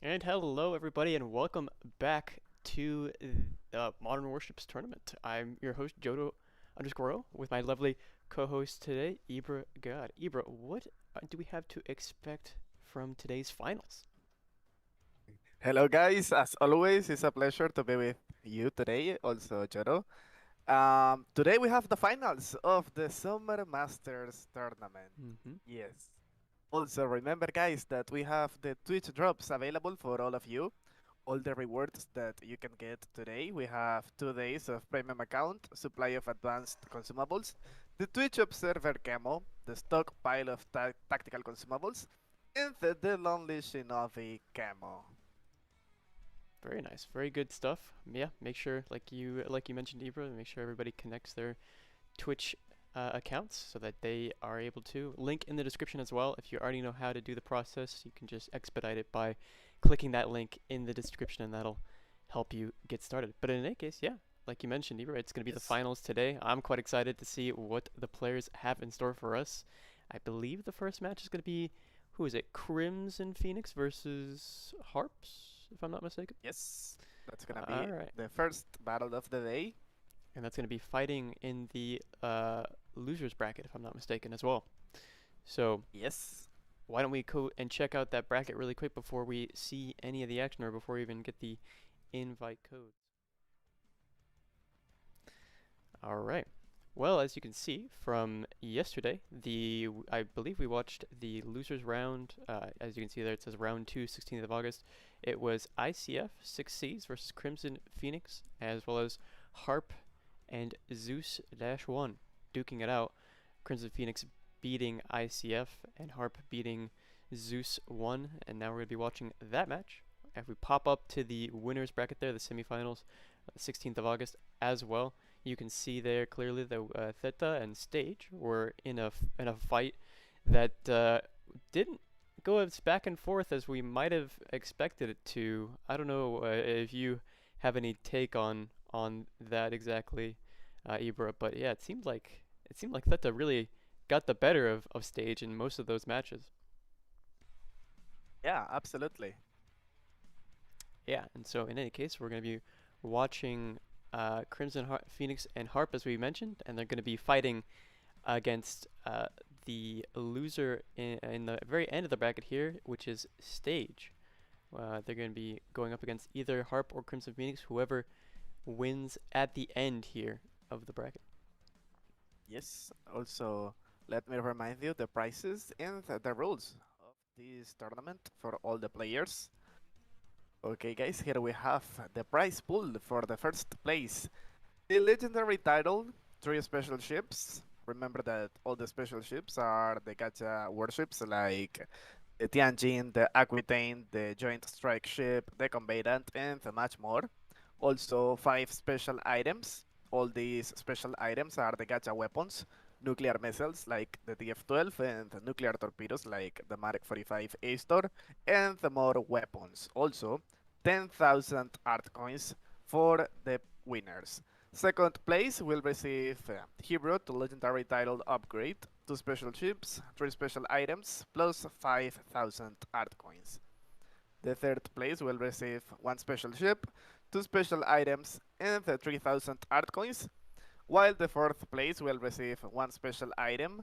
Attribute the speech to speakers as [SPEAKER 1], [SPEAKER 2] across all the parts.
[SPEAKER 1] And hello, everybody, and welcome back to the Modern Warships tournament. I'm your host, Jodo_O, with my lovely co-host today, Ibra God. Ibra, what do we have to expect from today's finals?
[SPEAKER 2] Hello, guys. As always, it's a pleasure to be with you today, also Joro. Today we have the finals of the Summer Masters tournament.
[SPEAKER 1] Mm-hmm.
[SPEAKER 2] Yes. Also, remember, guys, that we have the Twitch drops available for all of you. All the rewards that you can get today. We have 2 days of premium account, supply of advanced consumables, the Twitch Observer camo, the stockpile of tactical consumables, and the Lonely Shinobi camo.
[SPEAKER 1] Very nice, very good stuff. Yeah, make sure, like you mentioned, Ibra, make sure everybody connects their Twitch accounts so that they are able to. Link in the description as well. If you already know how to do the process, you can just expedite it by clicking that link in the description, and that'll help you get started. But in any case, yeah, like you mentioned, Eva, it's going to be the
[SPEAKER 2] Yes.
[SPEAKER 1] finals today. I'm quite excited to see what the players have in store for us. I believe the first match is going to be, who is it? Crimson Phoenix versus Harps, if I'm not mistaken.
[SPEAKER 2] Yes, that's gonna
[SPEAKER 1] All
[SPEAKER 2] be
[SPEAKER 1] right.
[SPEAKER 2] the first battle of the day.
[SPEAKER 1] And that's going to be fighting in the losers bracket, if I'm not mistaken, as well. So
[SPEAKER 2] Yes.
[SPEAKER 1] why don't we go and check out that bracket really quick before we see any of the action or before we even get the invite codes. All right. Well, as you can see from yesterday, I believe we watched the losers round. As you can see there, it says round 2, 16th of August. It was ICF 6Cs versus Crimson Phoenix, as well as Harp and Zeus-1 duking it out. Crimson Phoenix beating ICF and Harp beating Zeus-1, and now we're going to be watching that match. If we pop up to the winners bracket there, the semifinals, 16th of August as well, you can see there clearly that Theta and Stage were in a fight that didn't go as back and forth as we might have expected it to. I don't know if you have any take on that exactly, Ibra, but yeah, it seemed like Theta really got the better of Stage in most of those matches.
[SPEAKER 2] Yeah, absolutely.
[SPEAKER 1] Yeah, and so in any case, we're going to be watching Phoenix and Harp as we mentioned, and they're going to be fighting against the loser in the very end of the bracket here, which is Stage. They're going to be going up against either Harp or Crimson Phoenix, whoever wins at the end here of the bracket.
[SPEAKER 2] Yes. Also, let me remind you the prices and the rules of this tournament for all the players. Okay, guys, here we have the prize pool for the first place. The legendary title, 3 special ships. Remember that all the special ships are the gacha warships like the Tianjin, the Aquitaine, the Joint Strike Ship, the Combatant, and much more. Also, 5 special items. All these special items are the gacha weapons, nuclear missiles like the TF-12, and nuclear torpedoes like the Mark 45 A-Star, and more weapons. Also, 10,000 art coins for the winners. Second place will receive Hero to Legendary Title Upgrade, 2 special ships, 3 special items, plus 5,000 art coins. The third place will receive 1 special ship, 2 special items, and 3,000 art coins, while the fourth place will receive 1 special item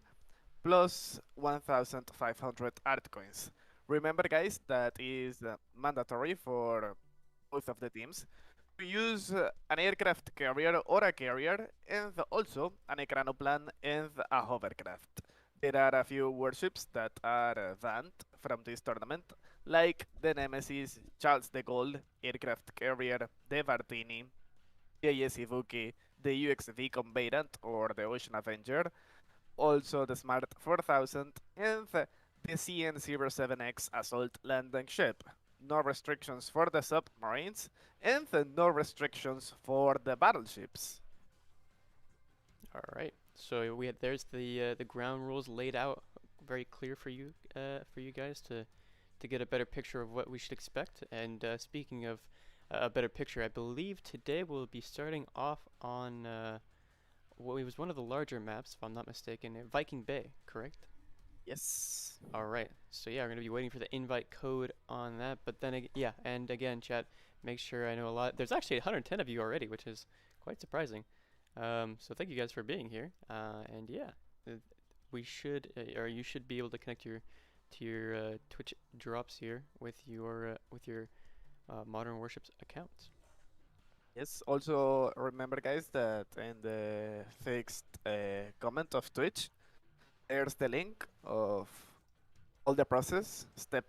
[SPEAKER 2] plus 1,500 art coins. Remember, guys, that is mandatory for both of the teams to use an aircraft carrier or a carrier, and also an Ecranoplan and a hovercraft. There are a few warships that are banned from this tournament, like the Nemesis, Charles de Gaulle, aircraft carrier, the Vartini, the AS Ibuki, the UXV Combatant or the Ocean Avenger, also the Smart 4000, and the CN-07X Assault Landing Ship. No restrictions for the submarines, and no restrictions for the battleships.
[SPEAKER 1] All right. So there's the ground rules laid out very clear for you guys to get a better picture of what we should expect. And speaking of a better picture, I believe today we'll be starting off on what was one of the larger maps, if I'm not mistaken, Viking Bay, correct?
[SPEAKER 2] Yes.
[SPEAKER 1] All right. So yeah, we're gonna be waiting for the invite code on that. But then yeah, and again, chat, make sure I know a lot. There's actually 110 of you already, which is quite surprising. So thank you guys for being here. And yeah, uh, we should or you should be able to connect your to your Twitch drops here with your Modern Warships accounts.
[SPEAKER 2] Yes. Also, remember, guys, that in the fixed comment of Twitch, there's the link of all the process, step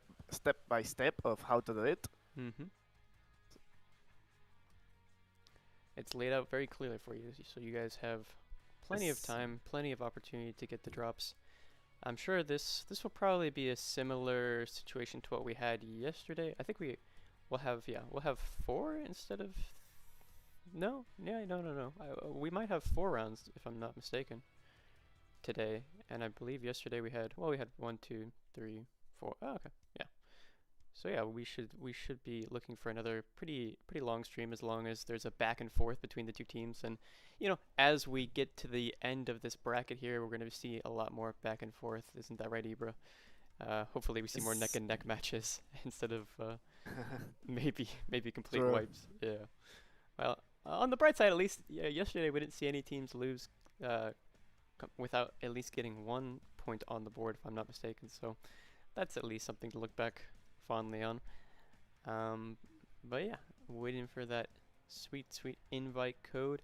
[SPEAKER 2] by step of how to do it.
[SPEAKER 1] Mm-hmm. It's laid out very clearly for you, so you guys have plenty of
[SPEAKER 2] Yes.
[SPEAKER 1] time, plenty of opportunity to get the drops. I'm sure this will probably be a similar situation to what we had yesterday. I think we'll have four instead of no, yeah, no. We might have four rounds if I'm not mistaken today, and I believe yesterday we had one, two, three, four. Oh, okay, yeah. So yeah, we should be looking for another pretty long stream as long as there's a back and forth between the two teams. And as we get to the end of this bracket here, we're gonna see a lot more back and forth. Isn't that right, Ibra? Hopefully we see more neck
[SPEAKER 2] Yes.
[SPEAKER 1] and neck matches instead of maybe complete
[SPEAKER 2] True.
[SPEAKER 1] wipes. Yeah. Well, on the bright side, at least yesterday we didn't see any teams lose uh, without at least getting 1 point on the board, if I'm not mistaken. So that's at least something to look back fondly on. Um, but yeah, waiting for that sweet invite code.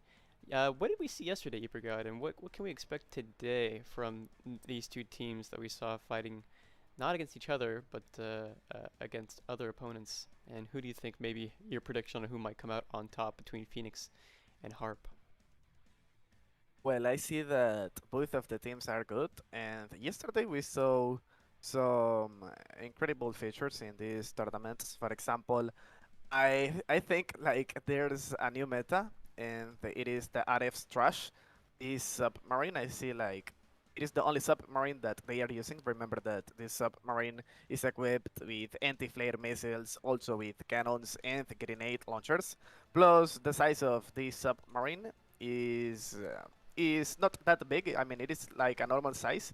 [SPEAKER 1] What did we see yesterday, Ipergod, and what can we expect today from these two teams that we saw fighting not against each other, but against other opponents? And who do you think maybe your prediction on who might come out on top between Phoenix and Harp?
[SPEAKER 2] Well, I see that both of the teams are good, and yesterday we saw some incredible features in these tournaments. For example, I think like there's a new meta, and it is the RF's trash. This submarine, I see like it is the only submarine that they are using. Remember that this submarine is equipped with anti-flare missiles, also with cannons and grenade launchers. Plus, the size of this submarine is uh, is not that big. I mean, it is like a normal size,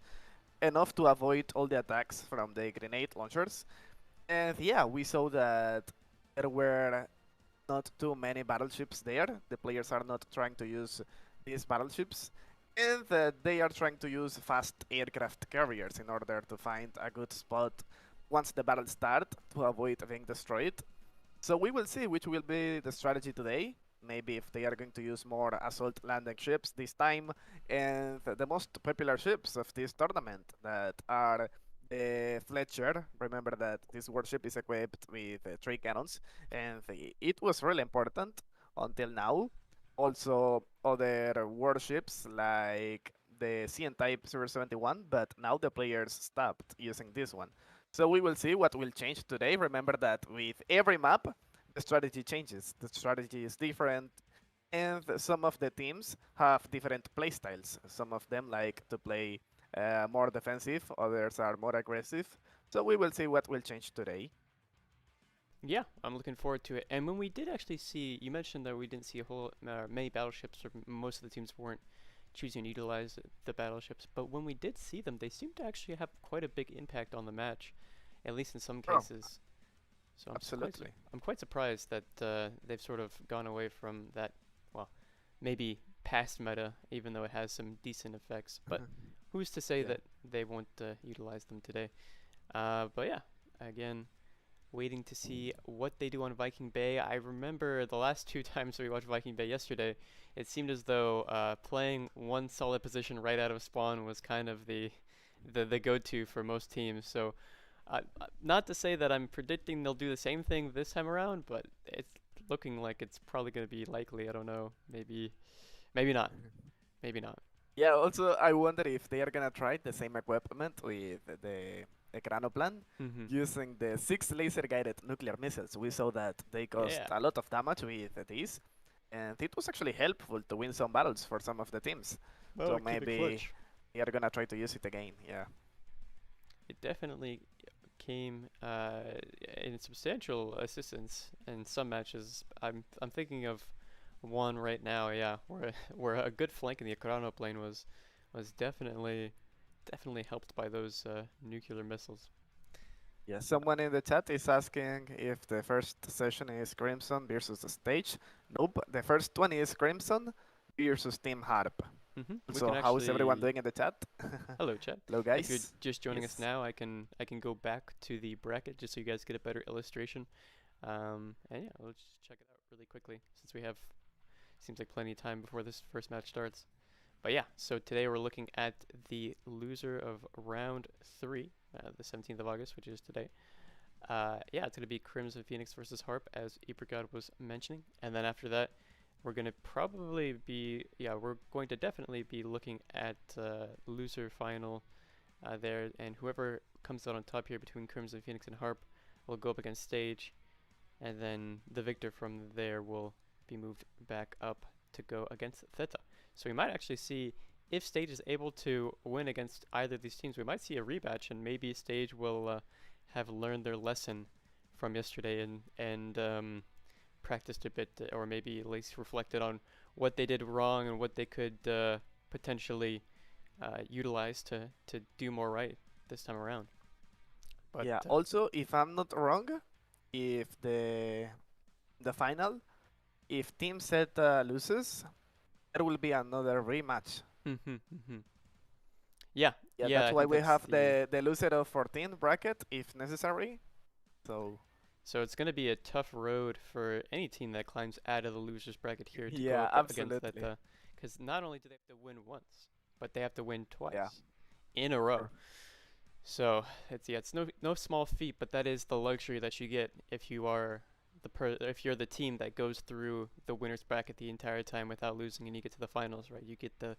[SPEAKER 2] enough to avoid all the attacks from the grenade launchers. And yeah, we saw that there were not too many battleships there. The players are not trying to use these battleships, and they are trying to use fast aircraft carriers in order to find a good spot once the battle starts to avoid being destroyed. So we will see which will be the strategy today. Maybe if they are going to use more assault landing ships this time, and the most popular ships of this tournament that are the Fletcher. Remember that this warship is equipped with 3 cannons, and it was really important until now. Also, other warships like the CN Type 071, but now the players stopped using this one. So we will see what will change today. Remember that with every map, the strategy changes. The strategy is different, and some of the teams have different playstyles. Some of them like to play more defensive, others are more aggressive. So we will see what will change today.
[SPEAKER 1] Yeah, I'm looking forward to it. And when we did actually see, you mentioned that we didn't see a whole many battleships, or most of the teams weren't choosing to utilize the battleships. But when we did see them, they seemed to actually have quite a big impact on the match, at least in some
[SPEAKER 2] Oh,
[SPEAKER 1] cases. So
[SPEAKER 2] absolutely.
[SPEAKER 1] I'm quite surprised that they've sort of gone away from that. Well, maybe past meta, even though it has some decent effects. But who's to say
[SPEAKER 2] Yeah.
[SPEAKER 1] that they won't utilize them today? But yeah, again, waiting to see what they do on Viking Bay. I remember the last two times we watched Viking Bay yesterday, it seemed as though playing one solid position right out of spawn was kind of the go-to for most teams. So, not to say that I'm predicting they'll do the same thing this time around, but it's looking like it's probably going to be likely. I don't know. Maybe not. Maybe not.
[SPEAKER 2] Yeah, also I wonder if they are gonna try the same equipment with the Ekranoplan
[SPEAKER 1] Mhm.
[SPEAKER 2] using the 6 laser-guided nuclear missiles. We saw that they caused
[SPEAKER 1] Yeah.
[SPEAKER 2] a lot of damage with these, and it was actually helpful to win some battles for some of the teams.
[SPEAKER 1] Oh,
[SPEAKER 2] So
[SPEAKER 1] keep it
[SPEAKER 2] maybe
[SPEAKER 1] clutch.
[SPEAKER 2] they are gonna try to use it again. Yeah.
[SPEAKER 1] It definitely came in substantial assistance in some matches. I'm thinking of one right now, yeah, where where a good flank in the Economic lane was definitely definitely helped by those nuclear missiles.
[SPEAKER 2] Yeah, someone in the chat is asking if the first session is Crimson versus the stage. Nope, the first one is Crimson versus Team Harp.
[SPEAKER 1] We
[SPEAKER 2] So
[SPEAKER 1] can
[SPEAKER 2] how is everyone
[SPEAKER 1] actually.
[SPEAKER 2] doing in the chat?
[SPEAKER 1] Hello, chat.
[SPEAKER 2] Hello,
[SPEAKER 1] If you're
[SPEAKER 2] guys.
[SPEAKER 1] just joining us
[SPEAKER 2] Yes.
[SPEAKER 1] now, I can go back to the bracket just so you guys get a better illustration. And yeah, let's just check it out really quickly since we have seems like plenty of time before this first match starts. But yeah, so today we're looking at the loser of round 3, the 17th of August, which is today. Yeah, it's going to be Crimson Phoenix versus Harp, as Apricot was mentioning. And then after that, we're going to probably be, yeah, we're going to definitely be looking at loser final there. And whoever comes out on top here between Crimson Phoenix and Harp will go up against Stage. And then the victor from there will be moved back up to go against Theta. So we might actually see, if Stage is able to win against either of these teams, we might see a rematch, and maybe Stage will have learned their lesson from yesterday and practiced a bit, or maybe at least reflected on what they did wrong and what they could potentially utilize to do more right this time around. But
[SPEAKER 2] Yeah, also, if I'm not wrong, if the final, if Team Z loses, there will be another rematch.
[SPEAKER 1] yeah,
[SPEAKER 2] Yeah,
[SPEAKER 1] yeah,
[SPEAKER 2] that's
[SPEAKER 1] I
[SPEAKER 2] why
[SPEAKER 1] think
[SPEAKER 2] we
[SPEAKER 1] that's
[SPEAKER 2] have the loser of 14 bracket if necessary.
[SPEAKER 1] So it's going to be a tough road for any team that climbs out of the losers bracket here to go
[SPEAKER 2] Yeah,
[SPEAKER 1] up against
[SPEAKER 2] absolutely.
[SPEAKER 1] that, because not only do they have to win once, but they have to win
[SPEAKER 2] Yeah.
[SPEAKER 1] twice in a row. So it's no small feat, but that is the luxury that you get if you are if you're the team that goes through the winners bracket the entire time without losing, and you get to the finals, right? You get the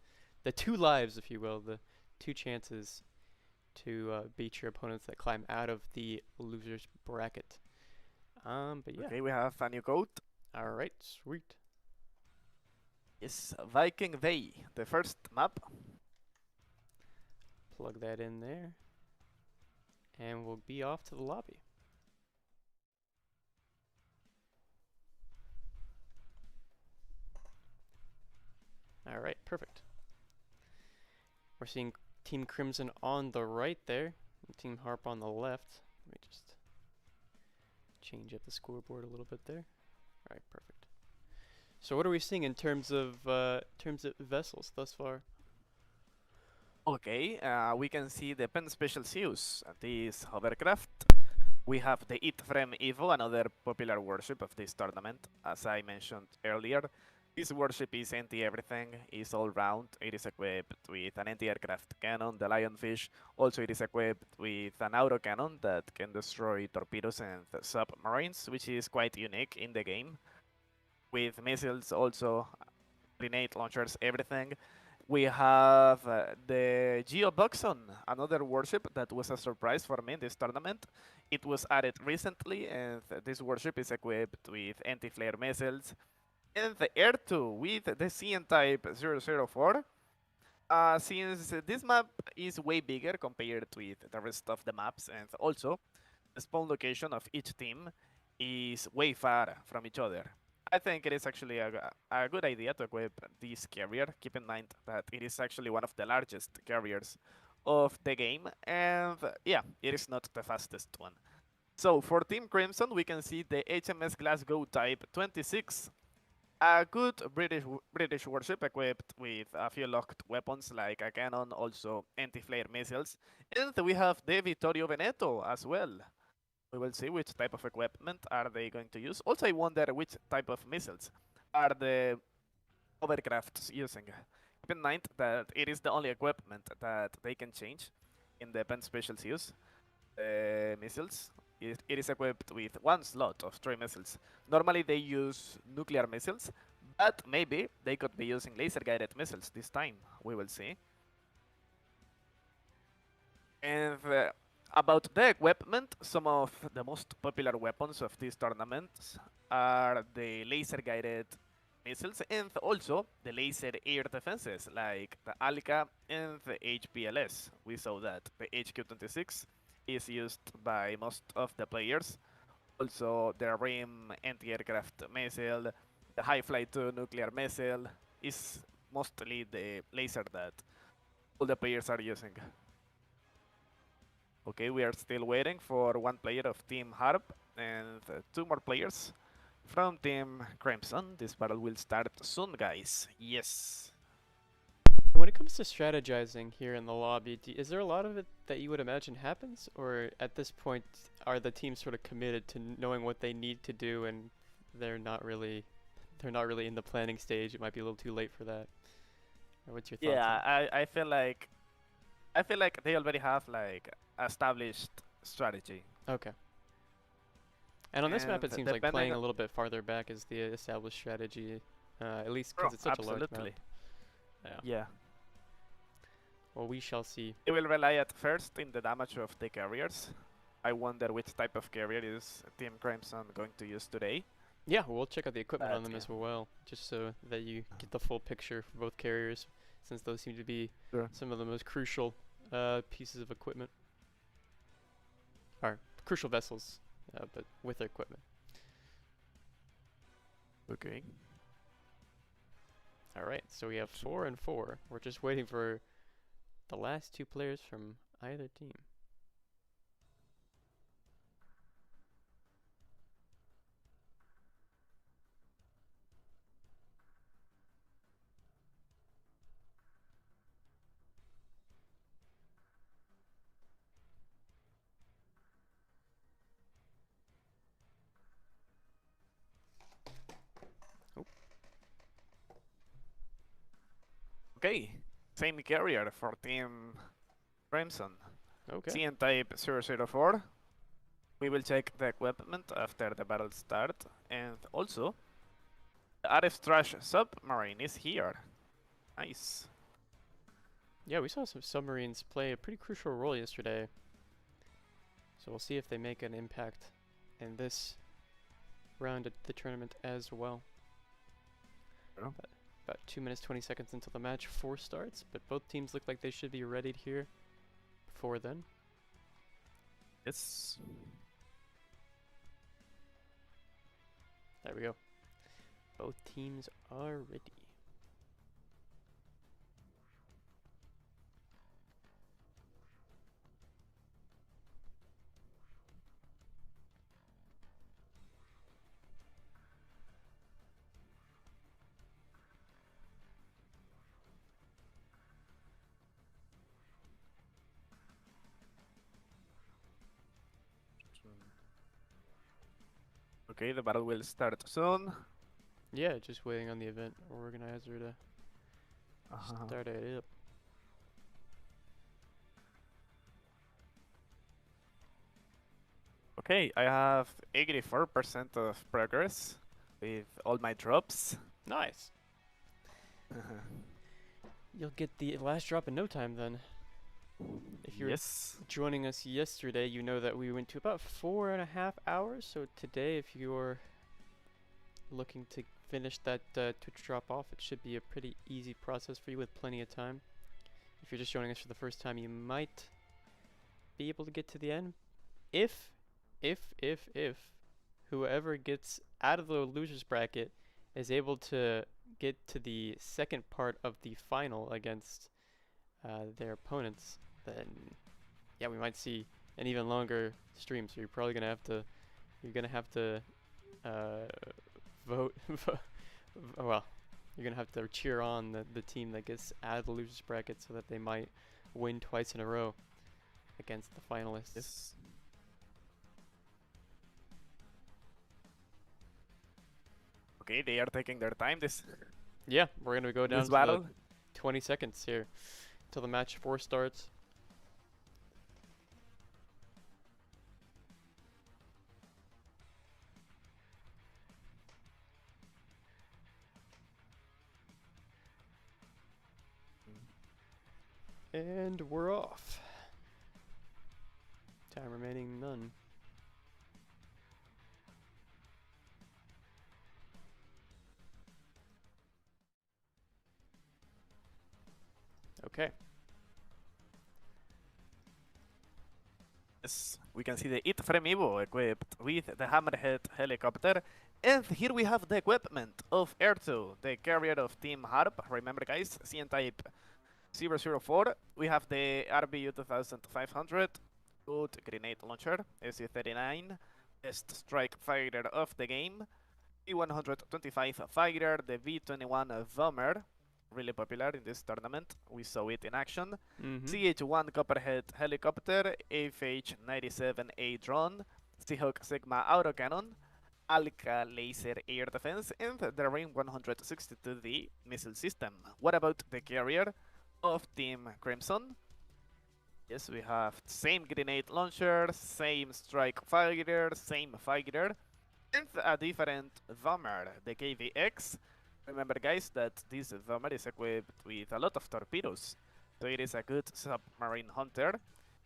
[SPEAKER 1] 2 lives, if you will, the 2 chances to beat your opponents that climb out of the losers bracket. But yeah.
[SPEAKER 2] Okay, we have a new code.
[SPEAKER 1] All right, sweet.
[SPEAKER 2] Yes, Viking Day, the first map.
[SPEAKER 1] Plug that in there, and we'll be off to the lobby. All right, perfect. We're seeing Team Crimson on the right there, and Team Harp on the left. Let me just change up the scoreboard a little bit there. All right, perfect. So what are we seeing in terms of vessels thus far?
[SPEAKER 2] Okay, we can see the pen special use. This hovercraft. We have the It Frame Evo, another popular warship of this tournament. As I mentioned earlier, this warship is anti-everything, is all-round. It is equipped with an anti-aircraft cannon, the Lionfish. Also, it is equipped with an autocannon that can destroy torpedoes and submarines, which is quite unique in the game. With missiles also, grenade launchers, everything. We have the Geoboxon, another warship that was a surprise for me in this tournament. It was added recently, and this warship is equipped with anti-flare missiles. And the Air 2 with the CN Type 004. Since this map is way bigger compared with the rest of the maps, and also the spawn location of each team is way far from each other. I think it is actually a good idea to equip this carrier. Keep in mind that it is actually one of the largest carriers of the game, and yeah, it is not the fastest one. So for Team Crimson, we can see the HMS Glasgow Type 26, a good British warship equipped with a few locked weapons like a cannon, also anti-flare missiles, and we have the Vittorio Veneto as well. We will see which type of equipment are they going to use. Also, I wonder which type of missiles are the hovercrafts using. Keep in mind that it is the only equipment that they can change in the pen specials use. Missiles. It is equipped with one slot of 3 missiles. Normally they use nuclear missiles, but maybe they could be using laser-guided missiles this time. We will see. And about the equipment, some of the most popular weapons of these tournaments are the laser-guided missiles and also the laser air defenses like the Alka and the HPLS. We saw that the HQ-26 is used by most of the players. Also, the RIM anti-aircraft missile, the High Fly 2 nuclear missile is mostly the laser that all the players are using. Okay, we are still waiting for one player of Team Harp and two more players from Team Crimson. This battle will start soon, guys. Yes.
[SPEAKER 1] When it comes to strategizing here in the lobby, is there a lot of it that you would imagine happens, or at this point are the teams sort of committed to knowing what they need to do and they're not really in the planning stage? It might be a little too late for that. Or what's your thoughts on
[SPEAKER 2] Yeah,
[SPEAKER 1] it?
[SPEAKER 2] I feel like they already have like established strategy.
[SPEAKER 1] Okay. And on this map,
[SPEAKER 2] And
[SPEAKER 1] it seems like
[SPEAKER 2] depending
[SPEAKER 1] playing a
[SPEAKER 2] on,
[SPEAKER 1] little bit farther back is the established strategy, at least because
[SPEAKER 2] oh,
[SPEAKER 1] it's such a large map.
[SPEAKER 2] absolutely.
[SPEAKER 1] Yeah.
[SPEAKER 2] Yeah.
[SPEAKER 1] Well, we shall see.
[SPEAKER 2] It will rely at first in the damage of the carriers. I wonder which type of carrier is Team Crimson going to use today.
[SPEAKER 1] Yeah, we'll check out the equipment on
[SPEAKER 2] But
[SPEAKER 1] them
[SPEAKER 2] yeah.
[SPEAKER 1] as well, just so that you get the full picture for both carriers, since those seem to be
[SPEAKER 2] Sure.
[SPEAKER 1] some of the most crucial pieces of equipment. Or crucial vessels, but with their equipment.
[SPEAKER 2] Okay.
[SPEAKER 1] Alright, so we have 4 and 4. We're just waiting for the last two players from either team.
[SPEAKER 2] Okay. Same carrier for Team Crimson.
[SPEAKER 1] Okay.
[SPEAKER 2] CN type 004. We will check the equipment after the battle start. And also, the RF Trash submarine is here. Nice.
[SPEAKER 1] Yeah, we saw some submarines play a pretty crucial role yesterday. So we'll see if they make an impact in this round of the tournament as well.
[SPEAKER 2] Oh.
[SPEAKER 1] About 2 minutes 20 seconds until the match 4 starts, but both teams look like they should be ready here before then.
[SPEAKER 2] Yes.
[SPEAKER 1] There we go. Both teams are ready.
[SPEAKER 2] Okay, the battle will start soon.
[SPEAKER 1] Yeah, just waiting on the event organizer to start it up.
[SPEAKER 2] Okay, I have 84% of progress with all my drops.
[SPEAKER 1] Nice. You'll get the last drop in no time then. If you're
[SPEAKER 2] Yes.
[SPEAKER 1] joining us yesterday, you know that we went to about 4.5 hours. So today, if you're looking to finish that Twitch drop off, it should be a pretty easy process for you with plenty of time. If you're just joining us for the first time, you might be able to get to the end. If whoever gets out of the losers bracket is able to get to the second part of the final against their opponents, then yeah, we might see an even longer stream. So you're probably gonna have to vote. Well, you're gonna have to cheer on the team that gets out of the losers bracket so that they might win twice in a row against the finalists.
[SPEAKER 2] Yes. Okay, they are taking their time.
[SPEAKER 1] Yeah, we're gonna go down
[SPEAKER 2] This
[SPEAKER 1] to
[SPEAKER 2] battle.
[SPEAKER 1] 20 seconds here till the match 4 starts. And we're off. Time remaining none. Okay.
[SPEAKER 2] Yes, we can see the It Fremivo equipped with the Hammerhead helicopter. And here we have the equipment of Air2, the carrier of Team Harp. Remember guys, CN type 004. We have the RBU 2500, Good grenade launcher, SU-39, best strike fighter of the game. B-125 fighter, the V-21 Bomber, really popular in this tournament. We saw it in action. CH-1 Copperhead helicopter, FH-97A drone, Seahawk Sigma autocannon, Alka laser air defense, and the Ring 162D missile system. What about the carrier of Team Crimson? Yes, we have same grenade launcher, same strike fighter, same fighter, and a different Vommer, the KVX. Remember guys that this Vommer is equipped with a lot of torpedoes, so it is a good submarine hunter.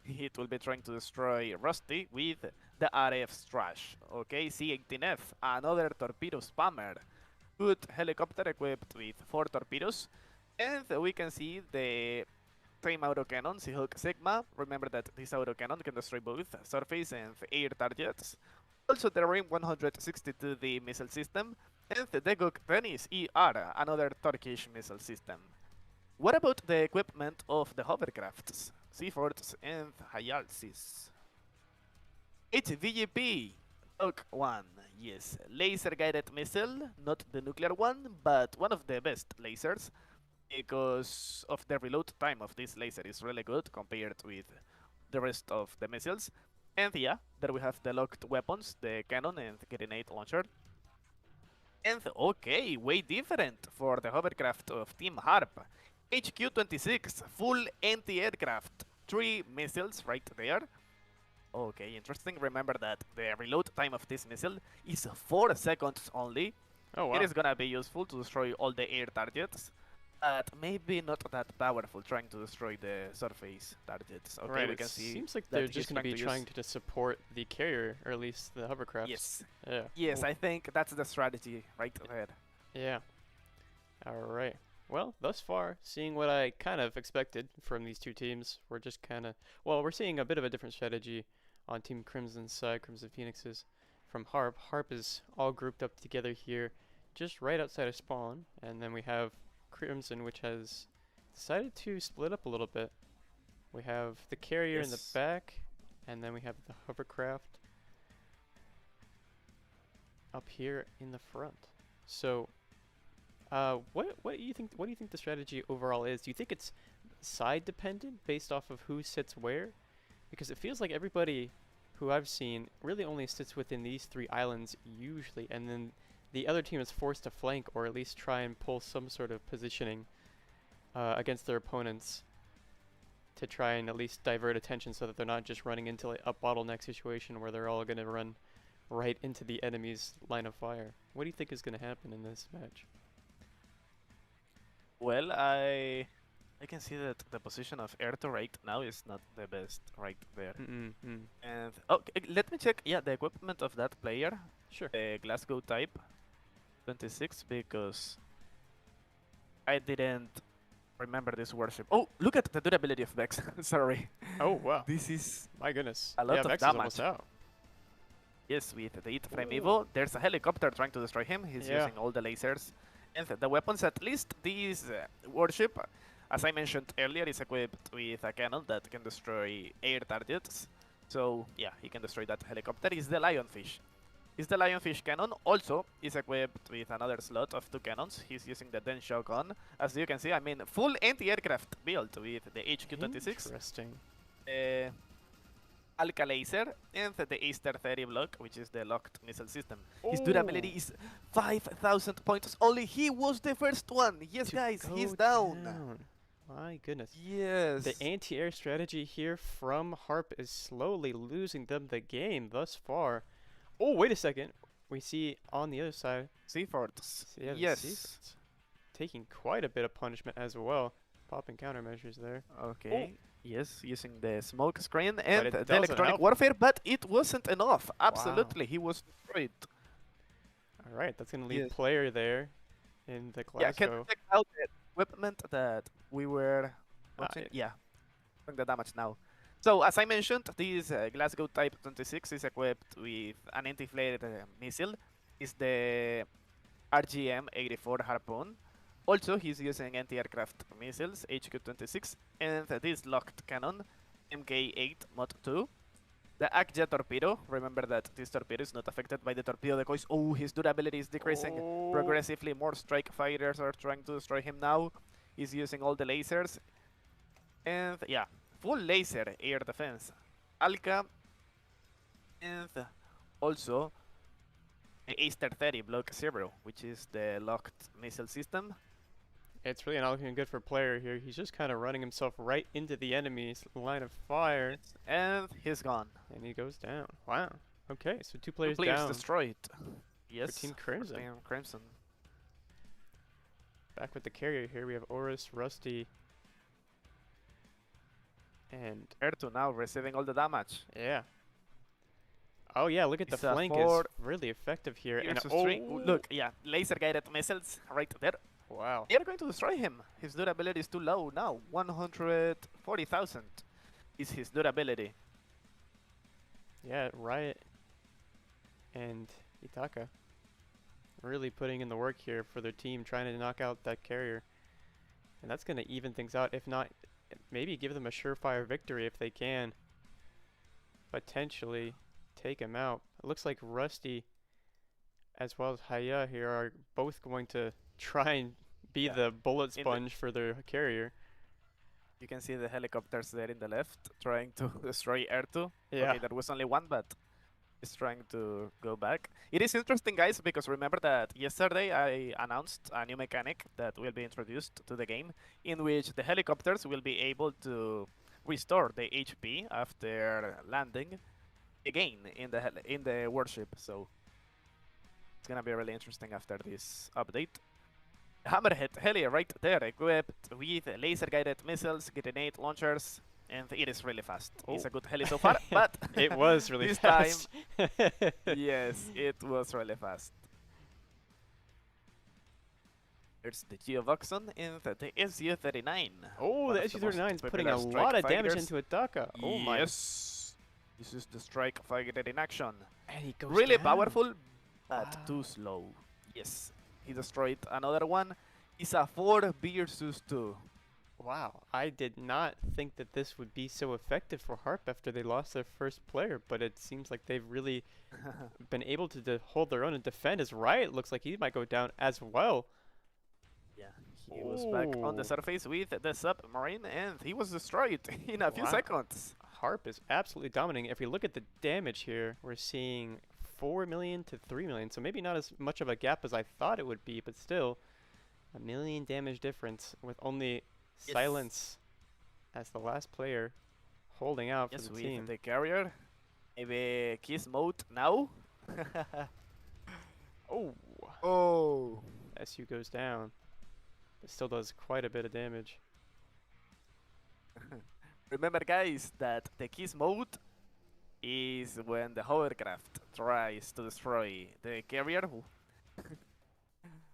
[SPEAKER 2] It will be trying to destroy Rusty with the RF Trash. Okay, C-18F, another torpedo spammer. Good helicopter equipped with 4 torpedoes. And we can see the same autocannon, Seahawk Sigma. Remember that this autocannon can destroy both surface and air targets. Also the Ring 162D missile system, and the Degok Tennis ER, another Turkish missile system. What about the equipment of the hovercrafts, Seaforts and Hayalsis? HVGP, Dog 1, yes, laser guided missile, not the nuclear one, but one of the best lasers, because of the reload time of this laser is really good compared with the rest of the missiles. And yeah, there we have the locked weapons, the cannon and grenade launcher. And okay, way different for the hovercraft of Team Harp. HQ-26, full anti-aircraft, 3 missiles right there. Okay, interesting. Remember that the reload time of this missile is 4 seconds only.
[SPEAKER 1] Oh, wow.
[SPEAKER 2] It is gonna be useful to destroy all the air targets, but maybe not that powerful trying to destroy the surface targets. Okay,
[SPEAKER 1] right,
[SPEAKER 2] we
[SPEAKER 1] it
[SPEAKER 2] can see.
[SPEAKER 1] seems like
[SPEAKER 2] that
[SPEAKER 1] they're
[SPEAKER 2] he's
[SPEAKER 1] just going to be
[SPEAKER 2] use-
[SPEAKER 1] trying to just support the carrier, or at least the hovercrafts.
[SPEAKER 2] Yes,
[SPEAKER 1] Yeah.
[SPEAKER 2] yes,
[SPEAKER 1] Ooh.
[SPEAKER 2] I think that's the strategy right there.
[SPEAKER 1] Yeah. Alright. Well, thus far, seeing what I kind of expected from these two teams, we're just kind of, well, we're seeing a bit of a different strategy on Team Crimson's side, Crimson Phoenixes. From Harp. Harp is all grouped up together here, just right outside of spawn, and then we have Crimson, which has decided to split up a little bit. We have the carrier in the
[SPEAKER 2] Yes.
[SPEAKER 1] back, and then we have the hovercraft up here in the front. So, what do you think? What do you think the strategy overall is? Do you think it's side dependent based off of who sits where? Because it feels like everybody who I've seen really only sits within these 3 islands usually, and then the other team is forced to flank or at least try and pull some sort of positioning against their opponents to try and at least divert attention so that they're not just running into like, a bottleneck situation where they're all going to run right into the enemy's line of fire. What do you think is going to happen in this match?
[SPEAKER 2] Well, I can see that the position of Erto right now is not the best right there. And let me check. Yeah, the equipment of that player,
[SPEAKER 1] Sure.
[SPEAKER 2] the Glasgow type 26, because I didn't remember this warship. Oh, look at the durability of Vex. Sorry.
[SPEAKER 1] Oh, wow.
[SPEAKER 2] This is
[SPEAKER 1] My goodness.
[SPEAKER 2] a lot
[SPEAKER 1] yeah,
[SPEAKER 2] of
[SPEAKER 1] Vex is almost
[SPEAKER 2] damage.
[SPEAKER 1] out.
[SPEAKER 2] Yes, with the 8 frame
[SPEAKER 1] Ooh.
[SPEAKER 2] Evo, there's a helicopter trying to destroy him. He's
[SPEAKER 1] Yeah.
[SPEAKER 2] using all the lasers. And the weapons, at least this warship, as I mentioned earlier, is equipped with a cannon that can destroy air targets. So, yeah, he can destroy that helicopter. Is the Lionfish. Is the Lionfish cannon also is equipped with another slot of 2 cannons. He's using the Den Shotgun. As you can see, I mean, full anti-aircraft build with the HQ-26.
[SPEAKER 1] Interesting.
[SPEAKER 2] Alka laser and the Easter 30 block, which is the locked missile system. His durability is 5,000 points only. He was the first one. Yes, guys, he's down.
[SPEAKER 1] My goodness.
[SPEAKER 2] Yes.
[SPEAKER 1] The anti-air strategy here from Harp is slowly losing them the game thus far. Oh, wait a second. We see on the other side.
[SPEAKER 2] Seaforts.
[SPEAKER 1] Yeah, the
[SPEAKER 2] Yes.
[SPEAKER 1] Seaforts taking quite a bit of punishment as well. Popping countermeasures there.
[SPEAKER 2] Okay. Yes, using the smoke screen and
[SPEAKER 1] it
[SPEAKER 2] the
[SPEAKER 1] doesn't
[SPEAKER 2] electronic
[SPEAKER 1] help.
[SPEAKER 2] warfare, but it wasn't enough. Absolutely, he was destroyed.
[SPEAKER 1] All right, that's going to leave
[SPEAKER 2] Yes.
[SPEAKER 1] player there in the
[SPEAKER 2] Yeah, can
[SPEAKER 1] Glasgow.
[SPEAKER 2] you check out the equipment that we were watching?
[SPEAKER 1] yeah.
[SPEAKER 2] Yeah, doing the damage now. So, as I mentioned, this Glasgow Type 26 is equipped with an anti-flare missile. It's the RGM-84 Harpoon. Also, he's using anti-aircraft missiles, HQ-26, and this locked cannon, MK-8 Mod 2. The Akja torpedo. Remember that this torpedo is not affected by the torpedo decoys. Oh, his durability is decreasing
[SPEAKER 1] Oh,
[SPEAKER 2] progressively. More strike fighters are trying to destroy him now. He's using all the lasers. And yeah, full laser air defense. Alka and also Aster 30 Block 0, which is the locked missile system.
[SPEAKER 1] it's really not looking good for player here. He's just kind of running himself right into the enemy's line of fire.
[SPEAKER 2] Yes. And he's gone.
[SPEAKER 1] And he goes down. Wow. Okay, so two
[SPEAKER 2] Two
[SPEAKER 1] players
[SPEAKER 2] players
[SPEAKER 1] down
[SPEAKER 2] destroyed.
[SPEAKER 1] for
[SPEAKER 2] Yes,
[SPEAKER 1] Team
[SPEAKER 2] for
[SPEAKER 1] Crimson.
[SPEAKER 2] Team Crimson.
[SPEAKER 1] Back with the carrier here, we have Oris, Rusty, and
[SPEAKER 2] Ertu now receiving all the damage.
[SPEAKER 1] yeah. Oh yeah, look at the
[SPEAKER 2] It's a
[SPEAKER 1] flank is
[SPEAKER 2] 4
[SPEAKER 1] really effective here. And
[SPEAKER 2] versus 3. Look, yeah, laser guided missiles right there.
[SPEAKER 1] wow.
[SPEAKER 2] They are going to destroy him. His durability is too low now. 140,000 is his durability.
[SPEAKER 1] Yeah, Riot and Itaka really putting in the work here for their team, trying to knock out that carrier. And that's going to even things out. If not, maybe give them a surefire victory if they can. Potentially take him out. It looks like Rusty as well as Haya here are both going to try and be the bullet sponge for their carrier.
[SPEAKER 2] You can see the helicopters there in the left trying to destroy Ertu.
[SPEAKER 1] Yeah.
[SPEAKER 2] Okay, there was only one, but he's trying to go back. It is interesting, guys, because remember that yesterday I announced a new mechanic that will be introduced to the game, in which the helicopters will be able to restore the HP after landing again in the warship. So it's gonna be really interesting after this update. Hammerhead heli right there, equipped with laser-guided missiles, grenade launchers, and it is really fast. It's a good heli so far, but
[SPEAKER 1] it was really
[SPEAKER 2] this
[SPEAKER 1] fast.
[SPEAKER 2] yes, it was really fast. There's the Geovoxon and the SU-39.
[SPEAKER 1] Oh, the SU-39 is putting a lot of damage into Itaka. Oh my.
[SPEAKER 2] Yes. This is the strike fighter in action.
[SPEAKER 1] And he goes
[SPEAKER 2] Really
[SPEAKER 1] down.
[SPEAKER 2] powerful, but
[SPEAKER 1] Wow.
[SPEAKER 2] too slow. Yes. He destroyed another one. It's a 4 versus 2.
[SPEAKER 1] Wow, I did not think that this would be so effective for Harp after they lost their first player, but it seems like they've really been able to hold their own and defend. As Riot looks like he might go down as well.
[SPEAKER 2] Yeah, he was back on the
[SPEAKER 1] Ooh.
[SPEAKER 2] surface with the submarine, and he was destroyed in a few
[SPEAKER 1] Wow.
[SPEAKER 2] seconds.
[SPEAKER 1] Harp is absolutely dominating. If we look at the damage here, we're seeing 4 million to 3 million, so maybe not as much of a gap as I thought it would be, but still a million damage difference with only
[SPEAKER 2] Yes.
[SPEAKER 1] Silence as the last player holding out for
[SPEAKER 2] Yes,
[SPEAKER 1] the
[SPEAKER 2] with
[SPEAKER 1] team.
[SPEAKER 2] the carrier. Maybe kiss mode now.
[SPEAKER 1] Oh,
[SPEAKER 2] Oh.
[SPEAKER 1] SU goes down, but still does quite a bit of damage.
[SPEAKER 2] Remember, guys, that the kiss mode is when the hovercraft tries to destroy the carrier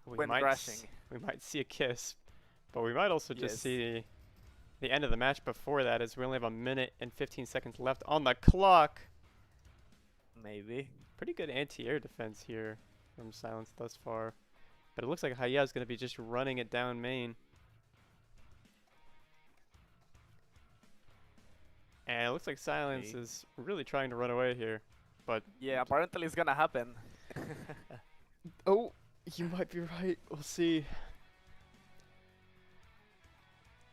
[SPEAKER 1] We
[SPEAKER 2] when
[SPEAKER 1] might
[SPEAKER 2] crashing.
[SPEAKER 1] we might see a kiss, but we might also just
[SPEAKER 2] Yes.
[SPEAKER 1] see the end of the match before that, as we only have a minute and 15 seconds left on the clock.
[SPEAKER 2] Maybe.
[SPEAKER 1] Pretty good anti-air defense here from Silence thus far, but it looks like Haya is going to be just running it down main. And it looks like Silence
[SPEAKER 2] Okay.
[SPEAKER 1] is really trying to run away here, but
[SPEAKER 2] Yeah, apparently it's gonna happen.
[SPEAKER 1] oh, you might be right. We'll see.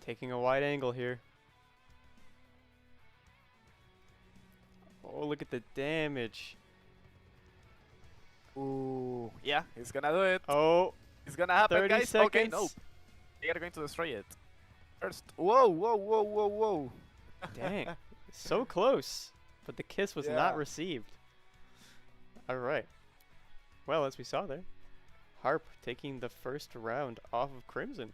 [SPEAKER 1] Taking a wide angle here. Oh, look at the damage.
[SPEAKER 2] Ooh. Yeah, he's gonna do it.
[SPEAKER 1] Oh,
[SPEAKER 2] It's gonna happen,
[SPEAKER 1] 30
[SPEAKER 2] guys.
[SPEAKER 1] seconds.
[SPEAKER 2] Okay, no. They are going to destroy it. First. Whoa, whoa, whoa, whoa, whoa.
[SPEAKER 1] Dang. So close, but the kiss was
[SPEAKER 2] Yeah.
[SPEAKER 1] not received. All right. Well, as we saw there, Harp taking the first round off of Crimson.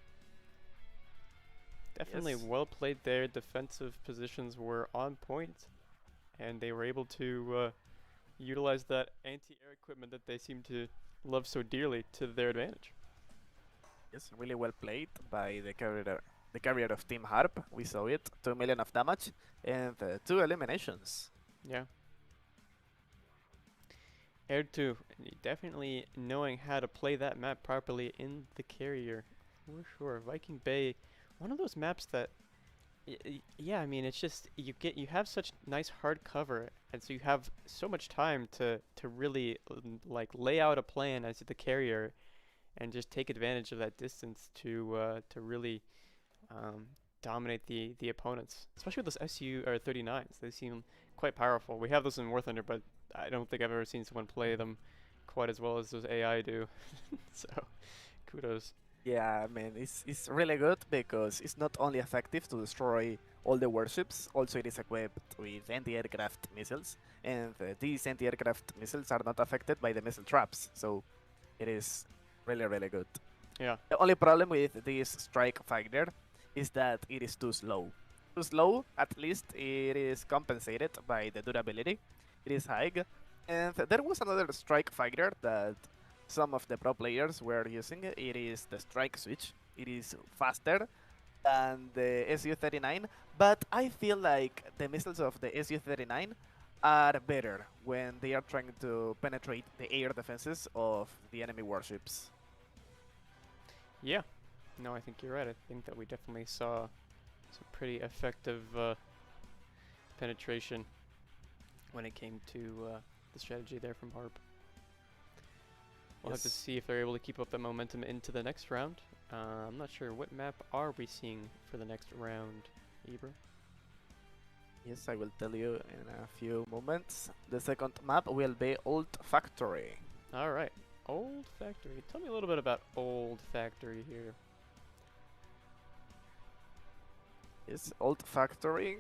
[SPEAKER 1] Definitely
[SPEAKER 2] Yes.
[SPEAKER 1] well played there. Defensive positions were on point, and they were able to utilize that anti-air equipment that they seem to love so dearly to their advantage.
[SPEAKER 2] Yes, really well played by the carrier of Team Harp. We saw it. 2 million of damage and 2 eliminations.
[SPEAKER 1] Yeah. Air 2, definitely knowing how to play that map properly in the carrier. For sure. Viking Bay, one of those maps that Yeah, I mean, it's just you have such nice hard cover, and so you have so much time to really like lay out a plan as the carrier and just take advantage of that distance to really um, dominate the opponents, especially with those SU or 39s. They seem quite powerful. We have those in War Thunder, but I don't think I've ever seen someone play them quite as well as those AI do. So kudos.
[SPEAKER 2] Yeah, I mean, it's really good because it's not only effective to destroy all the warships, also it is equipped with anti-aircraft missiles, and these anti-aircraft missiles are not affected by the missile traps, so it is really, really good.
[SPEAKER 1] Yeah.
[SPEAKER 2] The only problem with this strike fighter is that it is too slow. Too slow, at least it is compensated by the durability. It is high. And there was another strike fighter that some of the pro players were using. It is the strike switch. It is faster than the Su-39, but I feel like the missiles of the Su-39 are better when they are trying to penetrate the air defenses of the enemy warships.
[SPEAKER 1] Yeah. No, I think you're right. I think that we definitely saw some pretty effective penetration when it came to the strategy there from Harp. We'll have to
[SPEAKER 2] Yes.
[SPEAKER 1] see if they're able to keep up that momentum into the next round. I'm not sure what map are we seeing for the next round, Ibra.
[SPEAKER 2] Yes, I will tell you in a few moments. The second map will be Old Factory.
[SPEAKER 1] All right, Old Factory. Tell me a little bit about Old Factory here.
[SPEAKER 2] Yes, Old Factory.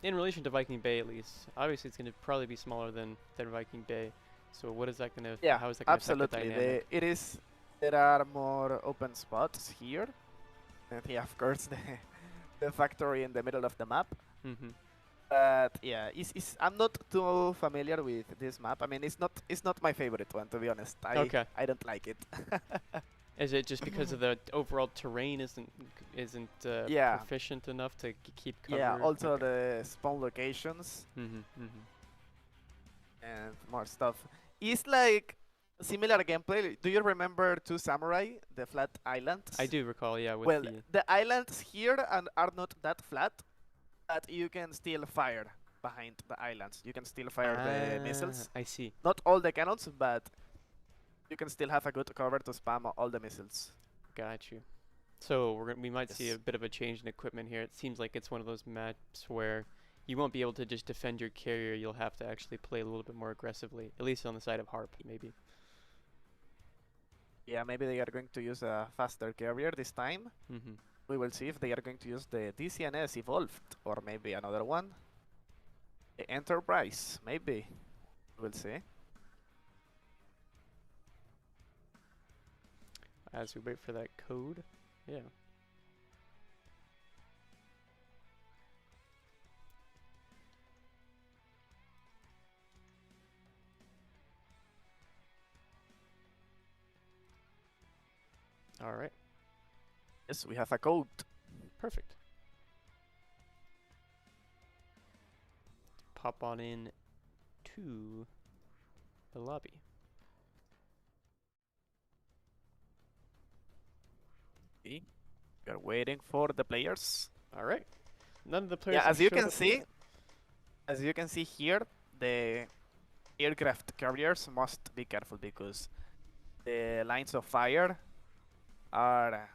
[SPEAKER 1] In relation to Viking Bay, at least, obviously it's going to probably be smaller than Viking Bay. So what is that going to?
[SPEAKER 2] Yeah,
[SPEAKER 1] How is that going to affect the
[SPEAKER 2] absolutely.
[SPEAKER 1] dynamic?
[SPEAKER 2] There are more open spots here, and yeah, of course the factory in the middle of the map.
[SPEAKER 1] Mm-hmm.
[SPEAKER 2] But yeah, I'm not too familiar with this map. I mean, it's not my favorite one, to be honest.
[SPEAKER 1] Okay.
[SPEAKER 2] I don't like it.
[SPEAKER 1] Is it just because of the overall terrain isn't
[SPEAKER 2] Yeah.
[SPEAKER 1] proficient enough to keep cover?
[SPEAKER 2] Yeah. Also
[SPEAKER 1] Okay.
[SPEAKER 2] the spawn locations
[SPEAKER 1] Mm-hmm. Mm-hmm.
[SPEAKER 2] and more stuff. It's like similar gameplay. Do you remember Two Samurai, the flat islands?
[SPEAKER 1] I do recall, yeah, with
[SPEAKER 2] Well,
[SPEAKER 1] the.
[SPEAKER 2] the islands here are not that flat, but you can still fire behind the islands. You can still fire the missiles.
[SPEAKER 1] I see.
[SPEAKER 2] Not all the cannons, but you can still have a good cover to spam all the missiles.
[SPEAKER 1] Got you. So we might see
[SPEAKER 2] Yes.
[SPEAKER 1] a bit of a change in equipment here. It seems like it's one of those maps where you won't be able to just defend your carrier. You'll have to actually play a little bit more aggressively, at least on the side of Harp, maybe.
[SPEAKER 2] Yeah, maybe they are going to use a faster carrier this time.
[SPEAKER 1] Mm-hmm.
[SPEAKER 2] We will see if they are going to use the DCNS Evolved or maybe another one. The Enterprise, maybe. We'll see.
[SPEAKER 1] As we wait for that code, yeah. All right.
[SPEAKER 2] Yes, we have a code.
[SPEAKER 1] Perfect. Pop on in to the lobby.
[SPEAKER 2] We are waiting for the players.
[SPEAKER 1] All right. None of the players
[SPEAKER 2] Yeah,
[SPEAKER 1] have
[SPEAKER 2] as you
[SPEAKER 1] showed
[SPEAKER 2] can
[SPEAKER 1] up
[SPEAKER 2] see,
[SPEAKER 1] yet.
[SPEAKER 2] as you can see here, the aircraft carriers must be careful because the lines of fire are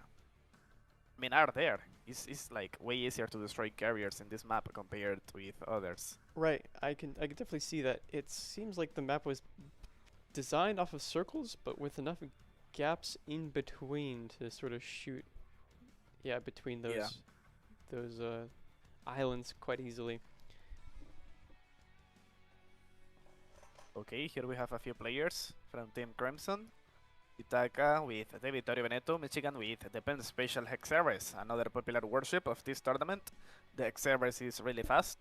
[SPEAKER 2] there. It's like way easier to destroy carriers in this map compared with others.
[SPEAKER 1] Right. I can definitely see that. It seems like the map was designed off of circles, but with enough gaps in between to sort of shoot. Yeah, between those islands quite easily.
[SPEAKER 2] Okay, here we have a few players from Team Crimson. Ithaca with the Vittorio Veneto, Michigan with the Penn Special Hexeris, another popular warship of this tournament. The Hexeris is really fast.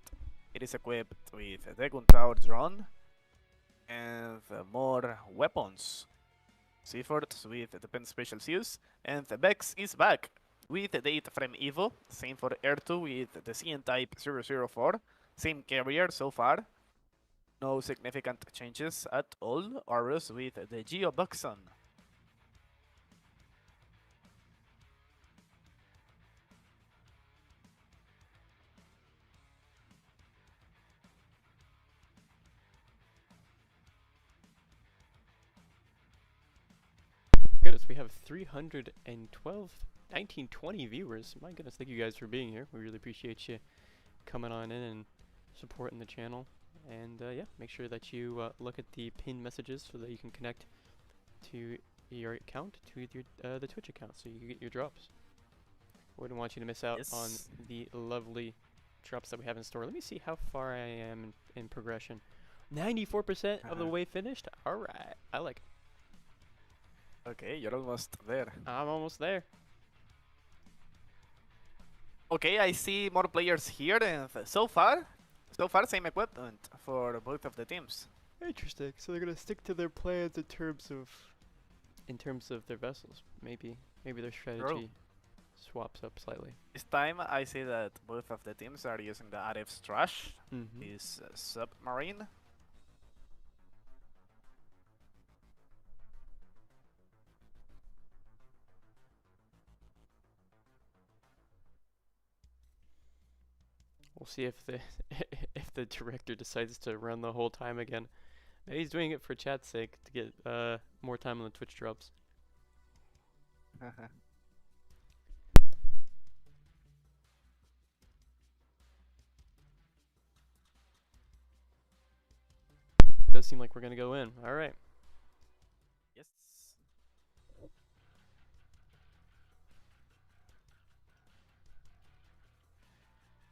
[SPEAKER 2] It is equipped with the Guntower drone and more weapons. Seaforts with the Penn Special Zeus, and the Vex is back with the 8 from Evo. Same for Air 2 with the CN Type 004. Same carrier so far. No significant changes at all. Aurus with the Geo Buxon.
[SPEAKER 1] noticed we have 312, 1920 viewers. My goodness, thank you guys for being here. We really appreciate you coming on in and supporting the channel. And yeah, make sure that you look at the pinned messages so that you can connect to your account to your the Twitch account so you can get your drops. Wouldn't want you to miss out on the lovely drops that we have in store. Let me see how far I am in progression. 94% of the way finished. All right, I like it.
[SPEAKER 2] Okay, you're almost there.
[SPEAKER 1] I'm almost there.
[SPEAKER 2] Okay, I see more players here, and so far same equipment for both of the teams.
[SPEAKER 1] Interesting. So they're gonna stick to their plans in terms of their vessels. Maybe their strategy swaps up slightly.
[SPEAKER 2] This time I see that both of the teams are using the Arif's trash. His submarine.
[SPEAKER 1] We'll see if the if the director decides to run the whole time again. Maybe he's doing it for chat's sake to get more time on the Twitch drops. Does seem like we're gonna go in. All right.
[SPEAKER 2] Yes.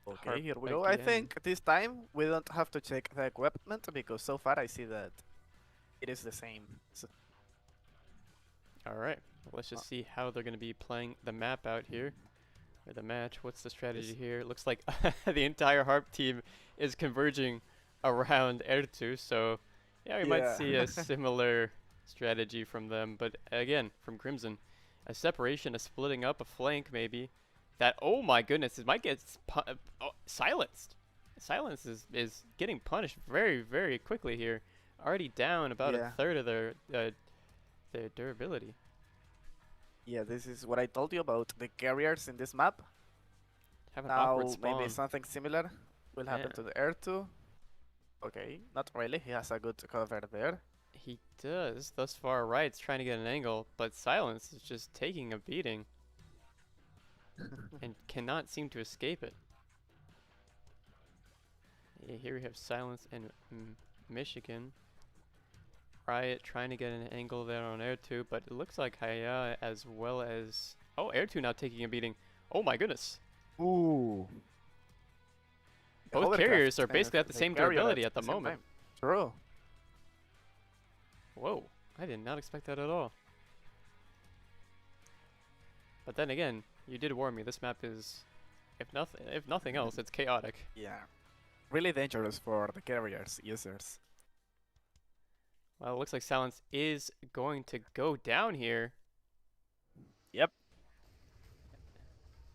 [SPEAKER 2] Okay,
[SPEAKER 1] Harp
[SPEAKER 2] here we go.
[SPEAKER 1] again.
[SPEAKER 2] I think this time we don't have to check the equipment because so far I see that it is the same. So
[SPEAKER 1] All right. Let's just see how they're gonna be playing the map out here. Or the match. What's the strategy here? It looks like the entire Harp team is converging around Ertu, so yeah, we might see a similar strategy from them. But again, from Crimson, a separation, a splitting up, a flank maybe. That, oh my goodness, it might get silenced. Silence is getting punished very, very quickly here. Already down about a third of their durability.
[SPEAKER 2] yeah, this is what I told you about the carriers in this map.
[SPEAKER 1] Have an
[SPEAKER 2] Now
[SPEAKER 1] awkward spawn.
[SPEAKER 2] maybe something similar will happen to the Air 2. Okay, not really. He has a good cover there.
[SPEAKER 1] He does. Thus far, Right's trying to get an angle, but Silence is just taking a beating and cannot seem to escape it. Yeah, here we have Silence and Michigan. Riot trying to get an angle there on Air 2, but it looks like Haya as well as... Oh, Air 2 now taking a beating. Oh my goodness.
[SPEAKER 2] Ooh.
[SPEAKER 1] Both carriers are basically at the same durability at the moment.
[SPEAKER 2] True.
[SPEAKER 1] Whoa, I did not expect that at all. But then again, you did warn me. This map is, if nothing else, it's chaotic.
[SPEAKER 2] Yeah, really dangerous for the carriers users.
[SPEAKER 1] Well, it looks like Silence is going to go down here.
[SPEAKER 2] Yep.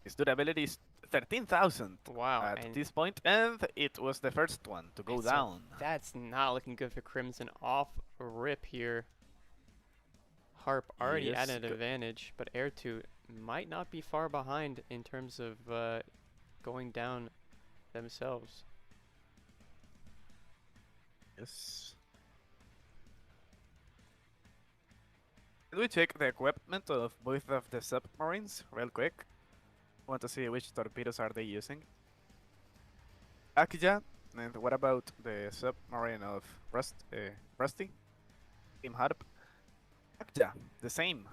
[SPEAKER 2] His durability is 13,000.
[SPEAKER 1] Wow.
[SPEAKER 2] At this point, and it was the first one to go down.
[SPEAKER 1] So that's not looking good for Crimson. Off rip here. Harp already at an advantage, but Air 2 might not be far behind in terms of going down themselves.
[SPEAKER 2] Yes. Can we check the equipment of both of the submarines real quick? Want to see which torpedoes are they using? Akja, and what about the submarine of Rusty? Team Harp? Akja, the same.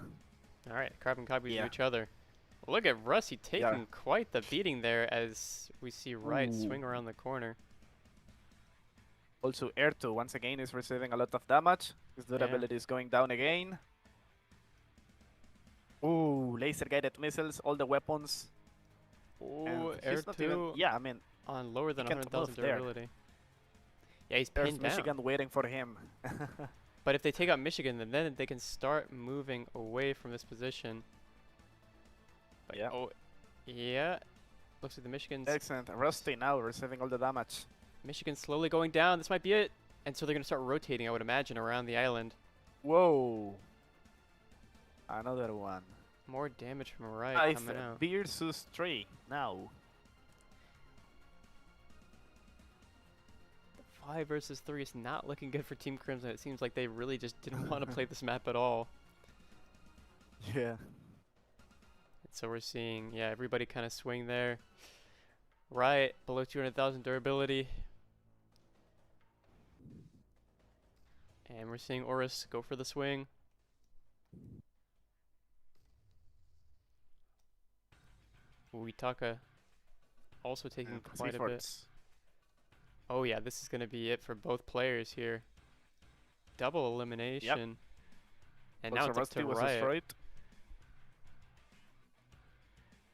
[SPEAKER 1] Alright, carbon copies of each other. Look at Rusty taking quite the beating there as we see Right swing around the corner.
[SPEAKER 2] Also, Air 2 once again is receiving a lot of damage. His durability is going down again. Ooh, laser guided missiles, all the weapons.
[SPEAKER 1] Ooh, Air 2
[SPEAKER 2] I mean,
[SPEAKER 1] on lower than 100,000 durability. Yeah, he's pinned down.
[SPEAKER 2] Michigan waiting for him.
[SPEAKER 1] But if they take out Michigan, then they can start moving away from this position. But looks like the Michigan's...
[SPEAKER 2] Excellent. Rusty now receiving all the damage.
[SPEAKER 1] Michigan's slowly going down. This might be it. And so they're going to start rotating, I would imagine, around the island.
[SPEAKER 2] Whoa. Another one.
[SPEAKER 1] More damage from Riot coming out.
[SPEAKER 2] Versus 3 now.
[SPEAKER 1] 5 versus 3 is not looking good for Team Crimson. It seems like they really just didn't want to play this map at all.
[SPEAKER 2] Yeah.
[SPEAKER 1] And so we're seeing, yeah, everybody kind of swing there. Riot below 200,000 durability. And we're seeing Horus go for the swing. Uitaka also taking quite a bit. Oh yeah, this is going to be it for both players here. Double elimination.
[SPEAKER 2] Yep.
[SPEAKER 1] And now it's up to
[SPEAKER 2] was
[SPEAKER 1] Riot.
[SPEAKER 2] destroyed.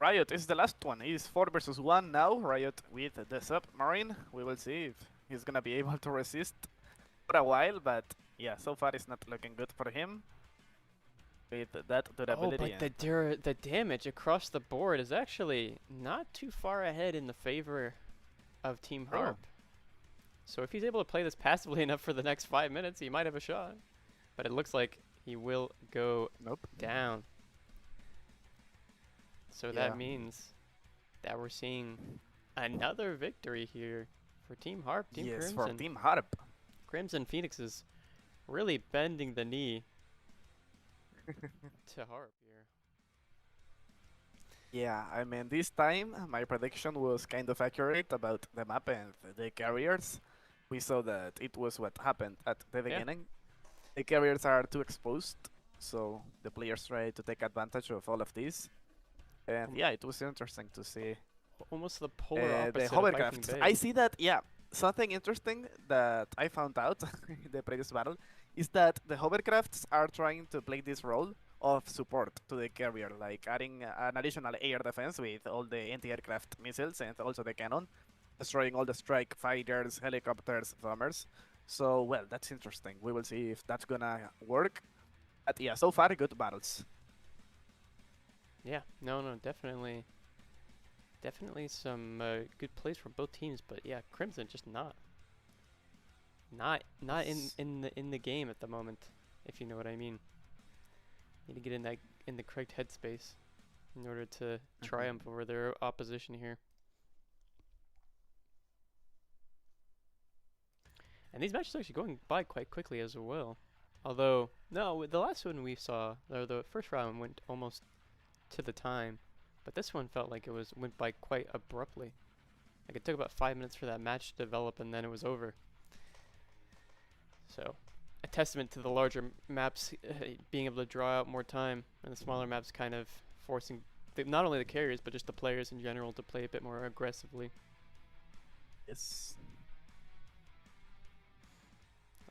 [SPEAKER 2] Riot is the last one. He's 4 versus 1 now. Riot with the submarine. We will see if he's gonna be able to resist for a while, but yeah, so far it's not looking good for him. With that durability.
[SPEAKER 1] Oh, but the damage across the board is actually not too far ahead in the favor of Team Harp. So if he's able to play this passively enough for the next 5 minutes, he might have a shot. But it looks like he will go down. So that means that we're seeing another victory here for Team Harp. Team Crimson.
[SPEAKER 2] For Team Harp.
[SPEAKER 1] Crimson Phoenix is really bending the knee to Harp here.
[SPEAKER 2] Yeah, I mean, this time my prediction was kind of accurate about the map and the carriers. We saw that it was what happened at the beginning. The carriers are too exposed, so the players try to take advantage of all of this. And yeah, it was interesting to see.
[SPEAKER 1] Almost the polar opposite
[SPEAKER 2] the
[SPEAKER 1] of
[SPEAKER 2] hovercraft.
[SPEAKER 1] Viking Bay.
[SPEAKER 2] I see that, yeah, something interesting that I found out in the previous battle is that the hovercrafts are trying to play this role of support to the carrier, like adding an additional air defense with all the anti-aircraft missiles and also the cannon, destroying all the strike fighters, helicopters, bombers. So, well, that's interesting. We will see if that's gonna work. But yeah, so far, good battles.
[SPEAKER 1] Yeah, no, definitely some good plays from both teams, but yeah, Crimson just not in the game at the moment, if you know what I mean. Need to get in the correct headspace in order to triumph over their opposition here. And these matches are actually going by quite quickly as well. Although, no, the last one we saw, or the first round went almost to the time, but this one felt like it went by quite abruptly. Like it took about 5 minutes for that match to develop, and then it was over. So, a testament to the larger maps being able to draw out more time, and the smaller maps kind of forcing not only the carriers but just the players in general to play a bit more aggressively.
[SPEAKER 2] Yes.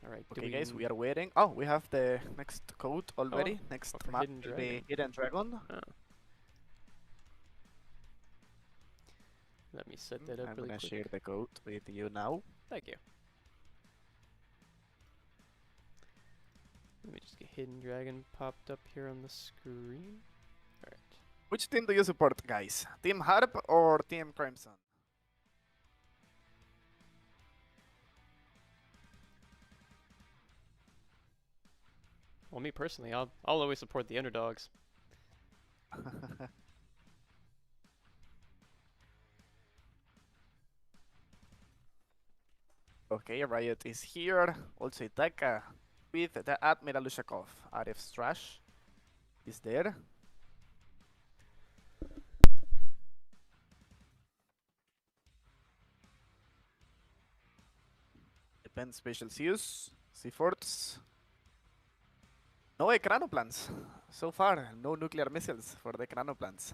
[SPEAKER 1] All right.
[SPEAKER 2] Okay, guys, we are waiting. Oh, we have the next code already. Next map, the Hidden Dragon.
[SPEAKER 1] Oh. Let me set that up
[SPEAKER 2] I'm
[SPEAKER 1] really
[SPEAKER 2] gonna
[SPEAKER 1] quick.
[SPEAKER 2] share the code with you now.
[SPEAKER 1] Thank you. Let me just get Hidden Dragon popped up here on the screen. Alright.
[SPEAKER 2] Which team do you support, guys? Team Harp or Team Crimson?
[SPEAKER 1] Well, me personally, I'll always support the underdogs.
[SPEAKER 2] Okay, Riot is here. Also Itaka with the Admiral Lushakov. RF Strash is there. Depend Special Zeus, Seaforts. No Ekranoplans. So far, no nuclear missiles for the Ekranoplans.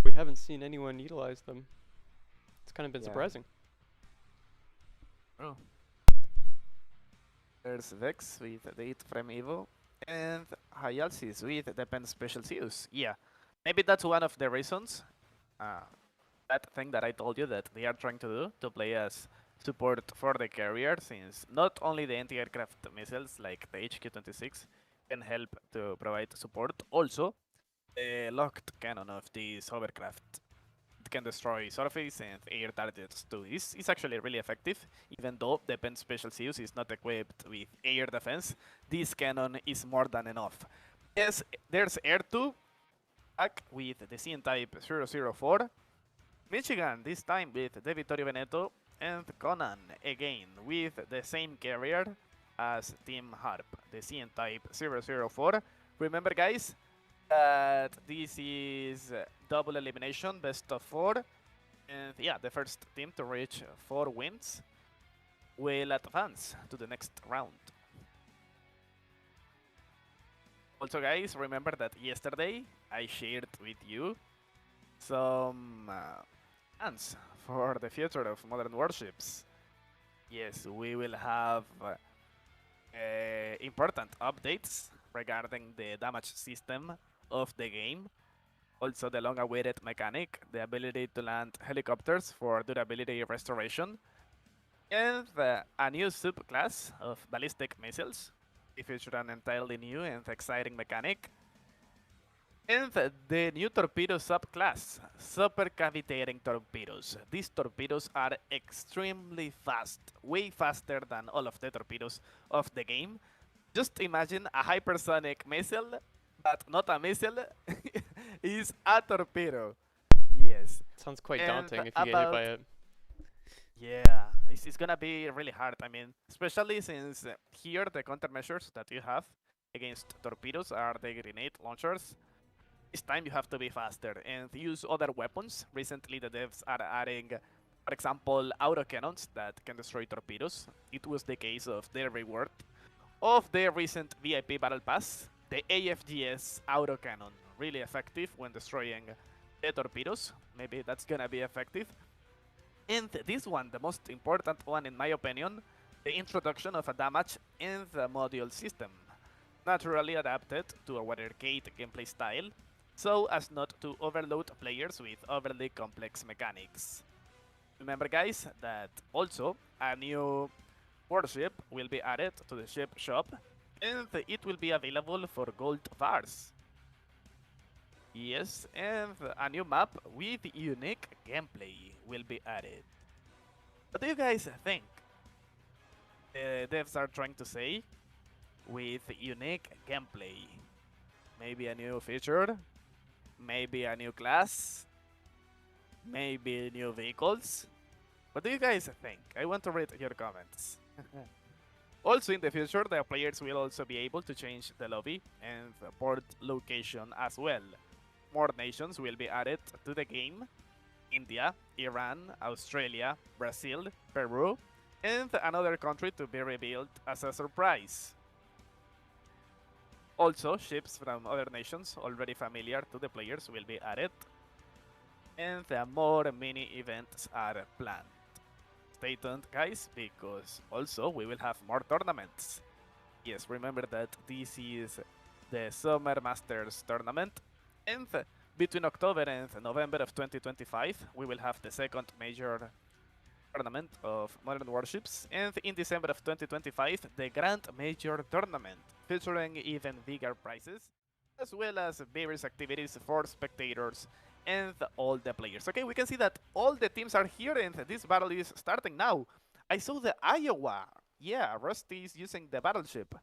[SPEAKER 1] We haven't seen anyone utilize them. It's kind of been surprising.
[SPEAKER 2] Oh. There's Vex with the 8 frame Evo and Hyalsis with the Pen Special Zeus. Yeah, maybe that's one of the reasons. That thing that I told you that they are trying to do, to play as support for the carrier, since not only the anti-aircraft missiles like the HQ-26 can help to provide support, also the locked cannon of this hovercraft can destroy surface and air targets too. This is actually really effective, even though the Pen Special Zeus is not equipped with air defense. This cannon is more than enough. Yes, there's Air 2 back with the CN Type 004. Michigan this time with the Vittorio Veneto, and Conan again with the same carrier as Team Harp, the CN Type 004. Remember, guys, that this is double elimination, best of 4. And yeah, the first team to reach 4 wins will advance to the next round. Also, guys, remember that yesterday I shared with you some plans for the future of Modern Warships. Yes, we will have important updates regarding the damage system of the game. Also, the long-awaited mechanic, the ability to land helicopters for durability restoration, and a new subclass of ballistic missiles. It features an entirely new and exciting mechanic. And the new torpedo subclass, supercavitating torpedoes. These torpedoes are extremely fast, way faster than all of the torpedoes of the game. Just imagine a hypersonic missile, but not a missile, is a torpedo. Yes.
[SPEAKER 1] Sounds quite
[SPEAKER 2] And
[SPEAKER 1] daunting if you get hit by it.
[SPEAKER 2] yeah, it's gonna be really hard. I mean, especially since here the countermeasures that you have against torpedoes are the grenade launchers. This time you have to be faster and use other weapons. Recently the devs are adding, for example, autocannons that can destroy torpedoes. It was the case of the reward of the recent VIP Battle Pass, the AFGS autocannon. Really effective when destroying the torpedoes. Maybe that's gonna be effective. And this one, the most important one in my opinion, the introduction of a damage in the module system. Naturally adapted to our arcade gameplay style, so as not to overload players with overly complex mechanics. Remember guys that also a new warship will be added to the ship shop and it will be available for gold bars. Yes, and a new map with unique gameplay will be added. What do you guys think the devs are trying to say with unique gameplay? Maybe a new feature? Maybe a new class? Maybe new vehicles? What do you guys think? I want to read your comments. Also in the future, the players will also be able to change the lobby and the port location as well. More nations will be added to the game. India, Iran, Australia, Brazil, Peru, and another country to be revealed as a surprise. Also, ships from other nations already familiar to the players will be added, and more mini events are planned. Stay tuned, guys, because also we will have more tournaments. Yes, remember that this is the Summer Masters tournament, and between October and November of 2025, we will have the second major tournament of Modern Warships, and in December of 2025, the Grand Major Tournament, featuring even bigger prizes, as well as various activities for spectators and all the players. Okay, we can see that all the teams are here and this battle is starting now. I saw the Iowa. Yeah, Rusty is using the battleship.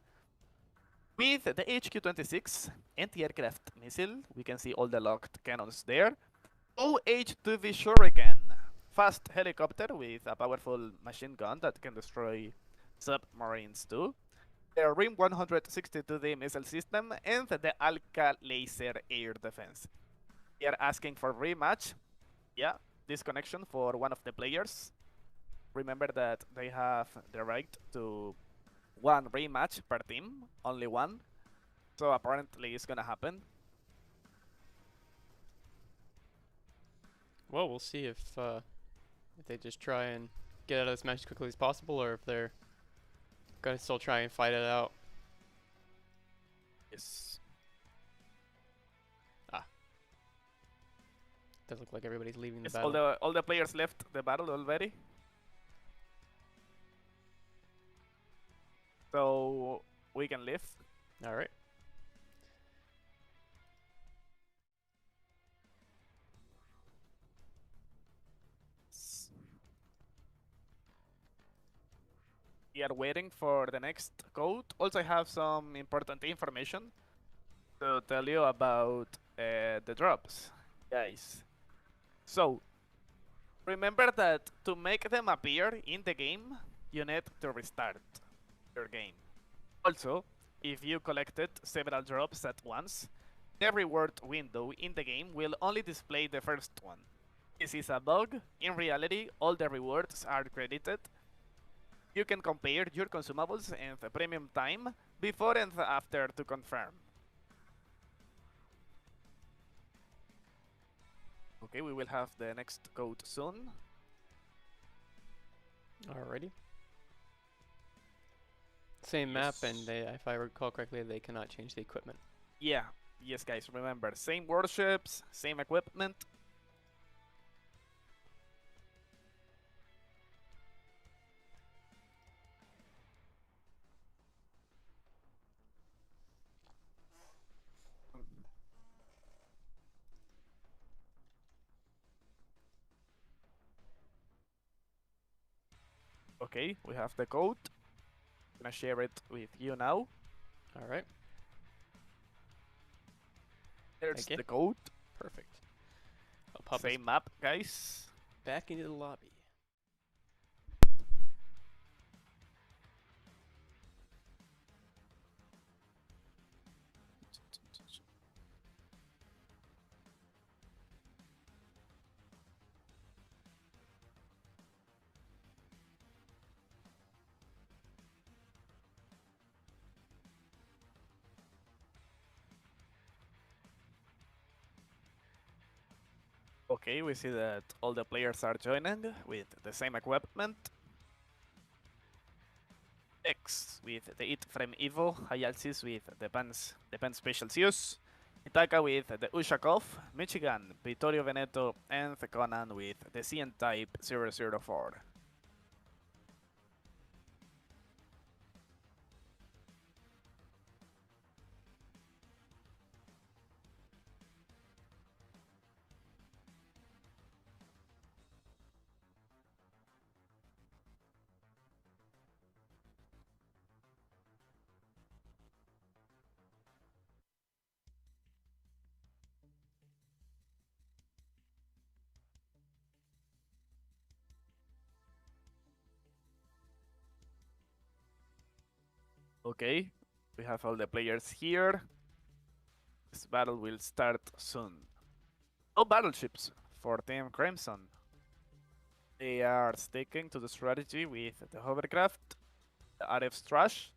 [SPEAKER 2] With the HQ-26 anti-aircraft missile, we can see all the locked cannons there. OH-2V Shuriken, fast helicopter with a powerful machine gun that can destroy submarines too. The RIM 162D missile system and the Alka laser air defense. They are asking for rematch. Yeah, disconnection for one of the players. Remember that they have the right to one rematch per team, only one. So apparently it's gonna happen.
[SPEAKER 1] Well, we'll see if they just try and get out of this match as quickly as possible, or if they're gonna still try and fight it out.
[SPEAKER 2] Yes.
[SPEAKER 1] Does look like everybody's leaving the
[SPEAKER 2] Yes,
[SPEAKER 1] battle.
[SPEAKER 2] all the players left the battle already. So we can leave.
[SPEAKER 1] All right.
[SPEAKER 2] We are waiting for the next code. Also, I have some important information to tell you about the drops, guys. So, remember that to make them appear in the game, you need to restart your game. Also, if you collected several drops at once, the reward window in the game will only display the first one. This is a bug. In reality, all the rewards are credited. You can compare your consumables and the premium time before and after to confirm. Okay, we will have the next code soon.
[SPEAKER 1] Alrighty. Same map, and they, if I recall correctly, they cannot change the equipment.
[SPEAKER 2] Yeah, yes guys, remember, same warships, same equipment. Okay, we have the code. I'm gonna share it with you now.
[SPEAKER 1] Alright.
[SPEAKER 2] There's
[SPEAKER 1] Okay.
[SPEAKER 2] the code.
[SPEAKER 1] Perfect. I'll pop us
[SPEAKER 2] Same map, guys.
[SPEAKER 1] back into the lobby.
[SPEAKER 2] Okay, we see that all the players are joining with the same equipment. X with the It from Evo, Hayalsis with the Pan Special Zeus, Itaka with the Ushakov, Michigan, Vittorio Veneto, and the Conan with the CN Type 004. Okay, we have all the players here. This battle will start soon. No battleships for Team Crimson. They are sticking to the strategy with the hovercraft, the RF Strash,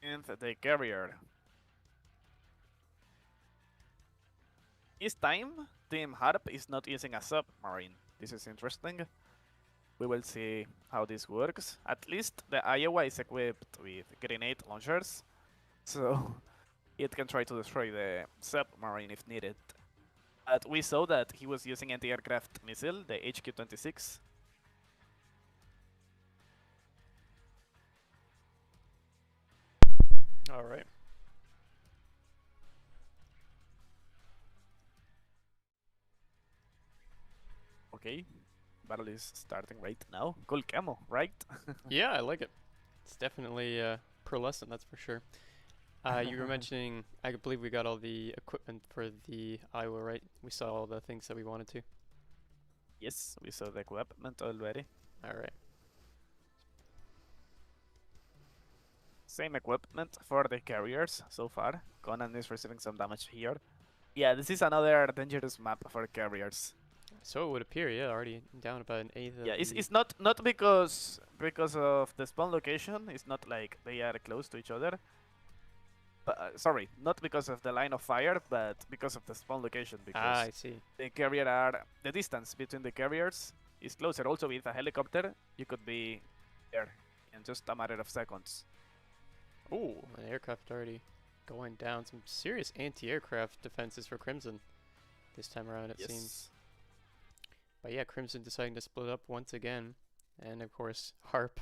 [SPEAKER 2] and the carrier. This time, Team Harp is not using a submarine. This is interesting. We will see how this works. At least the Iowa is equipped with grenade launchers, so it can try to destroy the submarine if needed. But we saw that he was using anti-aircraft missile, the HQ-26.
[SPEAKER 1] Alright.
[SPEAKER 2] Okay, battle is starting right now. Cool camo, right?
[SPEAKER 1] Yeah, I like it. It's definitely pearlescent, that's for sure. You were mentioning, I believe we got all the equipment for the Iowa, right? We saw all the things that we wanted to.
[SPEAKER 2] Yes, we saw the equipment already.
[SPEAKER 1] Alright.
[SPEAKER 2] Same equipment for the carriers so far. Conan is receiving some damage here. Yeah, this is another dangerous map for carriers.
[SPEAKER 1] So it would appear, yeah, already down about an eighth of
[SPEAKER 2] Yeah,
[SPEAKER 1] the...
[SPEAKER 2] it's not because of the spawn location. It's not like they are close to each other. But, sorry, not because of the line of fire, but because of the spawn location. Because
[SPEAKER 1] I see.
[SPEAKER 2] the distance between the carriers is closer. Also, with a helicopter, you could be there in just a matter of seconds.
[SPEAKER 1] Ooh, an aircraft already going down. Some serious anti-aircraft defenses for Crimson this time around, it seems. But yeah, Crimson deciding to split up once again. And of course, Harp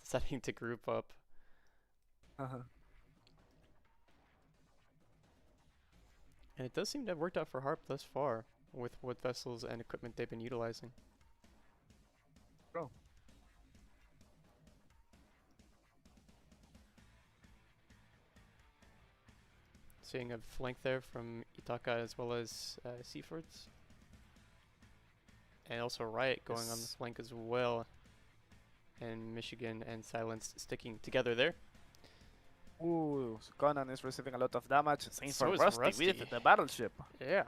[SPEAKER 1] deciding to group up. And it does seem to have worked out for Harp thus far, with what vessels and equipment they've been utilizing.
[SPEAKER 2] Bro.
[SPEAKER 1] Seeing a flank there from Itaka as well as Seafords. And also Riot going on the flank as well. And Michigan and Silence sticking together there.
[SPEAKER 2] Ooh, Conan is receiving a lot of damage. Same for
[SPEAKER 1] So is
[SPEAKER 2] Rusty with
[SPEAKER 1] Rusty.
[SPEAKER 2] the battleship.
[SPEAKER 1] Yeah.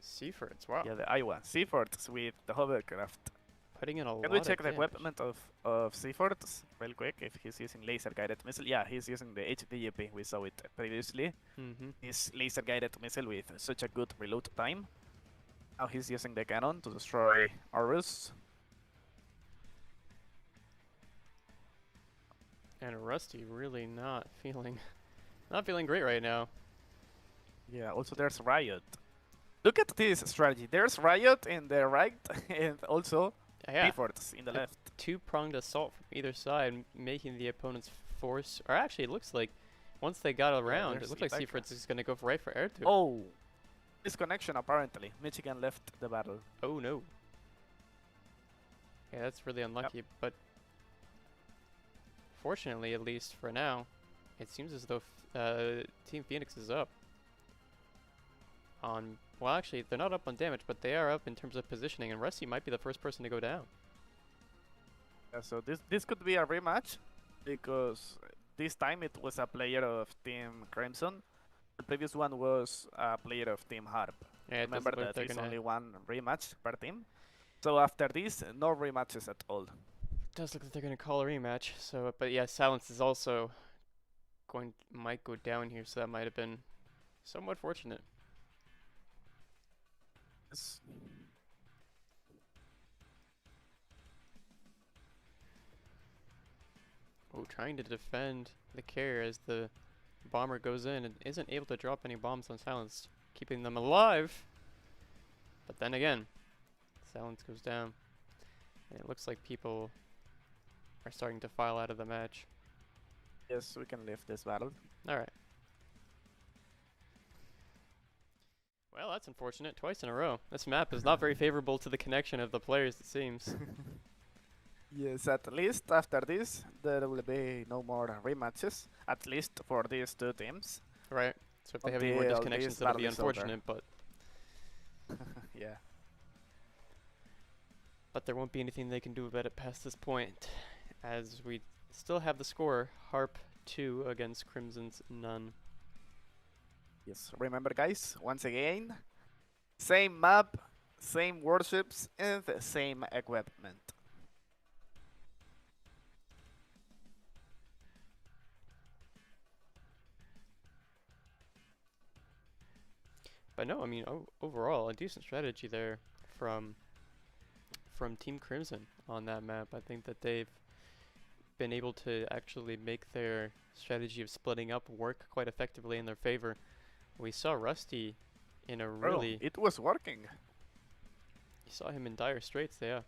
[SPEAKER 1] Seafords, wow.
[SPEAKER 2] Yeah, the Iowa. Seaforts with the hovercraft.
[SPEAKER 1] Putting in a
[SPEAKER 2] Can we
[SPEAKER 1] lot of
[SPEAKER 2] check the
[SPEAKER 1] damage.
[SPEAKER 2] equipment of Seaforts real quick if he's using laser guided missile? Yeah, he's using the HDGP. We saw it previously.
[SPEAKER 1] Mm-hmm.
[SPEAKER 2] This laser guided missile with such a good reload time. Now he's using the cannon to destroy Arus.
[SPEAKER 1] And Rusty really not feeling great right now.
[SPEAKER 2] Yeah, also there's Riot. Look at this strategy. There's Riot in the right and also
[SPEAKER 1] Yeah.
[SPEAKER 2] Seaforts in the left.
[SPEAKER 1] Two-pronged assault from either side, making the opponent's force. Or actually, it looks like once they got around, it looked like Seafords is going to go right for air two.
[SPEAKER 2] Oh, disconnection apparently. Michigan left the battle.
[SPEAKER 1] Oh no. Yeah, that's really unlucky, but fortunately, at least for now, it seems as though Team Phoenix is up on. Well, actually, they're not up on damage, but they are up in terms of positioning, and Rusty might be the first person to go down.
[SPEAKER 2] Yeah, so this could be a rematch because this time it was a player of Team Crimson. The previous one was a player of Team Harp.
[SPEAKER 1] Yeah,
[SPEAKER 2] remember that
[SPEAKER 1] there's
[SPEAKER 2] only one rematch per team. So after this, no rematches at all.
[SPEAKER 1] Does look like they're going to call a rematch. So, but yeah, Silence is also might go down here, so that might have been somewhat fortunate.
[SPEAKER 2] Yes.
[SPEAKER 1] Oh, trying to defend the carrier as the bomber goes in and isn't able to drop any bombs on Silence, keeping them alive. But then again, Silence goes down, and it looks like people are starting to file out of the match.
[SPEAKER 2] Yes, we can lift this battle.
[SPEAKER 1] Alright. Well, that's unfortunate. Twice in a row. This map is not very favorable to the connection of the players, it seems.
[SPEAKER 2] Yes, at least after this, there will be no more rematches. At least for these two teams.
[SPEAKER 1] Right. So if they have any more
[SPEAKER 2] Until
[SPEAKER 1] disconnections,
[SPEAKER 2] this
[SPEAKER 1] that'll be
[SPEAKER 2] battle is over.
[SPEAKER 1] unfortunate, but
[SPEAKER 2] Yeah.
[SPEAKER 1] but there won't be anything they can do about it past this point, as we still have the score, Harp 2 against Crimson's none.
[SPEAKER 2] Yes, remember guys, once again, same map, same warships, and the same equipment.
[SPEAKER 1] But no, I mean, overall, a decent strategy there from Team Crimson on that map. I think that they've been able to actually make their strategy of splitting up work quite effectively in their favor. We saw Rusty in a really...
[SPEAKER 2] it was working.
[SPEAKER 1] You saw him in dire straits, yeah.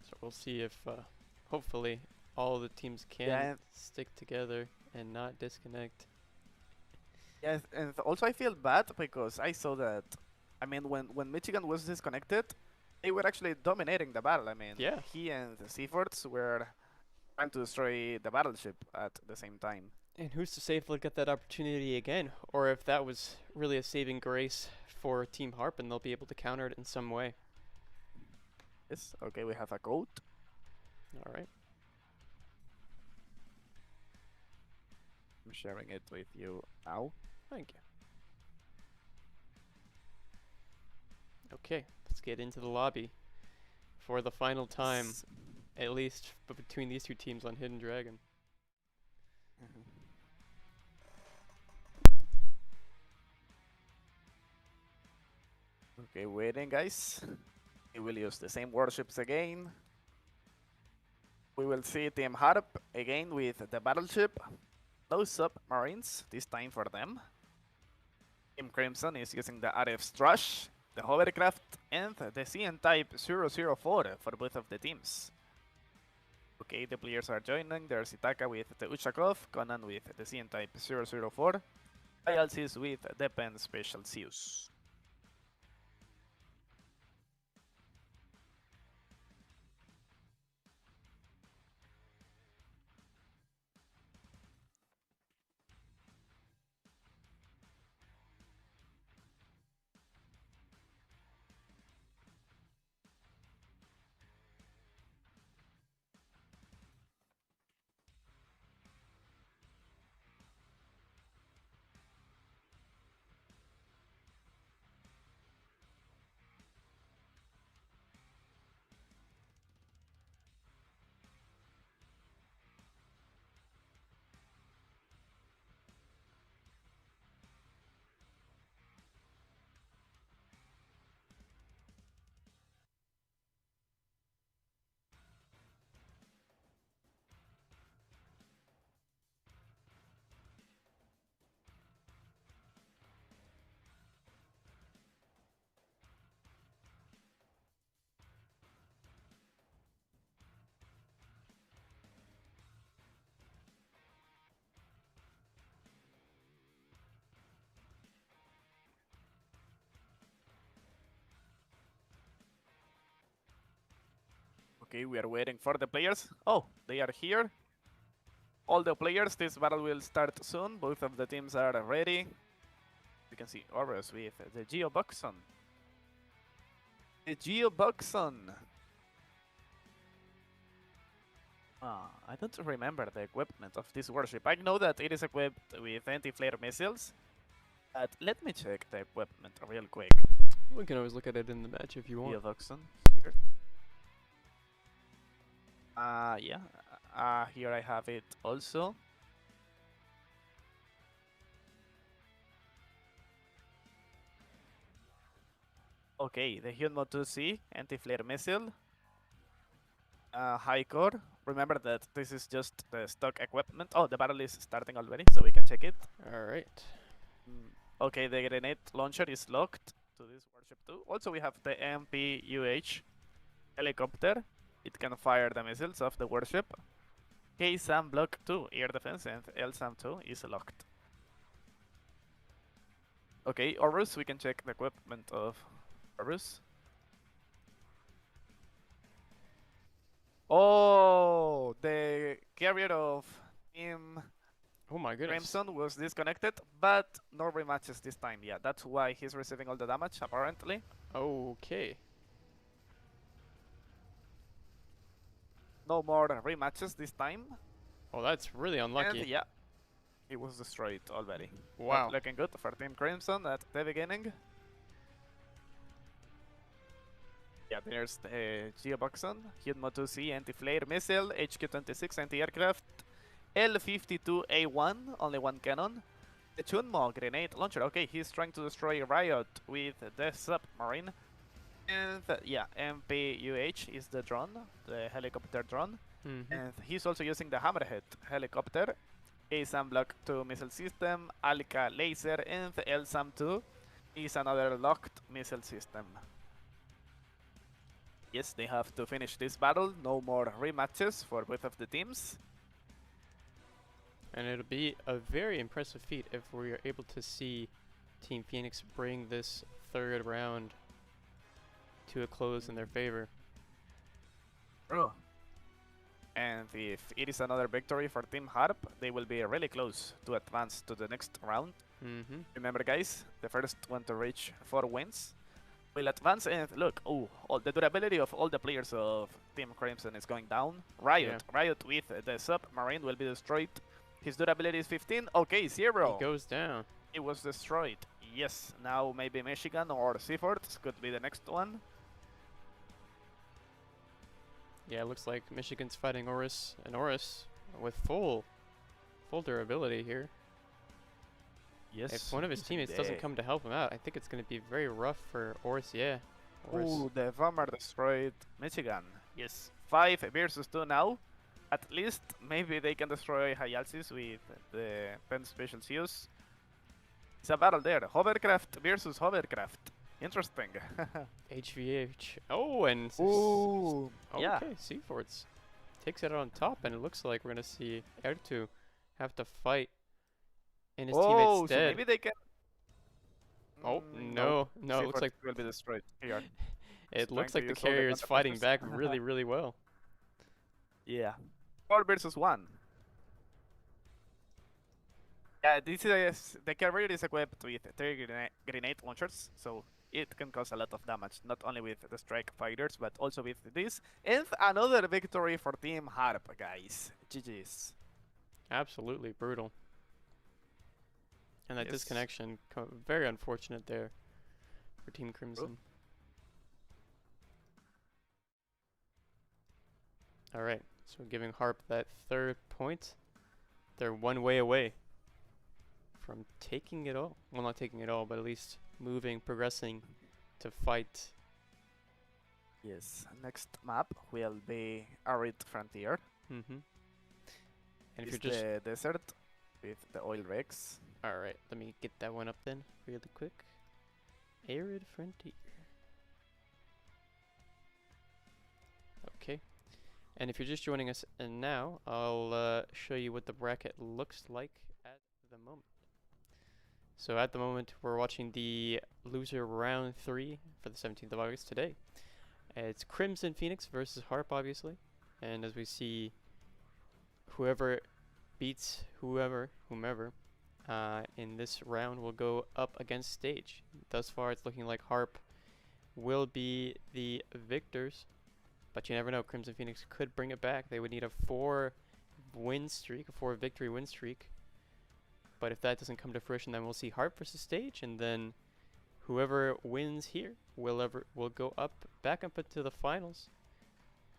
[SPEAKER 1] So we'll see if, hopefully, all the teams can stick together and not disconnect.
[SPEAKER 2] Yes, and also I feel bad because I saw that, I mean, when Michigan was disconnected, they were actually dominating the battle. I mean,
[SPEAKER 1] Yeah.
[SPEAKER 2] he and the Seaforts were trying to destroy the battleship at the same time.
[SPEAKER 1] And who's to say if they'll get that opportunity again, or if that was really a saving grace for Team Harp and they'll be able to counter it in some way.
[SPEAKER 2] Yes, okay, we have a code.
[SPEAKER 1] Alright.
[SPEAKER 2] I'm sharing it with you now.
[SPEAKER 1] Thank you. Okay, let's get into the lobby for the final time, at least between these two teams on Hidden Dragon.
[SPEAKER 2] Okay, waiting guys. We will use the same warships again. We will see Team Harp again with the battleship. No submarines, this time for them. Team Crimson is using the RF Strush, the hovercraft, and the CN-Type 004 for both of the teams. Okay, the players are joining. There's Itaka with the Uchakov, Conan with the CN-Type 004, ILCs with the Pen Special Zeus. Okay, we are waiting for the players. Oh, they are here. All the players, this battle will start soon. Both of the teams are ready. You can see Horus with the Geoboxon. The Geoboxon. I don't remember the equipment of this warship. I know that it is equipped with anti-flare missiles. But let me check the equipment real quick.
[SPEAKER 1] We can always look at it in the match if you want.
[SPEAKER 2] Geoboxon here. Yeah. Here I have it also. Okay, the Hyunmo 2C anti-flare missile. High core. Remember that this is just the stock equipment. Oh, the battle is starting already, so we can check it.
[SPEAKER 1] Alright.
[SPEAKER 2] Okay, the grenade launcher is locked to this warship too. Also, we have the MPUH helicopter. It can fire the missiles of the warship. K-SAM Block 2 air defense and L-SAM 2 is locked. Okay, Horus, we can check the equipment of Horus. Oh, the carrier of Team
[SPEAKER 1] Oh my goodness.
[SPEAKER 2] Crimson was disconnected, but no rematches this time. Yeah, that's why he's receiving all the damage, apparently.
[SPEAKER 1] Okay.
[SPEAKER 2] No more rematches this time.
[SPEAKER 1] Oh, that's really unlucky.
[SPEAKER 2] And yeah, he was destroyed already.
[SPEAKER 1] Wow.
[SPEAKER 2] Not looking good for Team Crimson at the beginning. Yeah, there's the Geoboxon, Hyunmo 2C anti-flare missile, HQ-26 anti-aircraft, L-52A1, only one cannon. The Chunmo grenade launcher. Okay, he's trying to destroy Riot with the submarine. And yeah, MPUH is the drone, the helicopter drone. And he's also using the Hammerhead helicopter, A-SAM Block 2 missile system, Alka laser, and the L-SAM 2 is another locked missile system. Yes, they have to finish this battle. No more rematches for both of the teams.
[SPEAKER 1] And it'll be a very impressive feat if we are able to see Team Phoenix bring this third round to a close in their favor.
[SPEAKER 2] Oh. And if it is another victory for Team Harp, they will be really close to advance to the next round. Remember, guys, the first one to reach 4 wins will advance. And look, all the durability of all the players of Team Crimson is going down. Riot with the submarine will be destroyed. His durability is 15. Okay, 0.
[SPEAKER 1] He goes down.
[SPEAKER 2] It was destroyed. Yes, now maybe Michigan or Seaforth could be the next one.
[SPEAKER 1] Yeah, it looks like Michigan's fighting Horus, and Horus with full durability here.
[SPEAKER 2] Yes.
[SPEAKER 1] If one of his teammates doesn't come to help him out, I think it's going to be very rough for Horus. Yeah.
[SPEAKER 2] Ooh, the bomber destroyed Michigan. Yes. 5 versus 2 now. At least maybe they can destroy Hayalsis with the 10 special use. It's a battle there. Hovercraft versus hovercraft. Interesting.
[SPEAKER 1] HVH. Oh, and
[SPEAKER 2] Ooh.
[SPEAKER 1] okay,
[SPEAKER 2] Yeah.
[SPEAKER 1] Seaforths takes it on top, and it looks like we're gonna see Ertu have to fight in his teammate's
[SPEAKER 2] So
[SPEAKER 1] stead.
[SPEAKER 2] maybe they can.
[SPEAKER 1] Oh no, it looks like
[SPEAKER 2] will be destroyed. Here.
[SPEAKER 1] it looks like the
[SPEAKER 2] use all the
[SPEAKER 1] carrier is fighting
[SPEAKER 2] countermeasures.
[SPEAKER 1] back really well.
[SPEAKER 2] Yeah. 4 versus 1. Yeah, this is the carrier is equipped with 3 grenade launchers, so it can cause a lot of damage, not only with the strike fighters, but also with this. And another victory for Team Harp, guys. GG's.
[SPEAKER 1] Absolutely brutal. And that
[SPEAKER 2] Yes.
[SPEAKER 1] disconnection, very unfortunate there for Team Crimson. All right, so giving Harp that 3rd point. They're one way away from taking it all. Well, not taking it all, but at least moving, progressing to fight.
[SPEAKER 2] Yes, next map will be Arid Frontier.
[SPEAKER 1] And if
[SPEAKER 2] It's
[SPEAKER 1] you're just
[SPEAKER 2] the desert with the oil rigs.
[SPEAKER 1] all right, let me get that one up then, really quick. Arid Frontier. Okay, and if you're just joining us now, I'll show you what the bracket looks like at the moment. So at the moment, we're watching the loser round 3 for the 17th of August today. It's Crimson Phoenix versus Harp, obviously. And as we see, whoever beats whomever, in this round will go up against stage. Thus far, it's looking like Harp will be the victors, but you never know. Crimson Phoenix could bring it back. They would need a 4-victory win streak. But if that doesn't come to fruition, then we'll see Harp versus stage, and then whoever wins here will go back up into the finals,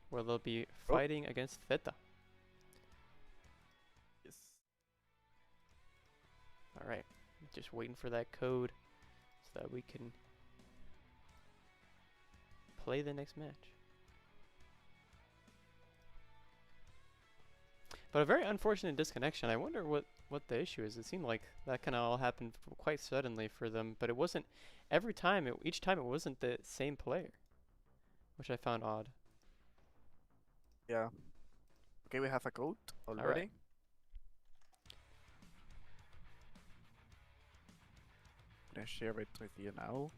[SPEAKER 1] where they'll be fighting against Theta.
[SPEAKER 2] Yes.
[SPEAKER 1] All right, just waiting for that code so that we can play the next match. But a very unfortunate disconnection. I wonder what the issue is. It seemed like that kind of all happened quite suddenly for them, but it wasn't every time. Each time it wasn't the same player, which I found odd.
[SPEAKER 2] Yeah. Okay, we have a code already.
[SPEAKER 1] Alright.
[SPEAKER 2] Can I share it with you now?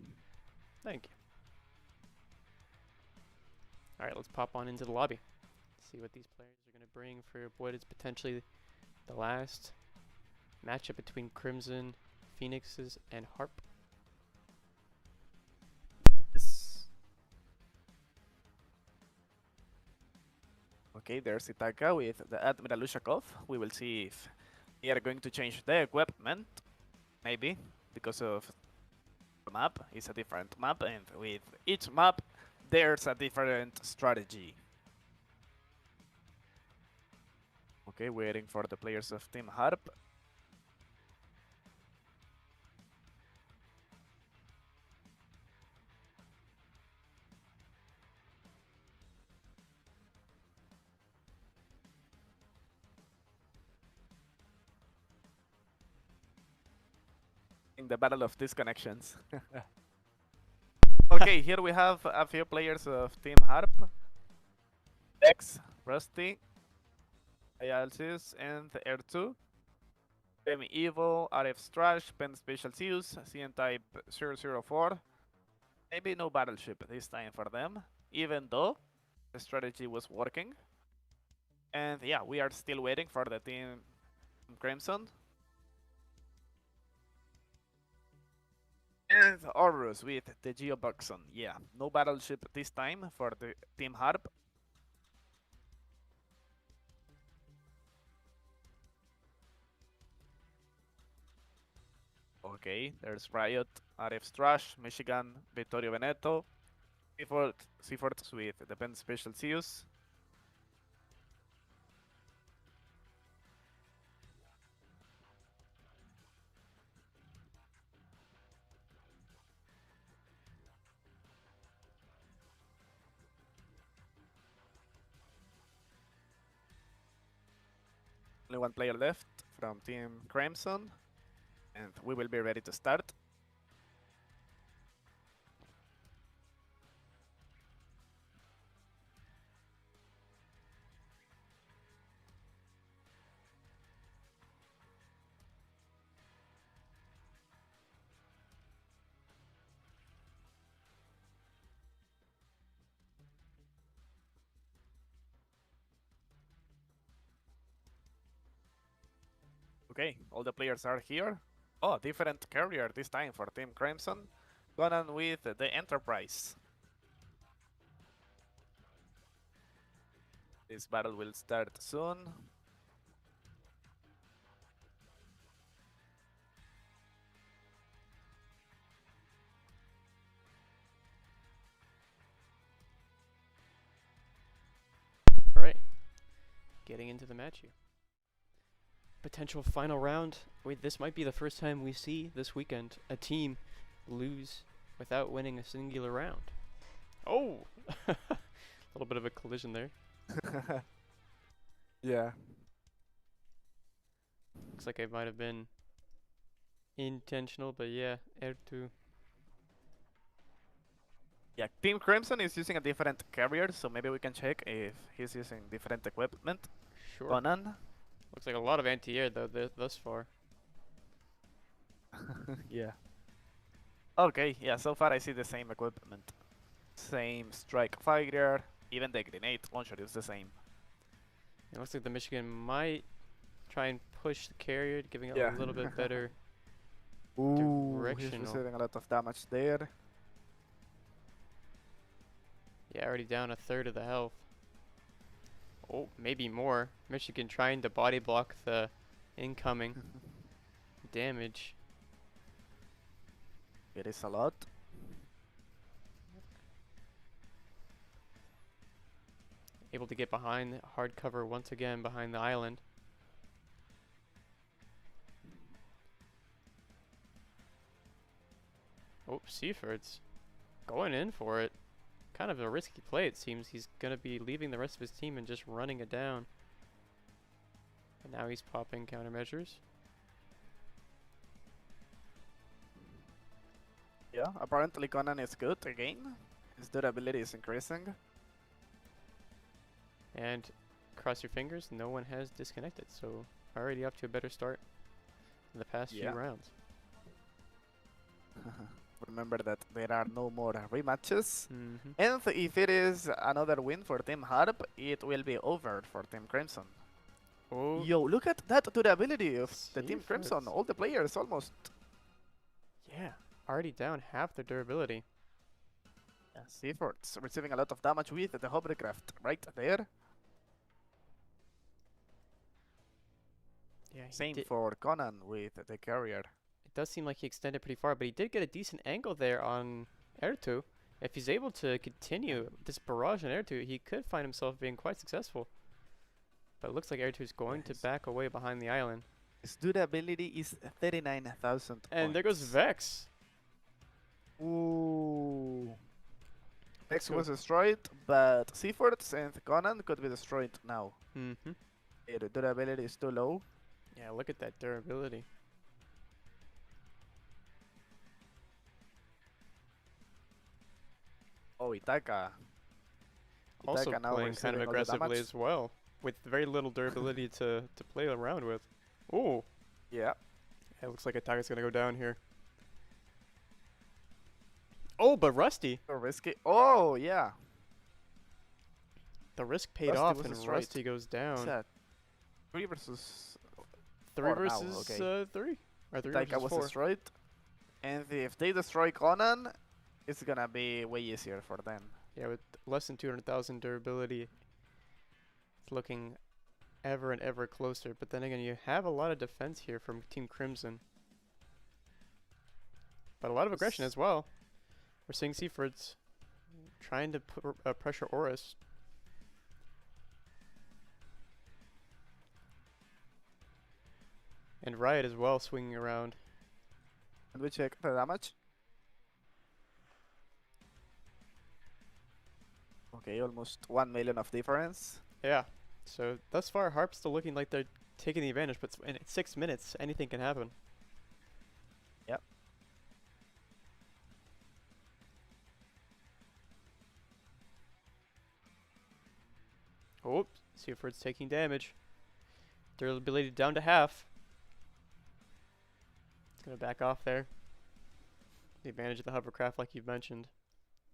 [SPEAKER 1] Thank you. Alright, let's pop on into the lobby. See what these players are going to bring for what is potentially the last matchup between Crimson Phoenixes and Harp.
[SPEAKER 2] Yes. Okay, there's Itaka with the Admiral Ushakov. We will see if they are going to change the equipment, maybe, because of the map. It's a different map, and with each map, there's a different strategy. Okay, waiting for the players of Team Harp. In the battle of disconnections. Okay, here we have a few players of Team Harp. X, Rusty, Ayalsis, and R2. Team Evil, RF Strash, Pen Special Zeus, CN Type 004. Maybe no battleship this time for them, even though the strategy was working. And yeah, we are still waiting for the Team Crimson. And Horus with the Geoboxon. Yeah, no battleship this time for the Team Harp. Okay, there's Riot, RF Strash, Michigan, Vittorio Veneto, Seaforts with the Pen Special Zeus. Only one player left from Team Crimson, and we will be ready to start. Okay, all the players are here. Oh, different carrier this time for Team Crimson. Going on with the Enterprise. This battle will start soon.
[SPEAKER 1] Alright, getting into the match here. Potential final round. Wait, this might be the first time we see this weekend a team lose without winning a singular round. Oh! A little bit of a collision there.
[SPEAKER 2] Yeah.
[SPEAKER 1] Looks like it might have been intentional, but yeah, R2.
[SPEAKER 2] Yeah, Team Crimson is using a different carrier, so maybe we can check if he's using different equipment.
[SPEAKER 1] Sure.
[SPEAKER 2] Conan.
[SPEAKER 1] Looks like a lot of anti-air though thus far.
[SPEAKER 2] Yeah. Okay, yeah, so far I see the same equipment. Same strike fighter, even the grenade launcher is the same.
[SPEAKER 1] It looks like the Michigan might try and push the carrier, giving it a
[SPEAKER 2] Yeah.
[SPEAKER 1] little bit better
[SPEAKER 2] Ooh, he's
[SPEAKER 1] directional.
[SPEAKER 2] receiving a lot of damage there.
[SPEAKER 1] Yeah, already down a third of the health. Oh, maybe more. Michigan trying to body block the incoming damage.
[SPEAKER 2] It is a lot.
[SPEAKER 1] Able to get behind hard cover once again behind the island. Oh, Seaford's going in for it. Kind of a risky play, it seems. He's going to be leaving the rest of his team and just running it down. And now he's popping countermeasures.
[SPEAKER 2] Yeah, apparently Conan is good again. His durability is increasing.
[SPEAKER 1] And cross your fingers, no one has disconnected. So already up to a better start in the past few rounds.
[SPEAKER 2] Remember that there are no more rematches.
[SPEAKER 1] Mm-hmm.
[SPEAKER 2] And if it is another win for Team Harp, it will be over for Team Crimson.
[SPEAKER 1] Oh,
[SPEAKER 2] Yo, look at that durability of the Team Crimson.
[SPEAKER 1] Seafords.
[SPEAKER 2] All the players almost.
[SPEAKER 1] Yeah, already down half their durability.
[SPEAKER 2] Yeah, Seafords receiving a lot of damage with the hovercraft right there.
[SPEAKER 1] Yeah,
[SPEAKER 2] Same
[SPEAKER 1] it
[SPEAKER 2] for Conan with the carrier.
[SPEAKER 1] does seem like he extended pretty far, but he did get a decent angle there on Air2. If he's able to continue this barrage on Air2, he could find himself being quite successul. But it looks like Air2 is going to back away behind the island.
[SPEAKER 2] His durability is 39,000
[SPEAKER 1] And there goes Vex.
[SPEAKER 2] Ooh. Vex
[SPEAKER 1] Cool.
[SPEAKER 2] was destroyed, but Seafords and Conan could be destroyed now.
[SPEAKER 1] Mm-hmm.
[SPEAKER 2] The durability is too low.
[SPEAKER 1] Yeah, look at that durability.
[SPEAKER 2] Oh, Itaka.
[SPEAKER 1] Also
[SPEAKER 2] Itaka now
[SPEAKER 1] playing kind of
[SPEAKER 2] receiving all the
[SPEAKER 1] aggressively
[SPEAKER 2] damage.
[SPEAKER 1] as well, with very little durability to play around with. Ooh,
[SPEAKER 2] Yeah.
[SPEAKER 1] it looks like Attacker's gonna go down here. Oh, but Rusty.
[SPEAKER 2] So risky. Oh, yeah.
[SPEAKER 1] The risk paid
[SPEAKER 2] Rusty
[SPEAKER 1] off
[SPEAKER 2] was
[SPEAKER 1] and
[SPEAKER 2] destroyed.
[SPEAKER 1] Rusty goes
[SPEAKER 2] What's
[SPEAKER 1] down.
[SPEAKER 2] that? 3 versus
[SPEAKER 1] 3
[SPEAKER 2] 4 now,
[SPEAKER 1] versus
[SPEAKER 2] okay.
[SPEAKER 1] 3? Or 3
[SPEAKER 2] Itaka
[SPEAKER 1] versus
[SPEAKER 2] was
[SPEAKER 1] 4?
[SPEAKER 2] destroyed. And if they destroy Conan, it's gonna be way easier for them.
[SPEAKER 1] Yeah, with less than 200,000 durability, it's looking ever and ever closer. But then again, you have a lot of defense here from Team Crimson. But a lot of aggression as well. We're seeing Seafords trying to pressure Oris. And Riot as well, swinging around.
[SPEAKER 2] And we check the damage. Okay, almost 1 million of difference.
[SPEAKER 1] Yeah. So thus far, Harp's still looking like they're taking the advantage, but in 6 minutes, anything can happen.
[SPEAKER 2] Yep.
[SPEAKER 1] Oh, Seaford's taking damage. Durability down to half. It's going to back off there. The advantage of the hovercraft, like you've mentioned.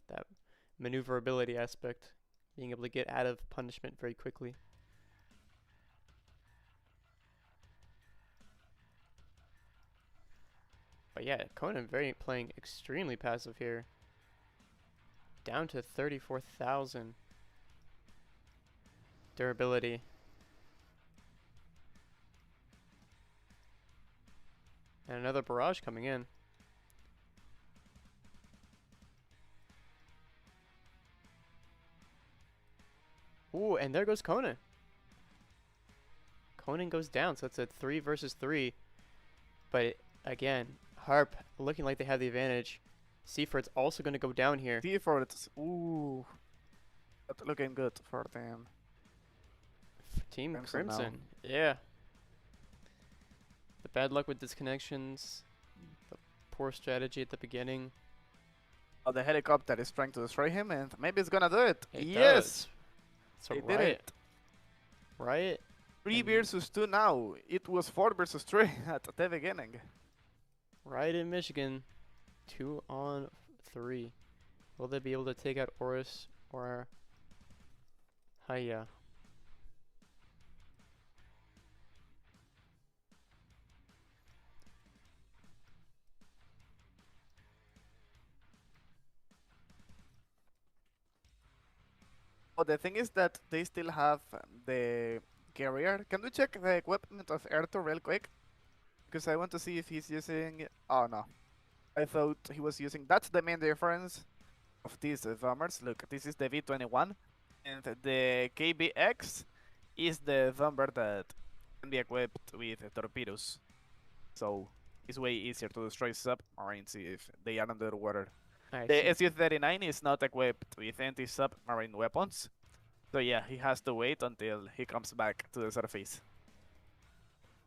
[SPEAKER 1] That maneuverability aspect. Being able to get out of punishment very quickly. But yeah, Conan playing extremely passive here. Down to 34,000 durability. And another barrage coming in. Ooh, and there goes Conan. Conan goes down, so it's a 3 versus 3. But again, Harp looking like they have the advantage. Seaford's also going to go down here.
[SPEAKER 2] Seafords, ooh. But looking good for them.
[SPEAKER 1] Team
[SPEAKER 2] Crimson now.
[SPEAKER 1] Crimson. Yeah. The bad luck with disconnections. The poor strategy at the beginning.
[SPEAKER 2] Oh, the helicopter is trying to destroy him, and maybe it's gonna do it.
[SPEAKER 1] It
[SPEAKER 2] Yes!
[SPEAKER 1] does. So
[SPEAKER 2] They did
[SPEAKER 1] Riot.
[SPEAKER 2] it.
[SPEAKER 1] Riot.
[SPEAKER 2] 3
[SPEAKER 1] And-
[SPEAKER 2] versus 2 now. It was 4 versus 3 at the beginning.
[SPEAKER 1] Riot in Michigan. 2 on 3. Will they be able to take out Horus or Haya?
[SPEAKER 2] Oh, the thing is that they still have the carrier. Can we check the equipment of Erto real quick? Because I want to see if he's using. Oh no, I thought he was using. That's the main difference of these bombers. Look, this is the V21, and the KBX is the bomber that can be equipped with torpedoes. So it's way easier to destroy submarines if they are underwater.
[SPEAKER 1] I
[SPEAKER 2] The
[SPEAKER 1] see.
[SPEAKER 2] Su-39 is not equipped with anti-submarine weapons. So yeah, he has to wait until he comes back to the surface.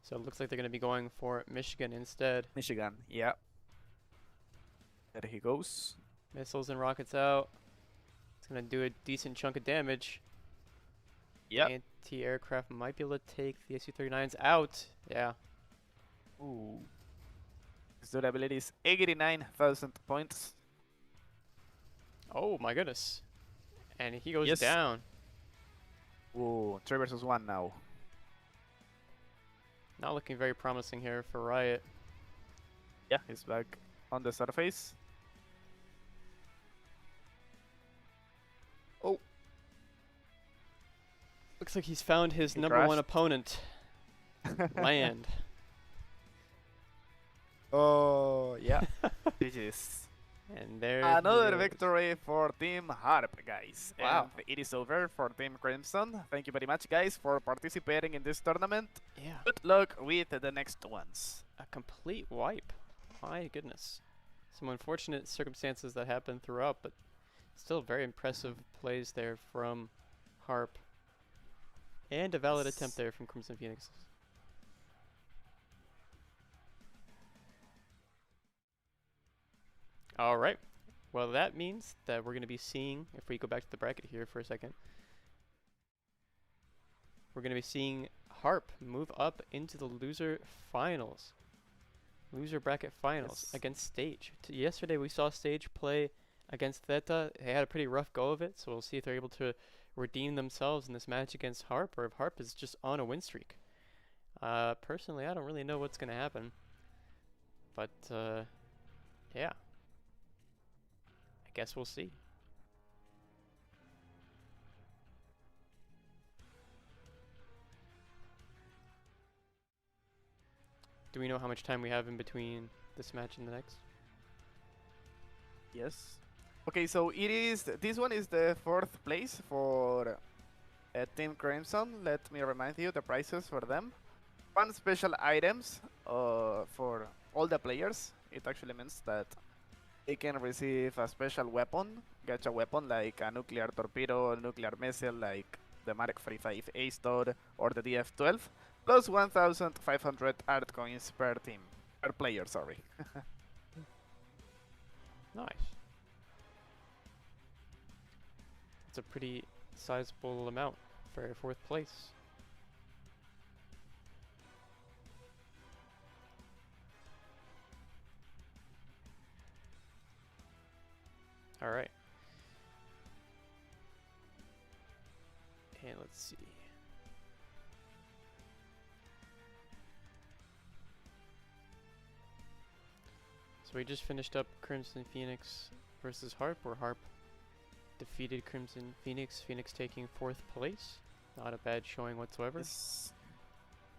[SPEAKER 1] So it looks like they're going to be going for Michigan instead.
[SPEAKER 2] Michigan, yeah. There he goes.
[SPEAKER 1] Missiles and rockets out. It's going to do a decent chunk of damage.
[SPEAKER 2] Yeah.
[SPEAKER 1] Anti-aircraft might be able to take the Su-39s out. Yeah.
[SPEAKER 2] Ooh. His durability is 89,000 points.
[SPEAKER 1] Oh my goodness. And he goes
[SPEAKER 2] Yes.
[SPEAKER 1] down.
[SPEAKER 2] Ooh, 3 versus 1 now.
[SPEAKER 1] Not looking very promising here for Riot.
[SPEAKER 2] Yeah, he's back on the surface. Oh.
[SPEAKER 1] Looks like he's found his
[SPEAKER 2] He
[SPEAKER 1] number one
[SPEAKER 2] crashed.
[SPEAKER 1] opponent. Land.
[SPEAKER 2] Oh, yeah. GG's.
[SPEAKER 1] And there
[SPEAKER 2] Another
[SPEAKER 1] he goes.
[SPEAKER 2] victory for Team Harp, guys.
[SPEAKER 1] Wow.
[SPEAKER 2] And it is over for Team Crimson. Thank you very much, guys, for participating in this tournament.
[SPEAKER 1] Yeah.
[SPEAKER 2] Good luck with the next ones.
[SPEAKER 1] A complete wipe. My goodness. Some unfortunate circumstances that happened throughout, but still very impressive plays there from Harp. And a valid attempt there from Crimson Phoenix. All right. Well, that means that we're going to be seeing, if we go back to the bracket here for a second, we're going to be seeing Harp move up into the loser finals. Loser bracket finals
[SPEAKER 2] Yes.
[SPEAKER 1] against Stage. Yesterday we saw Stage play against Theta. They had a pretty rough go of it, so we'll see if they're able to redeem themselves in this match against Harp, or if Harp is just on a win streak. Personally, I don't really know what's going to happen. But, yeah. I guess we'll see. Do we know how much time we have in between this match and the next?
[SPEAKER 2] Yes. Okay, so it is. This one is the 4th place for Team Crimson. Let me remind you the prices for them. 1 special items for all the players. It actually means that they can receive a special weapon, gacha weapon like a nuclear torpedo, nuclear missile like the Mark 35 A-Star or the DF-12, plus 1,500 art coins per team, per player, sorry.
[SPEAKER 1] Nice. It's a pretty sizable amount for 4th place. All right. And let's see. So we just finished up Crimson Phoenix versus Harp, where Harp defeated Crimson Phoenix, Phoenix taking 4th place. Not a bad showing whatsoever.
[SPEAKER 2] Yes.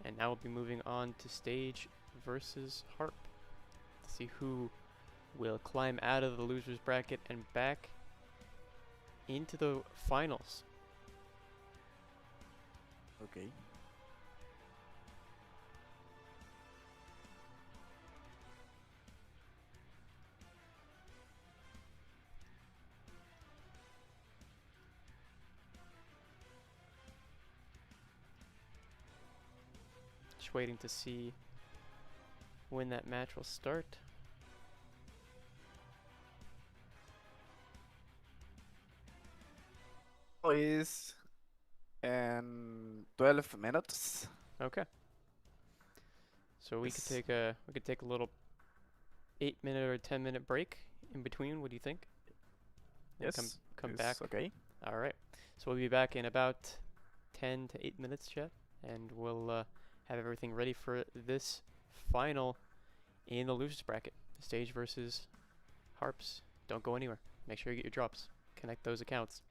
[SPEAKER 1] And now we'll be moving on to Stage versus Harp to see who will climb out of the losers bracket and back into the finals.
[SPEAKER 2] Okay.
[SPEAKER 1] Just waiting to see when that match will start.
[SPEAKER 2] Is in 12 minutes.
[SPEAKER 1] Okay. So we could take a little 8-minute or 10-minute break in between. What do you think? and
[SPEAKER 2] Yes,
[SPEAKER 1] come
[SPEAKER 2] it's
[SPEAKER 1] back.
[SPEAKER 2] okay.
[SPEAKER 1] All right. So we'll be back in about 10 to 8 minutes, chat, and we'll have everything ready for this final in the losers bracket. Stage versus Harps. Don't go anywhere. Make sure you get your drops. Connect those accounts.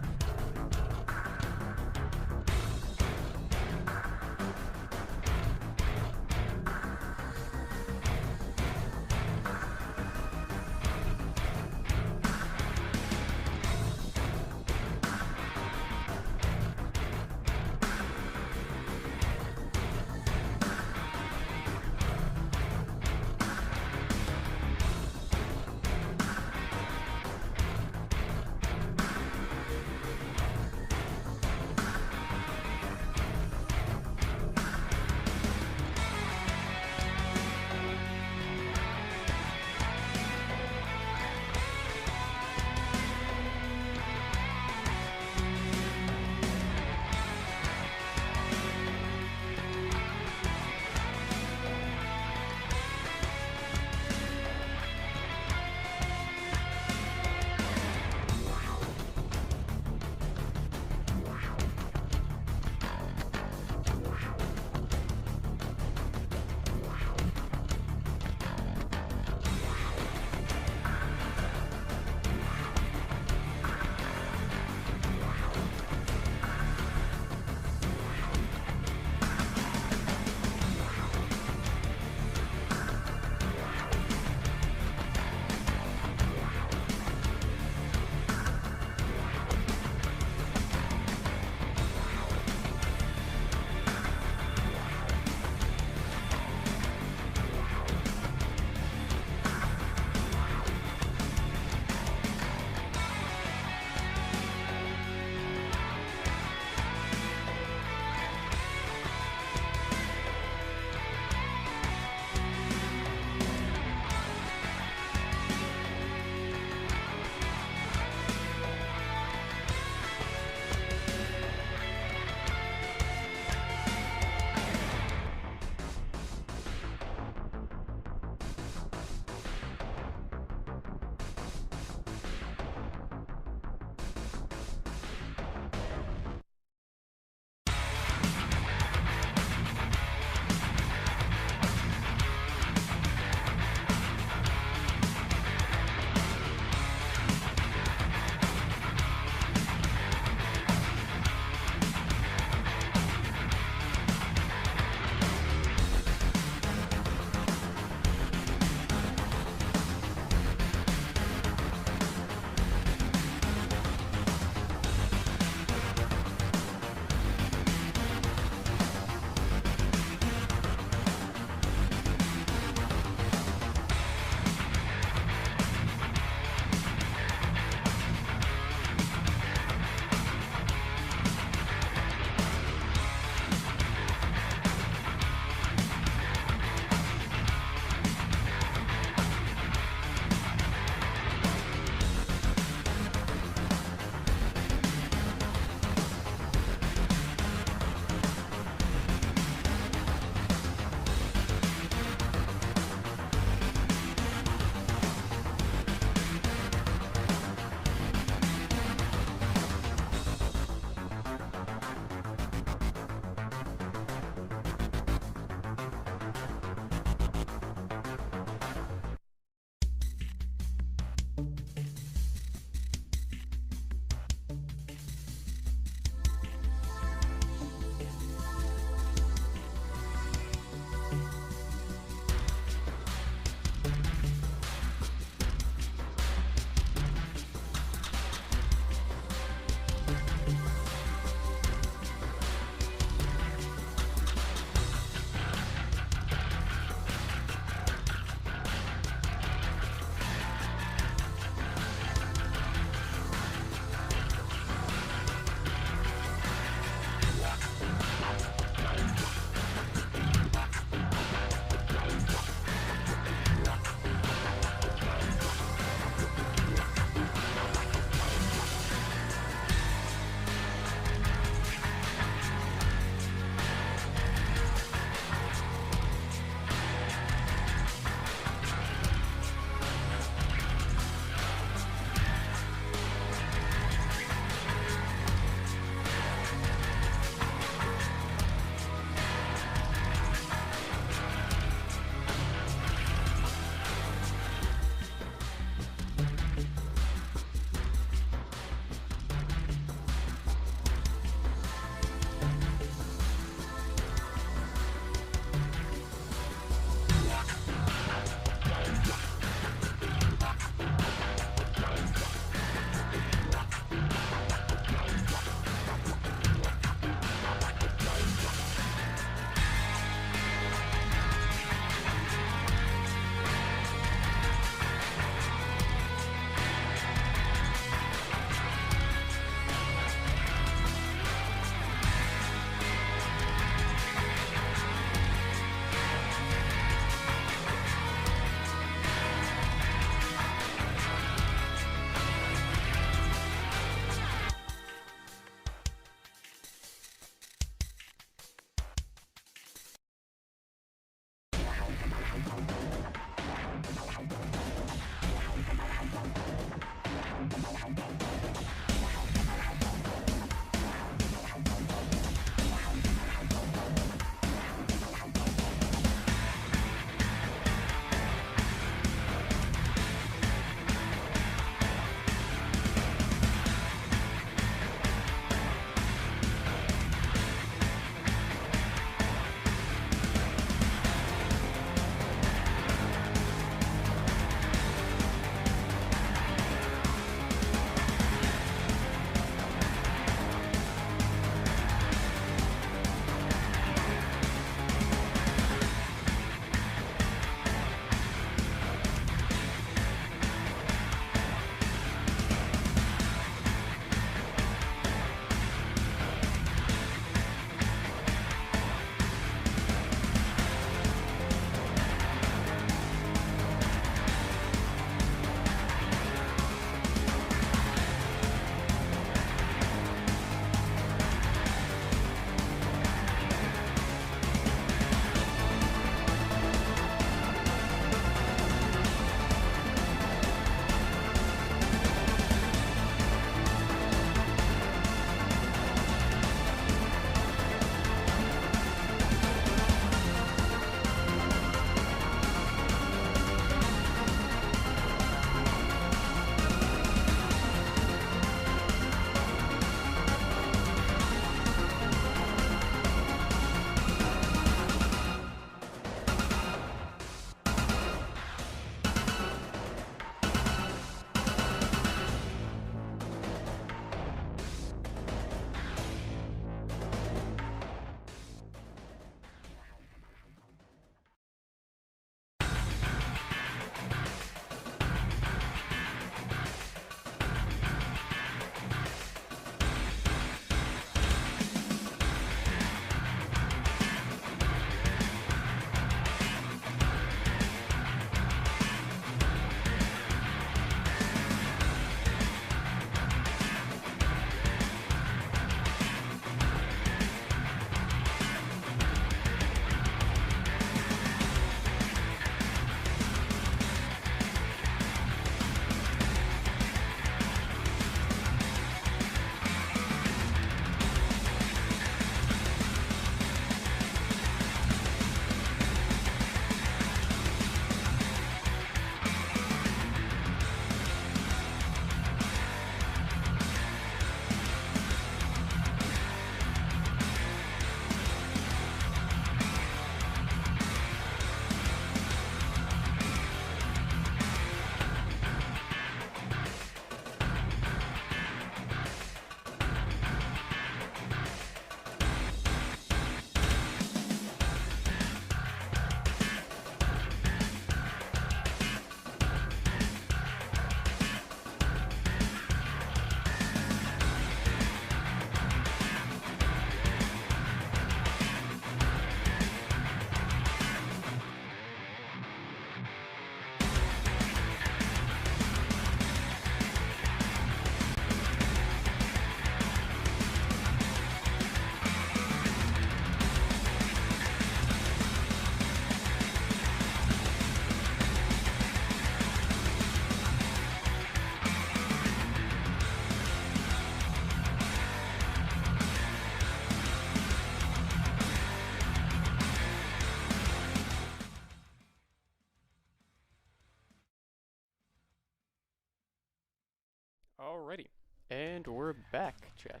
[SPEAKER 1] Alrighty, and we're back, chat.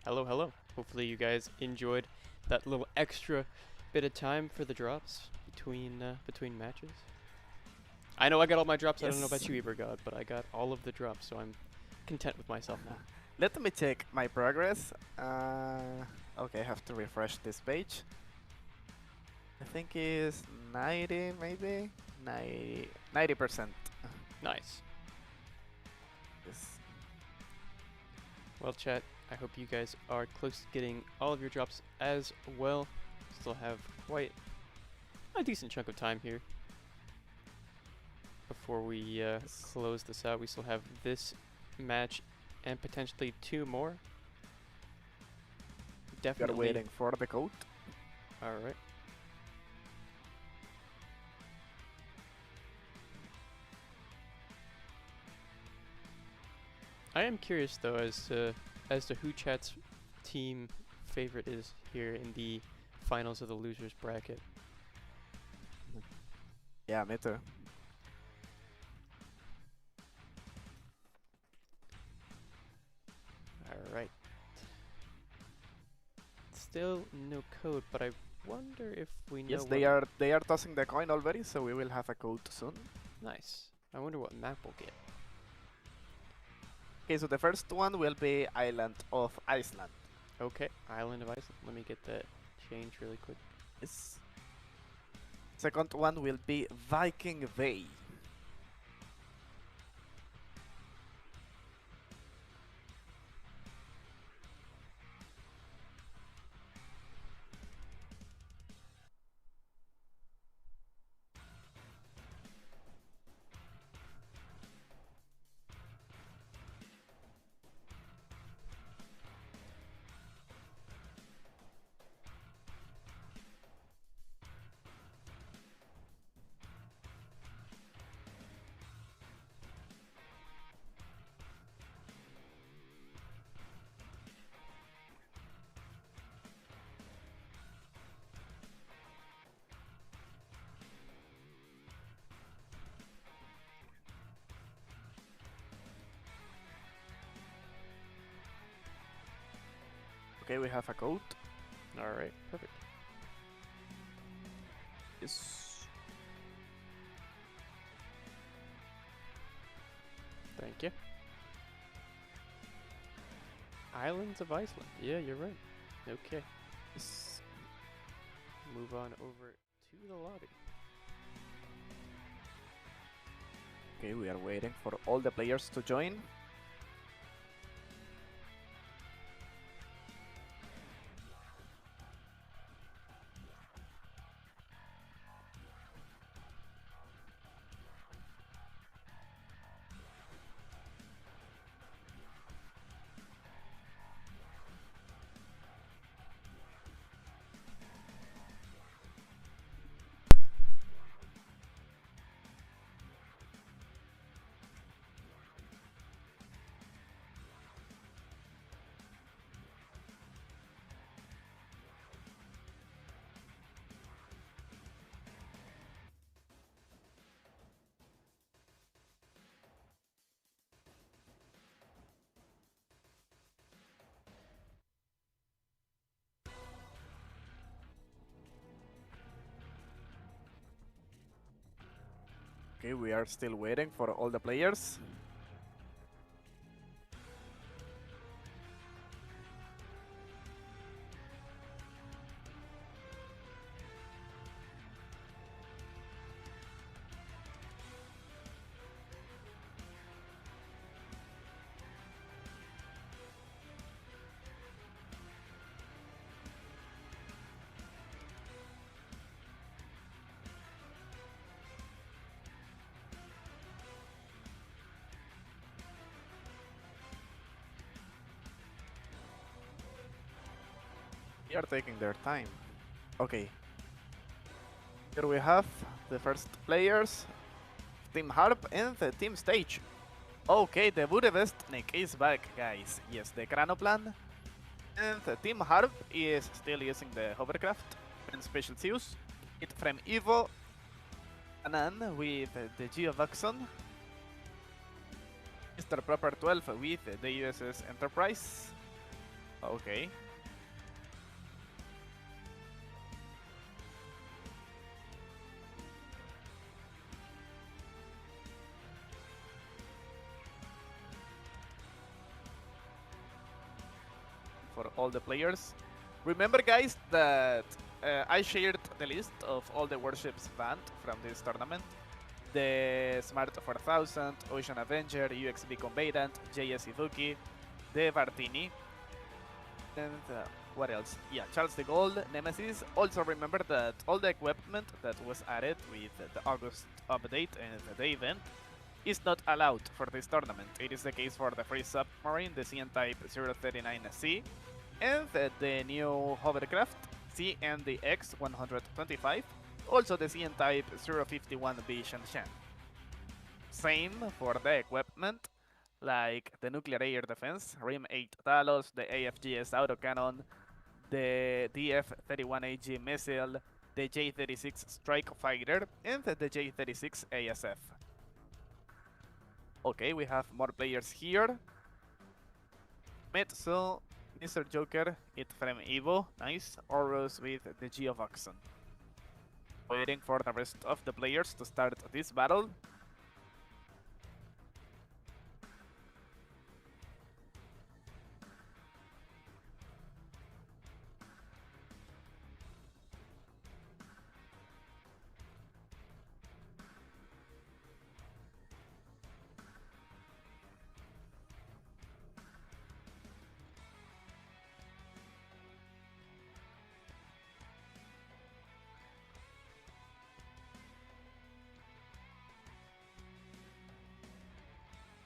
[SPEAKER 1] Hello, hello. Hopefully you guys enjoyed that little extra bit of time for the drops between matches. I know I got all my drops. Yes. I don't know about you, Ebergod, but I got all of the drops, so I'm content with myself now.
[SPEAKER 2] Let me check my progress. Okay, I have to refresh this page. I think it's 90, maybe 90%.
[SPEAKER 1] Nice.
[SPEAKER 2] Yes.
[SPEAKER 1] Well, chat, I hope you guys are close to getting all of your drops as well. Still have quite a decent chunk of time here before we close this out. We still have this match and potentially 2 more. Definitely.
[SPEAKER 2] We're waiting for the code.
[SPEAKER 1] Alright. I am curious though as to who chat's team favorite is here in the finals of the losers bracket.
[SPEAKER 2] Yeah, me too.
[SPEAKER 1] Alright. Still no code, but I wonder if we know.
[SPEAKER 2] Yes,
[SPEAKER 1] what
[SPEAKER 2] they are tossing the coin already, so we will have a code soon.
[SPEAKER 1] Nice. I wonder what map we'll get.
[SPEAKER 2] Okay, so the first one will be Island of Iceland.
[SPEAKER 1] Okay, Island of Iceland. Let me get that change really quick.
[SPEAKER 2] Yes. Second one will be Viking Bay. Okay, we have a code.
[SPEAKER 1] Alright, perfect.
[SPEAKER 2] Yes.
[SPEAKER 1] Thank you. Islands of Iceland. Yeah, you're right. Okay.
[SPEAKER 2] Yes.
[SPEAKER 1] Move on over to the lobby.
[SPEAKER 2] Okay, we are waiting for all the players to join. Okay, we are still waiting for all the players. They are taking their time. Okay. Here we have the first players. Team Harp and the Team Stage. Okay, the Budapestnik is back, guys. Yes, the Chronoplan. And the Team Harp is still using the hovercraft and special Zeus. It from Evo. Anan with the Geovaxon. Mr. Proper 12 with the USS Enterprise. Okay. For all the players. Remember, guys, that I shared the list of all the warships banned from this tournament. The Smart 4000, Ocean Avenger, UXB Combatant, JS Izuki, the Bartini, and what else? Yeah, Charles de Gaulle, Nemesis. Also remember that all the equipment that was added with the August update and the event is not allowed for this tournament. It is the case for the free submarine, the CN Type 039C, and the new hovercraft, CNDX 125, also the CN Type 051B Shenzhen. Same for the equipment, like the nuclear air defense, RIM 8 Talos, the AFGS autocannon, the DF-31AG missile, the J-36 strike fighter, and the J-36 ASF. Okay, we have more players here. Metsu, Mr. Joker, it from Evo, nice. Oros with the Geovoxon. Waiting for the rest of the players to start this battle.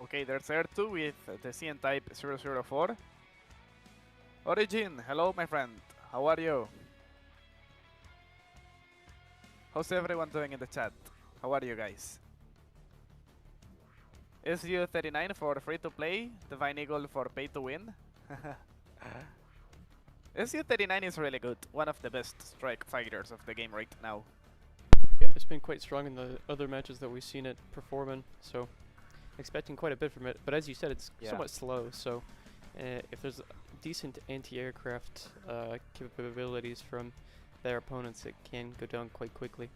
[SPEAKER 2] Okay, there's R2 with the CN Type 004. Origin, hello my friend, how are you? How's everyone doing in the chat? How are you guys? SU39 for free to play, Divine Eagle for pay to win. SU39 is really good, one of the best strike fighters of the game right now.
[SPEAKER 1] Yeah, it's been quite strong in the other matches that we've seen it perform in, so expecting quite a bit from it. But as you said, it's somewhat slow, so if there's decent anti-aircraft capabilities from their opponents, it can go down quite quickly.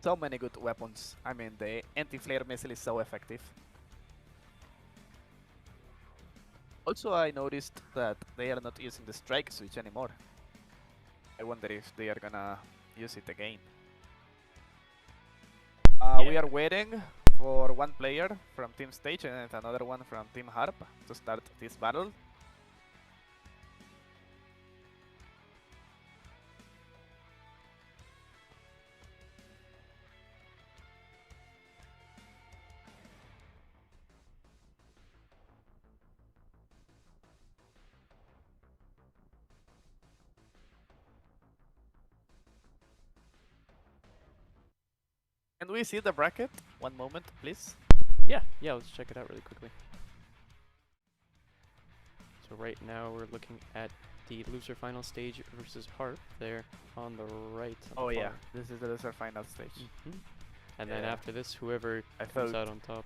[SPEAKER 2] So many good weapons. I mean, the anti-flare missile is so effective. Also, I noticed that they are not using the strike switch anymore. I wonder if they are gonna use it again. We are waiting for one player from Team Stage and another one from Team Harp to start this battle. Can we see the bracket? One moment, please.
[SPEAKER 1] Yeah, let's check it out really quickly. So right now we're looking at the loser final stage versus Harp there on the right.
[SPEAKER 2] Oh yeah, this is the loser final stage.
[SPEAKER 1] And then after this, whoever comes out on top.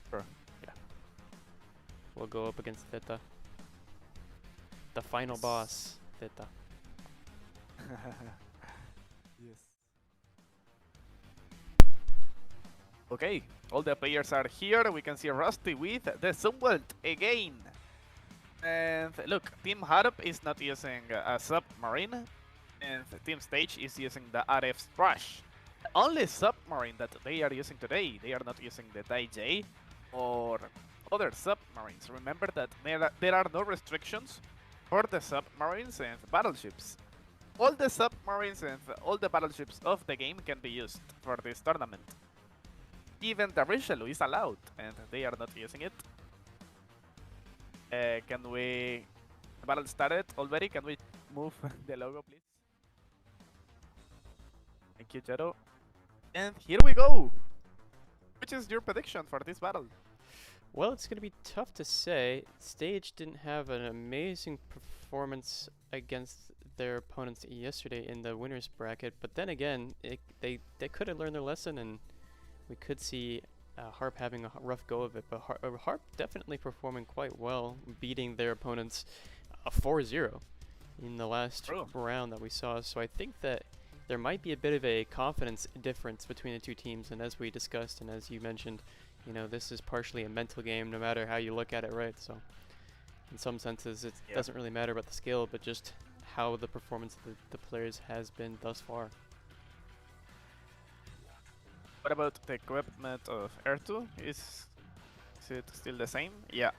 [SPEAKER 2] Sure.
[SPEAKER 1] Yeah. We'll go up against Theta. The final boss, Theta.
[SPEAKER 2] Yes. Okay, all the players are here. We can see Rusty with the Sunwelt again. And look, Team Harp is not using a submarine, and Team Stage is using the RF Strash. The only submarine that they are using today, they are not using the Daijay or other submarines. Remember that there are no restrictions for the submarines and battleships. All the submarines and all the battleships of the game can be used for this tournament. Even the Richelieu is allowed, and they are not using it. Can we... The battle started already. Can we move the logo, please? Thank you, Jero. And here we go! Which is your prediction for this battle?
[SPEAKER 1] Well, it's going to be tough to say. Stage didn't have an amazing performance against their opponents yesterday in the winners bracket. But then again, they could have learned their lesson, and we could see Harp having a rough go of it. But Harp definitely performing quite well, beating their opponents 4-0 in the last round that we saw. So I think that there might be a bit of a confidence difference between the two teams. And as we discussed, and as you mentioned, you know, this is partially a mental game, no matter how you look at it, right? So in some senses, it doesn't really matter about the skill, but just how the performance of the players has been thus far.
[SPEAKER 2] What about the equipment of Air2? Is it still the same? Yeah,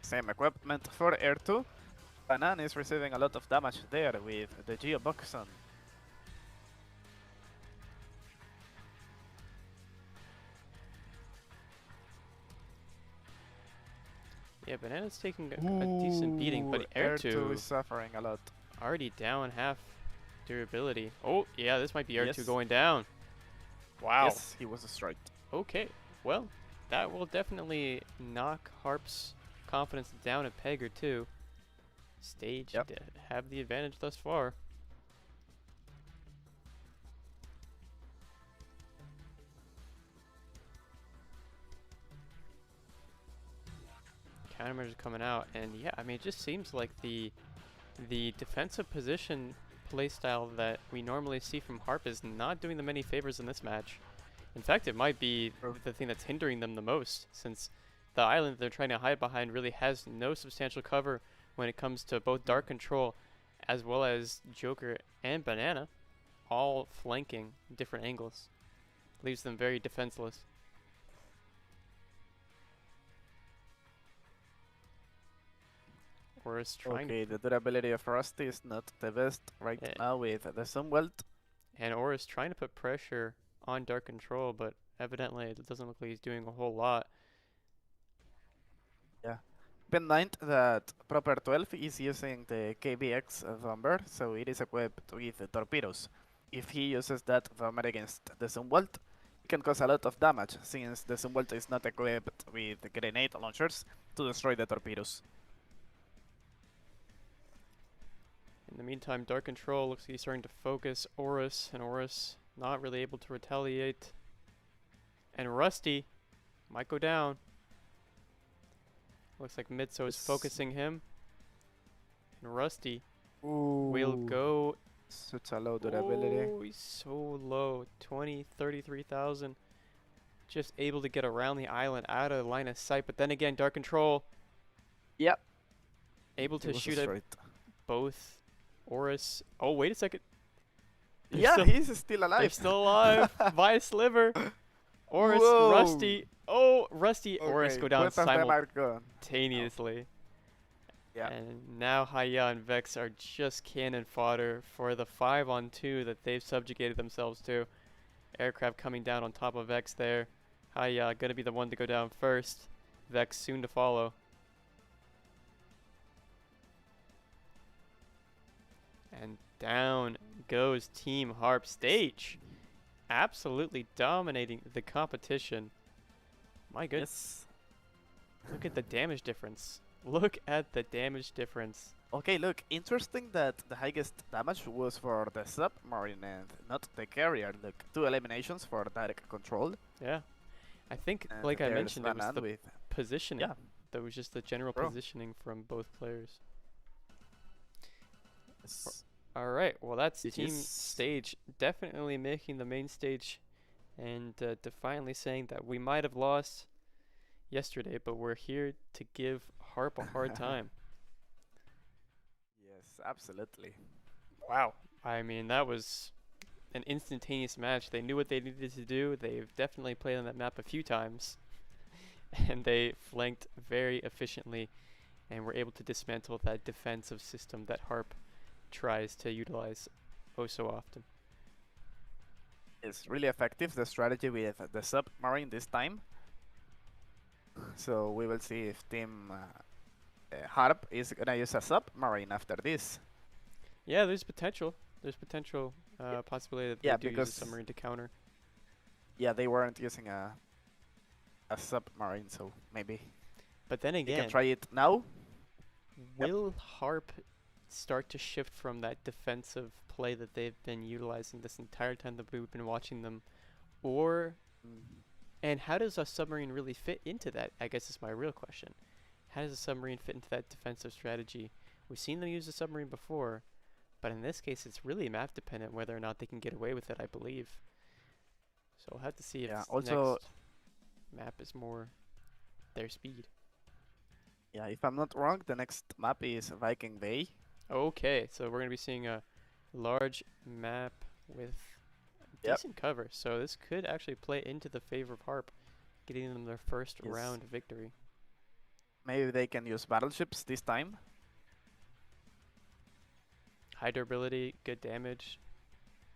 [SPEAKER 2] same equipment for Air2. Banan is receiving a lot of damage there with the Geobox on.
[SPEAKER 1] Yeah, Banana's taking a decent beating, but Air2
[SPEAKER 2] is suffering a lot.
[SPEAKER 1] Already down half durability. Oh, yeah, this might be Air2 going down. Wow.
[SPEAKER 2] Yes, he was destroyed.
[SPEAKER 1] Okay, well, that will definitely knock Harp's confidence down a peg or two. Stage have the advantage thus far. Countermeasures coming out, and yeah, I mean, it just seems like the defensive position playstyle that we normally see from Harp is not doing them any favors in this match. In fact, it might be the thing that's hindering them the most, since the island they're trying to hide behind really has no substantial cover when it comes to both Dark Control as well as Joker and Banana, all flanking different angles. Leaves them very defenseless.
[SPEAKER 2] Okay, the durability of Rusty is not the best right now with the Sunwelt.
[SPEAKER 1] And Aura's trying to put pressure on Dark Control, but evidently it doesn't look like he's doing a whole lot.
[SPEAKER 2] Yeah. Keep in mind that Proper 12 is using the KBX bomber, so it is equipped with torpedoes. If he uses that bomber against the Sunwelt, it can cause a lot of damage, since the Sunwelt is not equipped with grenade launchers to destroy the torpedoes.
[SPEAKER 1] In the meantime, Dark Control looks like he's starting to focus Aurus, and Aurus not really able to retaliate. And Rusty might go down. Looks like Mitso is focusing him. And Rusty will go.
[SPEAKER 2] Such a low durability.
[SPEAKER 1] Oh, he's so low. 33,000. Just able to get around the island out of line of sight. But then again, Dark Control.
[SPEAKER 2] Yep.
[SPEAKER 1] Able to shoot at both Aurus. Oh, wait a second.
[SPEAKER 2] He's still alive.
[SPEAKER 1] They're still alive by a sliver. Aurus, Rusty. Oh, Rusty, Aurus go down simultaneously.
[SPEAKER 2] Yeah.
[SPEAKER 1] And now Haya and Vex are just cannon fodder for the 5-on-2 that they've subjugated themselves to. Aircraft coming down on top of Vex there. Haya gonna be the one to go down first. Vex soon to follow. And down goes Team Harp stage. Absolutely dominating the competition. My goodness. Look at the damage difference. Look at the damage difference.
[SPEAKER 2] Okay, look, interesting that the highest damage was for the submarine and not the carrier. Look, 2 eliminations for direct control.
[SPEAKER 1] Yeah. I think,
[SPEAKER 2] and
[SPEAKER 1] like I mentioned, it was the positioning.
[SPEAKER 2] Yeah.
[SPEAKER 1] That was just the general positioning from both players. Alright, well that's Team Stage definitely making the main stage and defiantly saying that we might have lost yesterday, but we're here to give Harp a hard time.
[SPEAKER 2] Yes, absolutely.
[SPEAKER 1] Wow. I mean, that was an instantaneous match. They knew what they needed to do. They've definitely played on that map a few times. And they flanked very efficiently and were able to dismantle that defensive system that Harp tries to utilize oh so often.
[SPEAKER 2] It's really effective, the strategy with the submarine this time. So we will see if Team Harp is gonna use a submarine after this.
[SPEAKER 1] Yeah, there's potential. There's potential possibility that they do use a submarine to counter.
[SPEAKER 2] Yeah, they weren't using a submarine, so maybe.
[SPEAKER 1] But then again,
[SPEAKER 2] you can try it now.
[SPEAKER 1] Will Harp start to shift from that defensive play that they've been utilizing this entire time that we've been watching them, or
[SPEAKER 2] Mm.
[SPEAKER 1] and how does a submarine really fit into that? I guess is my real question. How does a submarine fit into that defensive strategy? We've seen them use a submarine before, but in this case, it's really map dependent whether or not they can get away with it, I believe. So we'll have to see if
[SPEAKER 2] Yeah.
[SPEAKER 1] this
[SPEAKER 2] Also,
[SPEAKER 1] next map is more their speed.
[SPEAKER 2] yeah, if I'm not wrong, the next map is Viking Bay.
[SPEAKER 1] Okay, so we're going to be seeing a large map with
[SPEAKER 2] Yep.
[SPEAKER 1] decent cover. So this could actually play into the favor of Harp, getting them their first
[SPEAKER 2] Yes.
[SPEAKER 1] round victory.
[SPEAKER 2] Maybe they can use battleships this time.
[SPEAKER 1] High durability, good damage,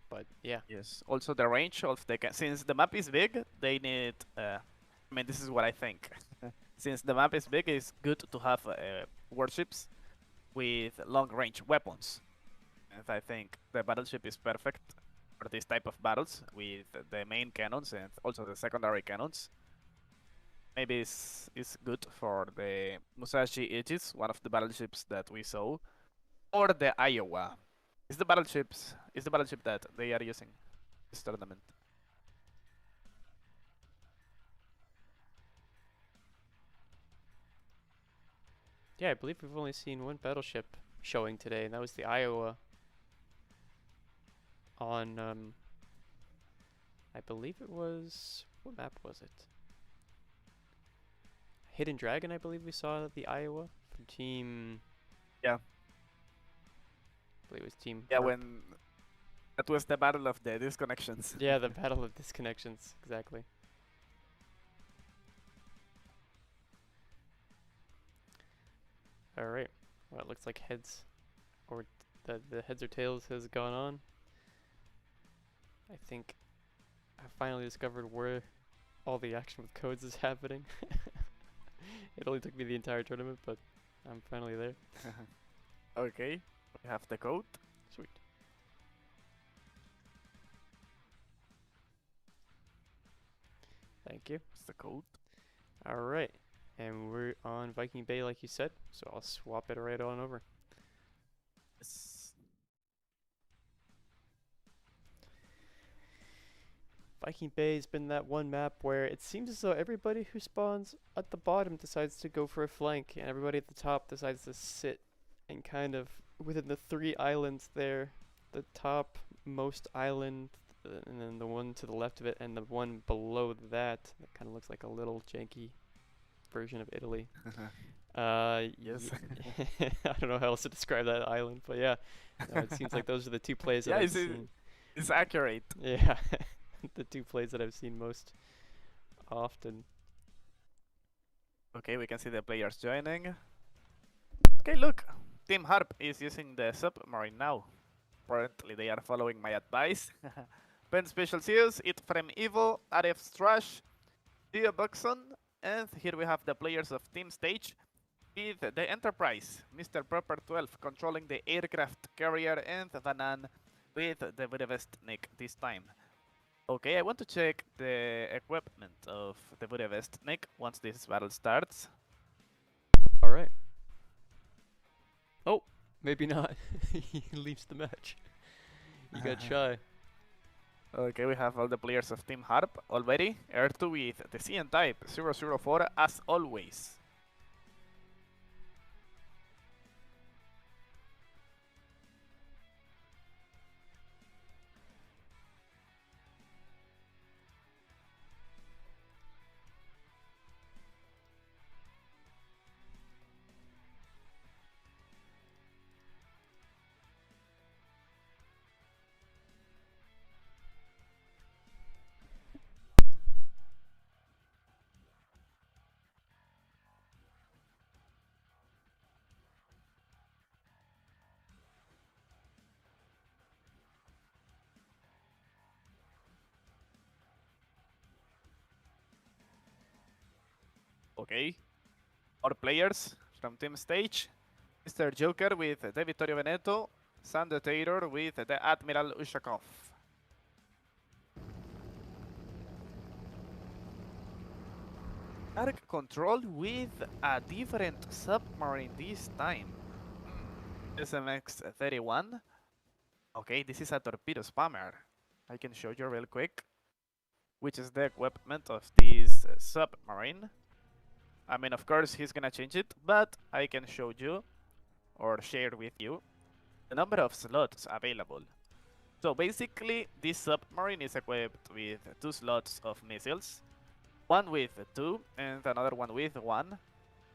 [SPEAKER 1] but yeah.
[SPEAKER 2] Yes. Also, the range of since the map is big, they need. I mean, this is what I think. Since the map is big, it's good to have warships with long-range weapons. And I think the battleship is perfect for this type of battles with the main cannons and also the secondary cannons. Maybe it's good for the Musashi Aegis, one of the battleships that we saw, or the Iowa. Is the battleship that they are using this tournament?
[SPEAKER 1] Yeah, I believe we've only seen one battleship showing today, and that was the Iowa on, I believe it was, what map was it? Hidden Dragon, I believe we saw the Iowa from team.
[SPEAKER 2] Yeah.
[SPEAKER 1] I believe it was team.
[SPEAKER 2] Yeah,
[SPEAKER 1] Harp.
[SPEAKER 2] when that was the battle of the disconnections.
[SPEAKER 1] Yeah, the battle of disconnections, exactly. All right. Well, it looks like heads, or the heads or tails has gone on. I think I finally discovered where all the action with codes is happening. It only took me the entire tournament, but I'm finally there.
[SPEAKER 2] Okay, we have the code.
[SPEAKER 1] Sweet. Thank you.
[SPEAKER 2] It's the code.
[SPEAKER 1] All right. And we're on Viking Bay, like you said, so I'll swap it right on over.
[SPEAKER 2] Yes.
[SPEAKER 1] Viking Bay has been that one map where it seems as though everybody who spawns at the bottom decides to go for a flank, and everybody at the top decides to sit and kind of within the three islands there, the top most island, and then the one to the left of it, and the one below that kind of looks like a little janky version of Italy.
[SPEAKER 2] Yes.
[SPEAKER 1] I don't know how else to describe that island, but yeah, it seems like those are the two plays that
[SPEAKER 2] Yeah,
[SPEAKER 1] I've seen.
[SPEAKER 2] it's accurate.
[SPEAKER 1] Yeah, the two plays that I've seen most often.
[SPEAKER 2] Okay, we can see the players joining. Okay, look. Team Harp is using the submarine now. Apparently they are following my advice. Pen Special Seals, It Frame Evil, RF Strash, Dio Buxon, and here we have the players of Team Stage with the Enterprise, Mr. Proper 12 controlling the aircraft carrier, and Vanan with the Budapest Nick this time. Okay, I want to check the equipment of the Budapest Nick once this battle starts.
[SPEAKER 1] All right. Oh, maybe not. He leaves the match. He got shy.
[SPEAKER 2] Okay, we have all the players of Team Harp already. R2 with the CN type 004 as always. Okay, our players from Team Stage. Mr. Joker with the Vittorio Veneto, Sander Taylor with the Admiral Ushakov. Arc control with a different submarine this time. SMX-31. Okay, this is a torpedo spammer. I can show you real quick, which is the equipment of this submarine. I mean, of course, he's gonna change it, but I can show you or share with you the number of slots available. So basically, this submarine is equipped with 2 slots of missiles, one with 2 and another one with 1,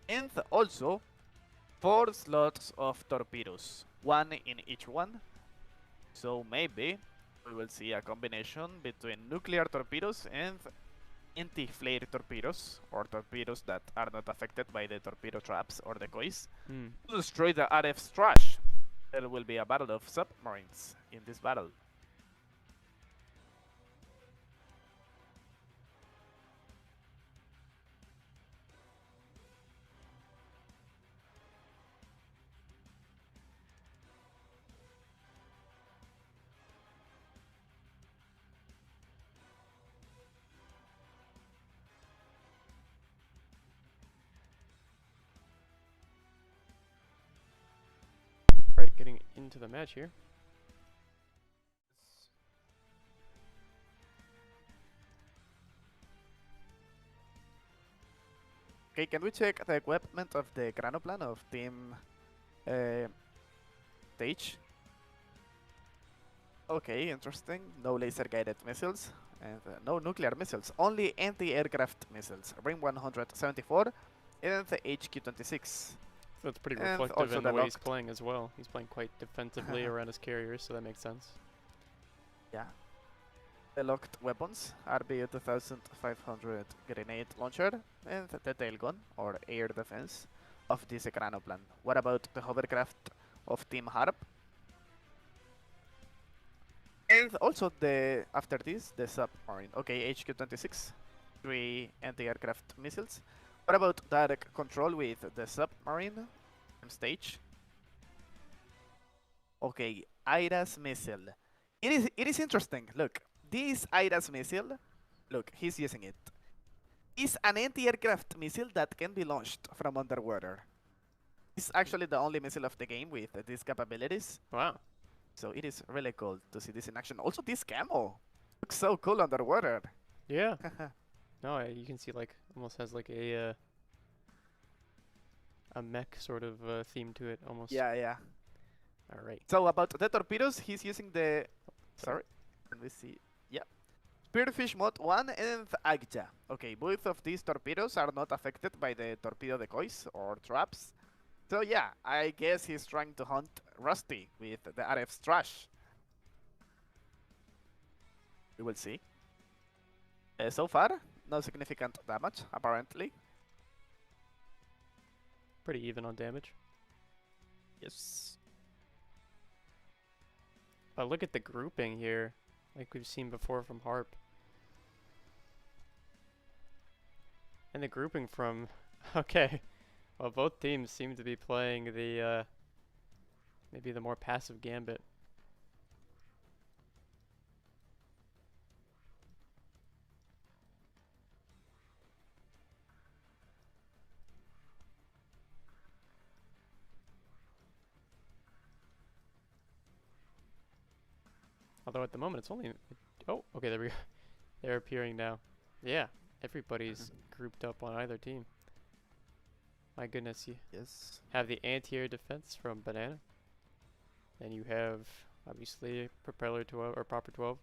[SPEAKER 2] and also 4 slots of torpedoes, one in each one. So maybe we will see a combination between nuclear torpedoes and anti-flare torpedoes, or torpedoes that are not affected by the torpedo traps or decoys, to destroy the RF's trash. There will be a battle of submarines in this battle.
[SPEAKER 1] Right, getting into the match here.
[SPEAKER 2] Okay, can we check the equipment of the Granoplan of Team Stage? Okay, interesting. No laser-guided missiles and no nuclear missiles. Only anti-aircraft missiles. Ring 174 and the HQ-26.
[SPEAKER 1] So it's pretty
[SPEAKER 2] And
[SPEAKER 1] reflective
[SPEAKER 2] also
[SPEAKER 1] in the
[SPEAKER 2] the
[SPEAKER 1] way he's
[SPEAKER 2] locked.
[SPEAKER 1] playing as well. He's playing quite defensively around his carriers, so that makes sense.
[SPEAKER 2] Yeah. The locked weapons RB 2500 grenade launcher and the tail gun or air defense of this Granoplan. What about the hovercraft of Team Harp? And also after this, the submarine. Okay, HQ-26, 3 anti-aircraft missiles. What about direct control with the submarine stage? Okay, IRAS missile. It is interesting. Look, this IRAS missile, look, he's using it. Is an anti-aircraft missile that can be launched from underwater. It's actually the only missile of the game with these capabilities.
[SPEAKER 1] Wow.
[SPEAKER 2] So it is really cool to see this in action. Also, this camo looks so cool underwater.
[SPEAKER 1] Yeah. No, you can see like almost has like a mech sort of theme to it almost.
[SPEAKER 2] Yeah, yeah.
[SPEAKER 1] All right.
[SPEAKER 2] So about the torpedoes, he's using the... Sorry. Let me see. Yeah. Spearfish Mod 1 and Agja. Okay, both of these torpedoes are not affected by the torpedo decoys or traps. So yeah, I guess he's trying to hunt Rusty with the RF's trash. We will see. So far, no significant damage, apparently.
[SPEAKER 1] Pretty even on damage.
[SPEAKER 2] Yes.
[SPEAKER 1] But look at the grouping here, like we've seen before from Harp. And the grouping from... Okay. Well, both teams seem to be playing the, maybe the more passive gambit. Although at the moment it's only... Oh, okay, there we go. They're appearing now. Yeah, everybody's grouped up on either team. My goodness, you
[SPEAKER 2] Yes.
[SPEAKER 1] have the anti-air defense from Banana. Then you have, obviously, Propeller 12, or Popper 12.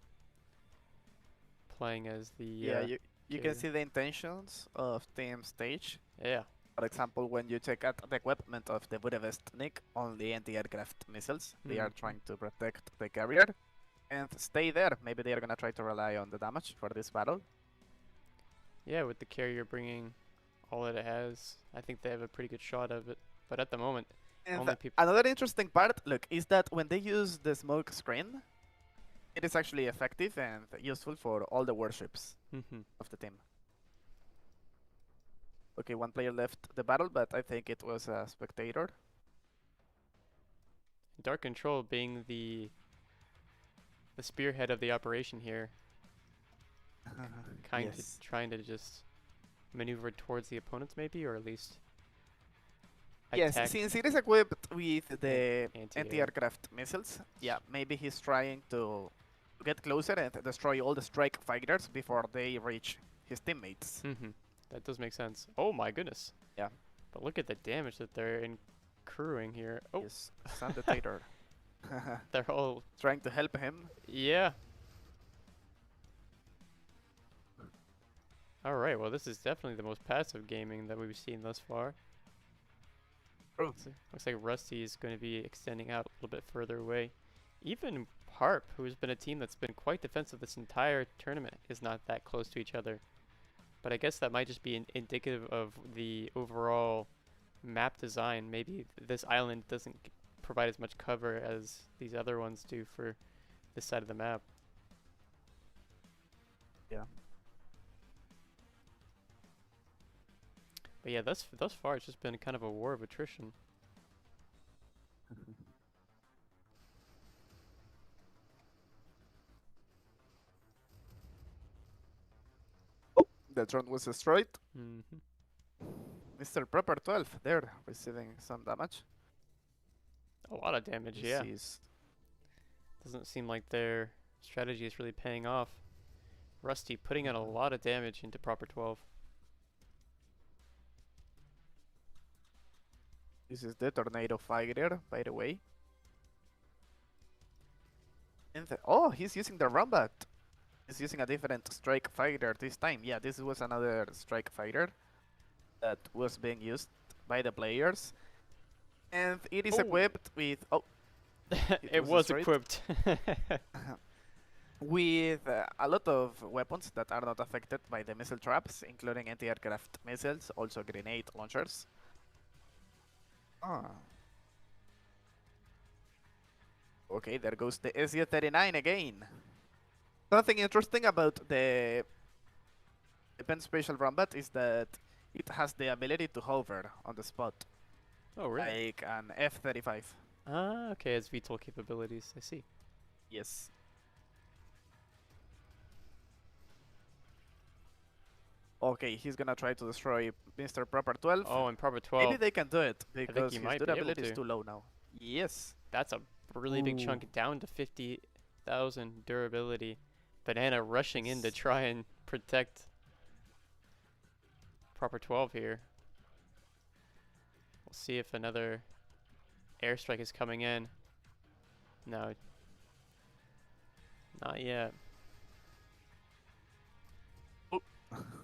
[SPEAKER 1] Playing as the...
[SPEAKER 2] Yeah, you can
[SPEAKER 1] carrier.
[SPEAKER 2] see the intentions of Team Stage.
[SPEAKER 1] Yeah.
[SPEAKER 2] For example, when you check out the equipment of the Budapest Nick on the anti-aircraft missiles, they are trying to protect the carrier and stay there. Maybe they are gonna try to rely on the damage for this battle.
[SPEAKER 1] Yeah, with the carrier bringing all that it has, I think they have a pretty good shot of it. But at the moment,
[SPEAKER 2] And
[SPEAKER 1] only people...
[SPEAKER 2] another interesting part, look, is that when they use the smoke screen, it is actually effective and useful for all the warships of the team. Okay, one player left the battle, but I think it was a spectator.
[SPEAKER 1] Dark Control being the spearhead of the operation here. Kind of trying to just maneuver towards the opponents maybe, or at least
[SPEAKER 2] Yes,
[SPEAKER 1] attack
[SPEAKER 2] since it is equipped with
[SPEAKER 1] and
[SPEAKER 2] the
[SPEAKER 1] anti-air.
[SPEAKER 2] anti-aircraft missiles, yeah, maybe he's trying to get closer and destroy all the strike fighters before they reach his teammates.
[SPEAKER 1] Mm-hmm. That does make sense. Oh my goodness.
[SPEAKER 2] Yeah.
[SPEAKER 1] But look at the damage that they're accruing here. Oh,
[SPEAKER 2] Yes, Sun Dictator.
[SPEAKER 1] they're all,
[SPEAKER 2] Trying to help him.
[SPEAKER 1] yeah. All right. Well, this is definitely the most passive gaming that we've seen thus far.
[SPEAKER 2] True.
[SPEAKER 1] Looks like Rusty is going to be extending out a little bit further away. Even Harp, who's been a team that's been quite defensive this entire tournament, is not that close to each other. But I guess that might just be indicative of the overall map design. Maybe this island doesn't provide as much cover as these other ones do for this side of the map.
[SPEAKER 2] Yeah.
[SPEAKER 1] But yeah, thus far it's just been kind of a war of attrition.
[SPEAKER 2] Oh, the drone was destroyed.
[SPEAKER 1] Mm-hmm.
[SPEAKER 2] Mr. Proper 12 there, receiving some damage.
[SPEAKER 1] A lot of damage,
[SPEAKER 2] This
[SPEAKER 1] yeah.
[SPEAKER 2] is
[SPEAKER 1] Doesn't seem like their strategy is really paying off. Rusty putting in a lot of damage into Proper 12.
[SPEAKER 2] This is the Tornado Fighter, by the way. And oh, he's using the Rumbat. He's using a different strike fighter this time. Yeah, this was another strike fighter that was being used by the players. And it is
[SPEAKER 1] Oh.
[SPEAKER 2] equipped with... Oh,
[SPEAKER 1] It was
[SPEAKER 2] destroyed.
[SPEAKER 1] equipped.
[SPEAKER 2] With a lot of weapons that are not affected by the missile traps, including anti-aircraft missiles, also grenade launchers. Ah. Okay, there goes the SU-39 again. Something interesting about the Pen Special Rumbat is that it has the ability to hover on the spot,
[SPEAKER 1] Oh, really?
[SPEAKER 2] like an F-35.
[SPEAKER 1] Ah, okay, it's VTOL capabilities. I see.
[SPEAKER 2] Yes. Okay, he's gonna try to destroy Mr. Proper 12.
[SPEAKER 1] Oh, and Proper 12.
[SPEAKER 2] Maybe they can do it because
[SPEAKER 1] he
[SPEAKER 2] his
[SPEAKER 1] might be able
[SPEAKER 2] durability is
[SPEAKER 1] to.
[SPEAKER 2] too low now. Yes.
[SPEAKER 1] That's a really big chunk,
[SPEAKER 2] Ooh.
[SPEAKER 1] down to 50,000 durability. Banana rushing in to
[SPEAKER 2] Yes.
[SPEAKER 1] try and protect Proper 12 here. We'll see if another airstrike is coming in. No. Not yet.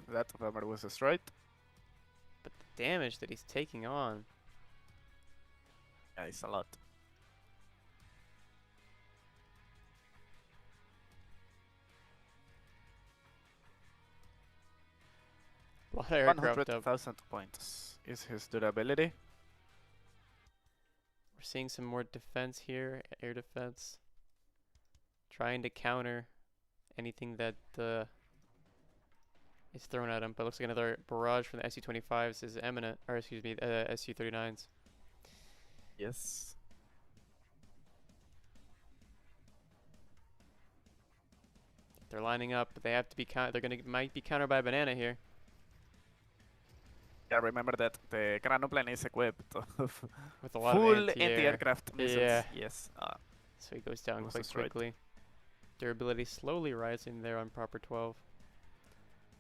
[SPEAKER 2] That bomber was destroyed.
[SPEAKER 1] But the damage that he's taking on.
[SPEAKER 2] Yeah, it's a lot.
[SPEAKER 1] A lot of aircraft up.
[SPEAKER 2] 100,000 points is his durability.
[SPEAKER 1] We're seeing some more defense here, air defense. Trying to counter anything that is thrown at him, but looks like another barrage from the SU-25s is imminent, or excuse me, SU-39s.
[SPEAKER 2] Yes.
[SPEAKER 1] They're lining up, but they have to be might be countered by Banana here.
[SPEAKER 2] Yeah, remember that the Cranoplane is equipped of
[SPEAKER 1] With a lot
[SPEAKER 2] full
[SPEAKER 1] of anti-air.
[SPEAKER 2] anti-aircraft missiles.
[SPEAKER 1] Yeah.
[SPEAKER 2] Yes.
[SPEAKER 1] So he goes down
[SPEAKER 2] was
[SPEAKER 1] quite
[SPEAKER 2] destroyed.
[SPEAKER 1] quickly. Durability slowly rising there on Proper 12.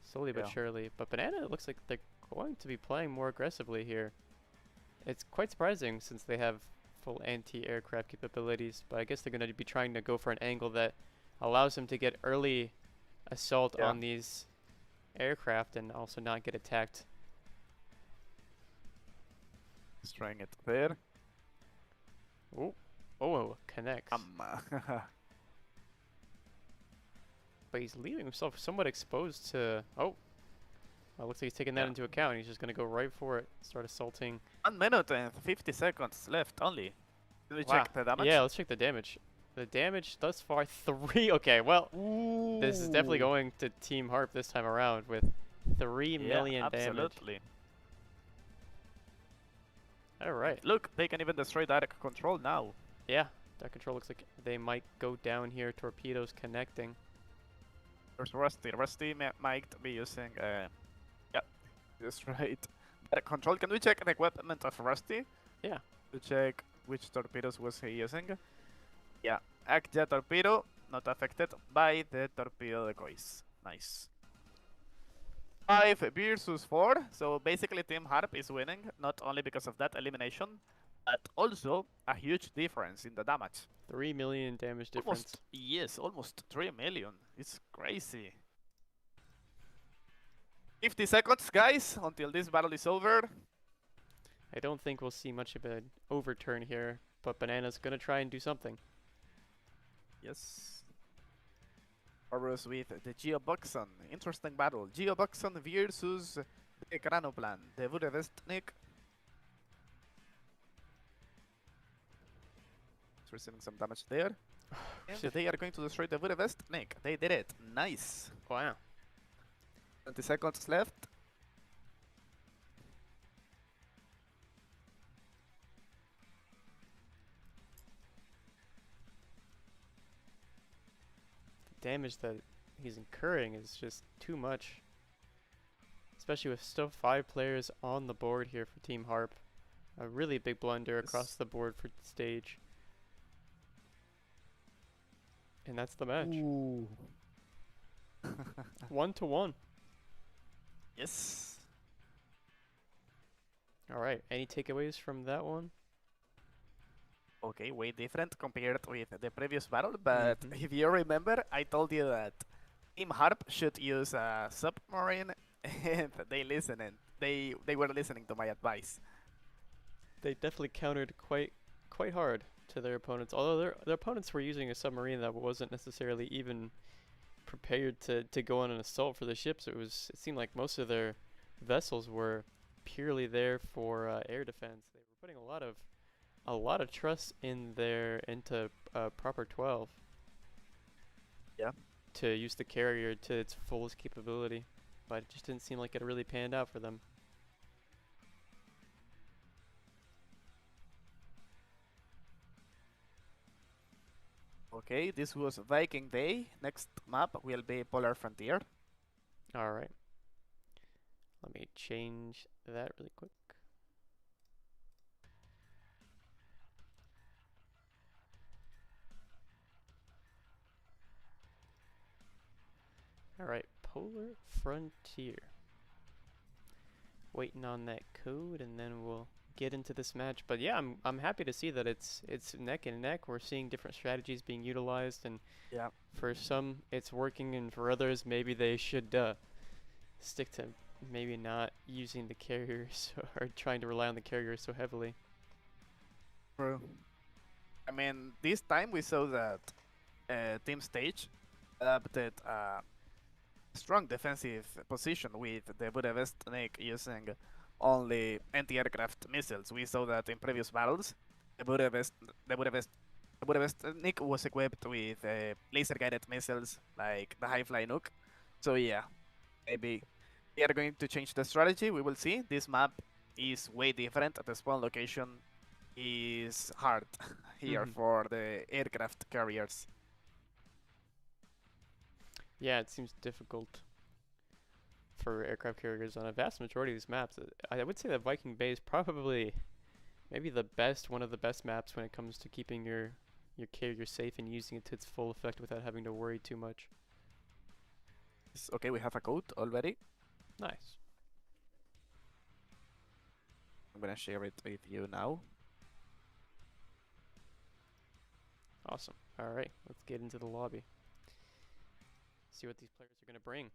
[SPEAKER 1] Slowly but
[SPEAKER 2] Yeah.
[SPEAKER 1] surely. But Banana, it looks like they're going to be playing more aggressively here. It's quite surprising since they have full anti-aircraft capabilities, but I guess they're going to be trying to go for an angle that allows them to get early assault
[SPEAKER 2] Yeah.
[SPEAKER 1] on these aircraft and also not get attacked.
[SPEAKER 2] Destroying it there.
[SPEAKER 1] Oh, connects.
[SPEAKER 2] uh,
[SPEAKER 1] But he's leaving himself somewhat exposed to... Oh. Well, looks like he's taking that
[SPEAKER 2] Yeah.
[SPEAKER 1] into account. He's just going to go right for it. Start assaulting.
[SPEAKER 2] 1 minute and 50 seconds left only. Did we
[SPEAKER 1] Wow.
[SPEAKER 2] check the damage?
[SPEAKER 1] Yeah, let's check the damage. The damage thus far, 3. Okay, well, this is definitely
[SPEAKER 2] Ooh.
[SPEAKER 1] going to Team Harp this time around with 3 million damage.
[SPEAKER 2] Absolutely.
[SPEAKER 1] All right.
[SPEAKER 2] Look, they can even destroy direct control now.
[SPEAKER 1] Yeah, that control looks like they might go down here. Torpedoes connecting.
[SPEAKER 2] There's Rusty. Rusty might be using, yeah, that's right. Control, can we check the equipment of Rusty?
[SPEAKER 1] Yeah.
[SPEAKER 2] To check which torpedoes was he using. Yeah, Akja torpedo, not affected by the torpedo decoys. Nice. 5 versus 4, so basically Team Harp is winning, not only because of that elimination, but also a huge difference in the damage.
[SPEAKER 1] 3 million damage difference.
[SPEAKER 2] Almost 3 million. It's crazy. 50 seconds, guys, until this battle is over.
[SPEAKER 1] I don't think we'll see much of an overturn here, but Banana's gonna try and do something.
[SPEAKER 2] Yes. Horus with the Geoboxon. Interesting battle. Geoboxon versus the Granoplan. The Budapestnik. It's receiving some damage there. And they are going to destroy the Budapestnik. They did it. Nice.
[SPEAKER 1] Wow.
[SPEAKER 2] 20 seconds left.
[SPEAKER 1] Damage that he's incurring is just too much. Especially with still 5 players on the board here for Team Harp. A really big blunder across the board for the stage. And that's the match.
[SPEAKER 2] Ooh.
[SPEAKER 1] 1-1.
[SPEAKER 2] Yes.
[SPEAKER 1] Alright, any takeaways from that one?
[SPEAKER 2] Okay, way different compared with the previous battle, but if you remember, I told you that Team Harp should use a submarine, and they listened. They were listening to my advice.
[SPEAKER 1] They definitely countered quite hard to their opponents. Although their opponents were using a submarine that wasn't necessarily even prepared to go on an assault for the ships. It seemed like most of their vessels were purely there for air defense. They were putting a lot of trust into proper 12.
[SPEAKER 2] Yeah.
[SPEAKER 1] To use the carrier to its fullest capability, but it just didn't seem like it really panned out for them.
[SPEAKER 2] Okay, this was Viking Day. Next map will be Polar Frontier.
[SPEAKER 1] All right. Let me change that really quick. Alright, Polar Frontier. Waiting on that code and then we'll get into this match. But yeah, I'm happy to see that it's neck and neck. We're seeing different strategies being utilized, and
[SPEAKER 2] yeah,
[SPEAKER 1] for some it's working, and for others maybe they should stick to maybe not using the carriers or trying to rely on the carriers so heavily.
[SPEAKER 2] True. I mean, this time we saw that Team Stage adapted strong defensive position with the Budapestnik using only anti-aircraft missiles. We saw that in previous battles. The Budapestnik was equipped with laser-guided missiles like the High-Fly Nuke. So yeah, maybe they are going to change the strategy. We will see. This map is way different. The spawn location is hard here for the aircraft carriers.
[SPEAKER 1] Yeah, it seems difficult for aircraft carriers on a vast majority of these maps. I would say that Viking Bay is probably maybe one of the best maps when it comes to keeping your carrier safe and using it to its full effect without having to worry too much.
[SPEAKER 2] Okay, we have a code already.
[SPEAKER 1] Nice.
[SPEAKER 2] I'm gonna share it with you now.
[SPEAKER 1] Awesome. All right, let's get into the lobby. See what these players are going to bring.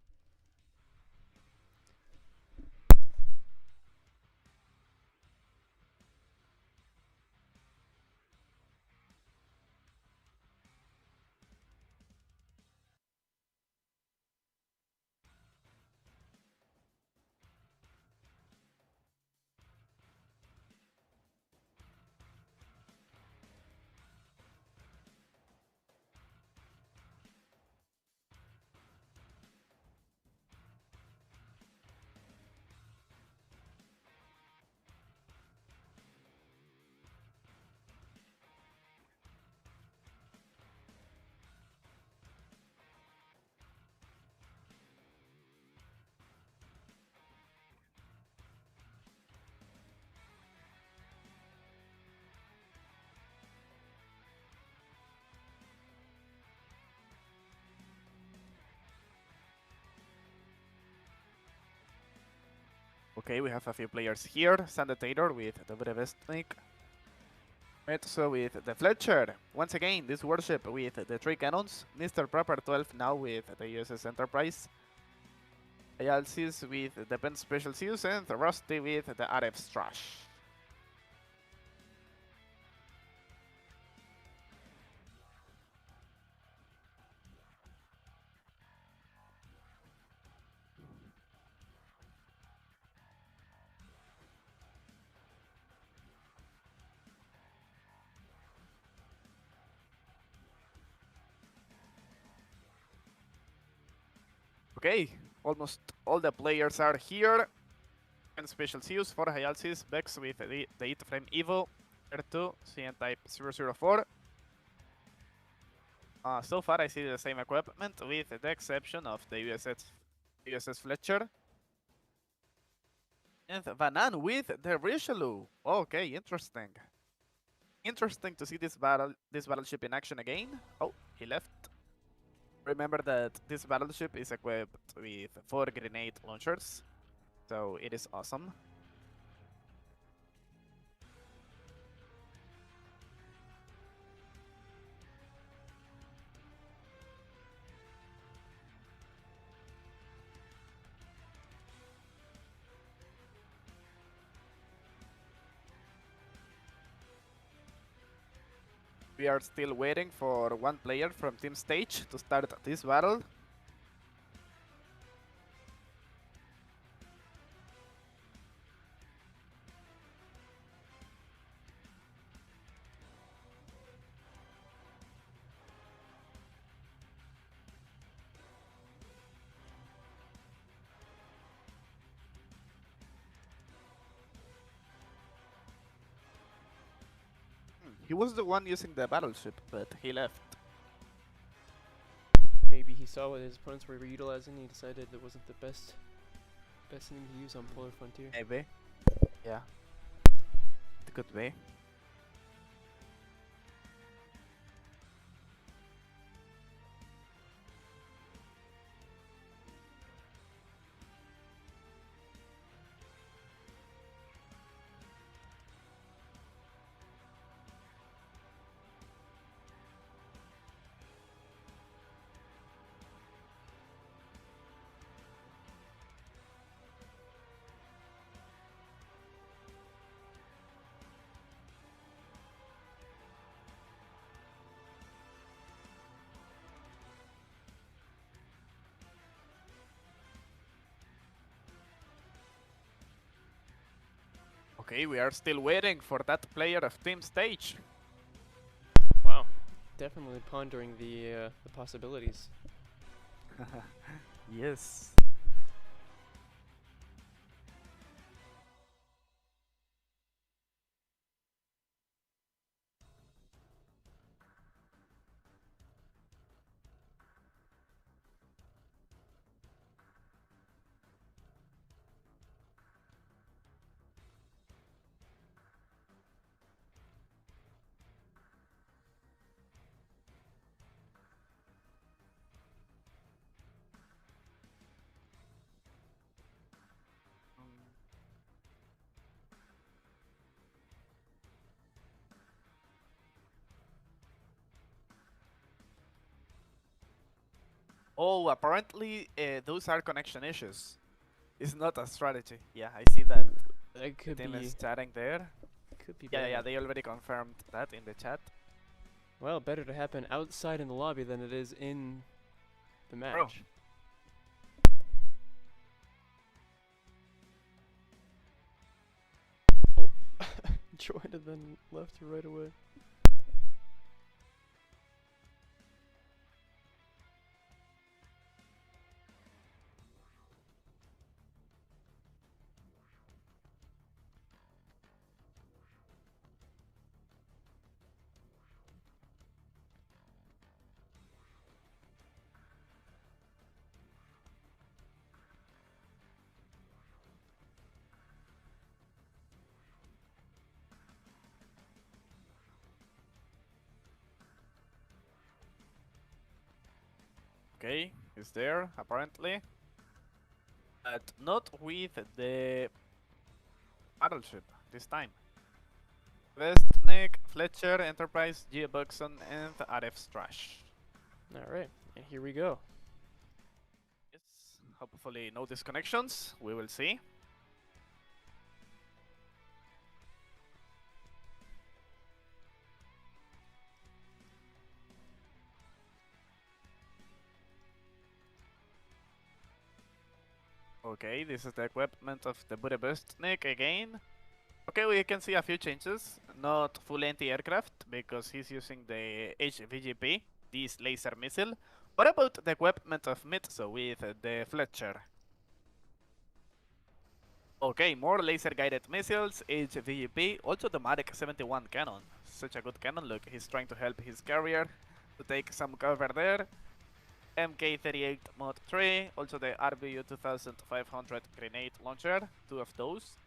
[SPEAKER 2] Okay, we have a few players here. Sanitator with the Brevestnik. Metso with the Fletcher. Once again, this warship with the 3 cannons. Mr. Proper 12 now with the USS Enterprise. Alcis with the Pen Special Seals and Rusty with the RF Strash. Okay, almost all the players are here. And special Zeus for Hyalcis, Vex with the 8 frame Evo, R2, CN type 004. So far I see the same equipment with the exception of the USS Fletcher. And Vanan with the Richelieu. Okay, interesting. Interesting to see this battleship in action again. Oh, he left. Remember that this battleship is equipped with 4 grenade launchers, so it is awesome. We are still waiting for one player from Team Stage to start this battle. He was the one using the battleship, but he left.
[SPEAKER 1] Maybe he saw what his opponents were utilizing and he decided it wasn't the best thing to use on Polar Frontier.
[SPEAKER 2] Maybe. Yeah. It could be. Okay, we are still waiting for that player of Team Stage.
[SPEAKER 1] Wow, definitely pondering the possibilities.
[SPEAKER 2] Yes. Oh, apparently those are connection issues. It's not a strategy. Yeah, I see that.
[SPEAKER 1] That
[SPEAKER 2] The
[SPEAKER 1] could
[SPEAKER 2] team
[SPEAKER 1] be
[SPEAKER 2] is chatting there.
[SPEAKER 1] bad.
[SPEAKER 2] Yeah, they already confirmed that in the chat.
[SPEAKER 1] Well, better to happen outside in the lobby than it is in the match.
[SPEAKER 2] Bro.
[SPEAKER 1] Oh. Joined and then left you right away.
[SPEAKER 2] Okay, is there apparently, but not with the battleship this time. Westnick, Fletcher, Enterprise, G. Buxton, and RF Strash.
[SPEAKER 1] Alright, and here we go.
[SPEAKER 2] Yes, hopefully no disconnections. We will see. Okay, this is the equipment of the Budapestnik again. Okay, we can see a few changes. Not full anti-aircraft because he's using the HVGP, this laser missile. What about the equipment of Mitsu with the Fletcher? Okay, more laser-guided missiles, HVGP, also the Mark 71 cannon. Such a good cannon, look, he's trying to help his carrier to take some cover there. MK38 Mod 3, also the RBU 2500 grenade launcher, 2 of those.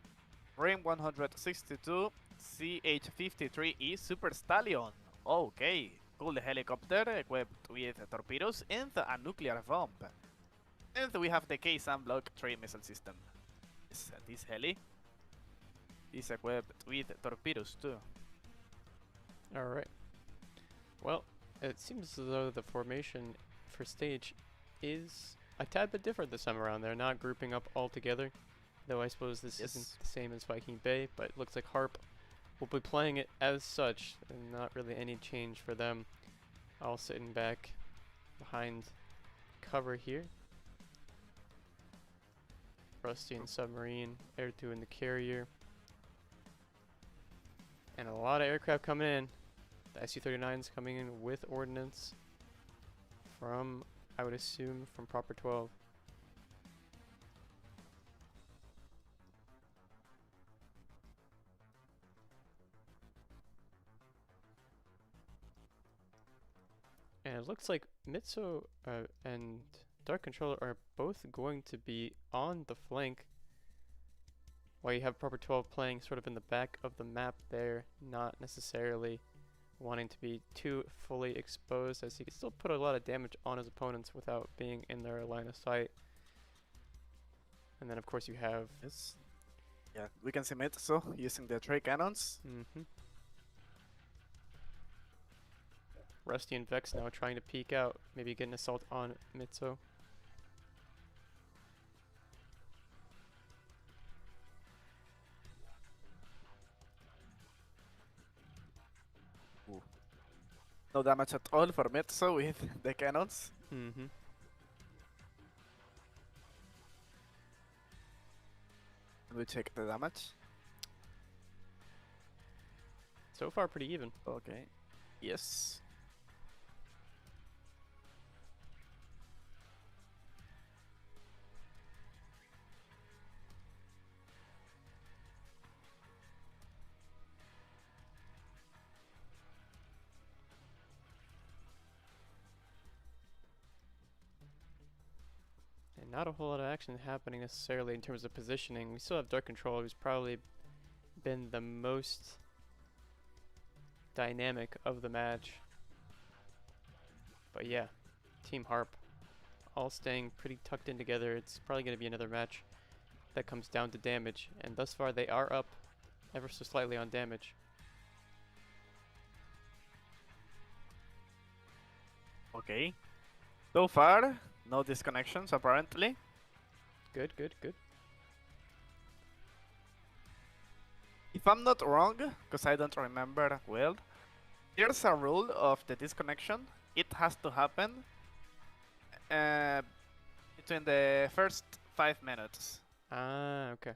[SPEAKER 2] Rim 162, CH-53E Super Stallion. Okay, cool helicopter equipped with torpedoes and a nuclear bomb. And we have the K-SAM Block 3 missile system. This heli is equipped with torpedoes too.
[SPEAKER 1] Alright. Well, it seems as though the formation for stage is a tad bit different this time around. They're not grouping up all together, though I suppose this isn't the same as Viking Bay, but it looks like Harp will be playing it as such, and not really any change for them. All sitting back behind cover here. Rusty and Submarine, Air 2 in the carrier. And a lot of aircraft coming in. The Su-39's coming in with ordnance from, I would assume, from Proper 12. And it looks like Mitsu and Dark Controller are both going to be on the flank, while you have Proper 12 playing sort of in the back of the map there, not necessarily wanting to be too fully exposed, as he can still put a lot of damage on his opponents without being in their line of sight. And then of course you have...
[SPEAKER 2] Yes. Yeah, we can see Mitsu using the 3 cannons.
[SPEAKER 1] Rusty and Vex now trying to peek out, maybe get an assault on Mitsu.
[SPEAKER 2] No damage at all for Mitsu with the cannons. We check the damage.
[SPEAKER 1] So far pretty even.
[SPEAKER 2] Okay. Yes.
[SPEAKER 1] And not a whole lot of action happening necessarily in terms of positioning. We still have Dark Control, who's probably been the most dynamic of the match. But yeah, Team Harp all staying pretty tucked in together. It's probably going to be another match that comes down to damage, and thus far they are up ever so slightly on damage.
[SPEAKER 2] Okay. So far, no disconnections apparently.
[SPEAKER 1] Good, good, good.
[SPEAKER 2] If I'm not wrong, because I don't remember well, there's a rule of the disconnection. It has to happen between the first 5 minutes.
[SPEAKER 1] Ah, okay.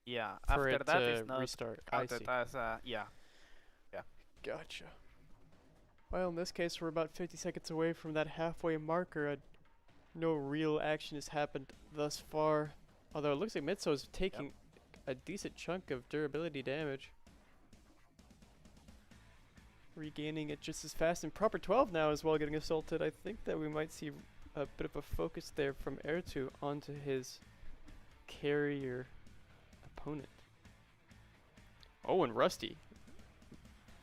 [SPEAKER 2] Yeah,
[SPEAKER 1] For
[SPEAKER 2] after
[SPEAKER 1] it
[SPEAKER 2] that
[SPEAKER 1] to
[SPEAKER 2] it's not
[SPEAKER 1] restart. I
[SPEAKER 2] counted
[SPEAKER 1] see.
[SPEAKER 2] as yeah.
[SPEAKER 1] Gotcha. Well, in this case, we're about 50 seconds away from that halfway marker. No real action has happened thus far. Although it looks like Mitsu is taking a decent chunk of durability damage. Regaining it just as fast. And Proper 12 now as well getting assaulted. I think that we might see a bit of a focus there from Air 2 onto his carrier opponent. Oh, and Rusty,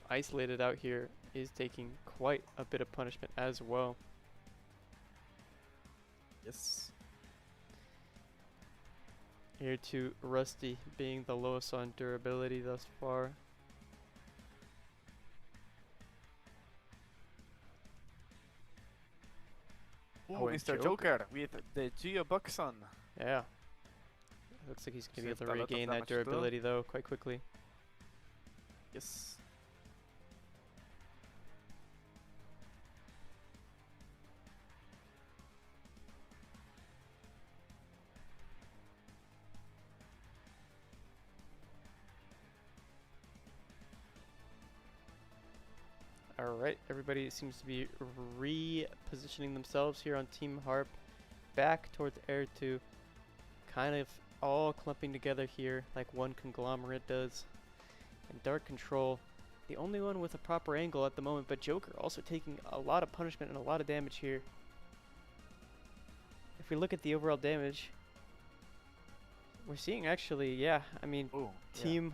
[SPEAKER 1] isolated out here, is taking quite a bit of punishment as well.
[SPEAKER 2] Yes.
[SPEAKER 1] Here to Rusty being the lowest on durability thus far.
[SPEAKER 2] Oh,
[SPEAKER 1] and
[SPEAKER 2] Mr. Joker with the Geobox on.
[SPEAKER 1] Yeah. Looks like he's going to be able
[SPEAKER 2] Saved
[SPEAKER 1] to
[SPEAKER 2] a lot of
[SPEAKER 1] regain that
[SPEAKER 2] damage too.
[SPEAKER 1] durability though quite quickly.
[SPEAKER 2] Yes.
[SPEAKER 1] Alright, everybody seems to be repositioning themselves here on Team Harp. Back towards Air 2. Kind of all clumping together here like one conglomerate does. And Dark Control, the only one with a proper angle at the moment, but Joker also taking a lot of punishment and a lot of damage here. If we look at the overall damage, we're seeing actually, yeah, I mean,
[SPEAKER 2] Ooh,
[SPEAKER 1] Team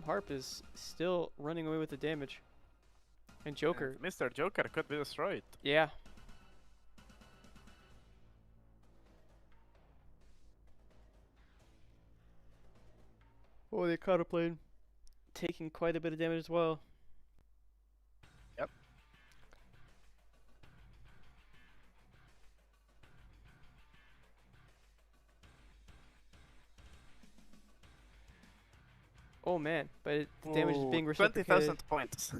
[SPEAKER 1] Harp is still running away with the damage. And Joker.
[SPEAKER 2] And Mr. Joker could be destroyed.
[SPEAKER 1] Yeah. Oh, the counterplane taking quite a bit of damage as well.
[SPEAKER 2] Yep.
[SPEAKER 1] Oh man, but the damage is being
[SPEAKER 2] 20,000
[SPEAKER 1] reciprocated.
[SPEAKER 2] points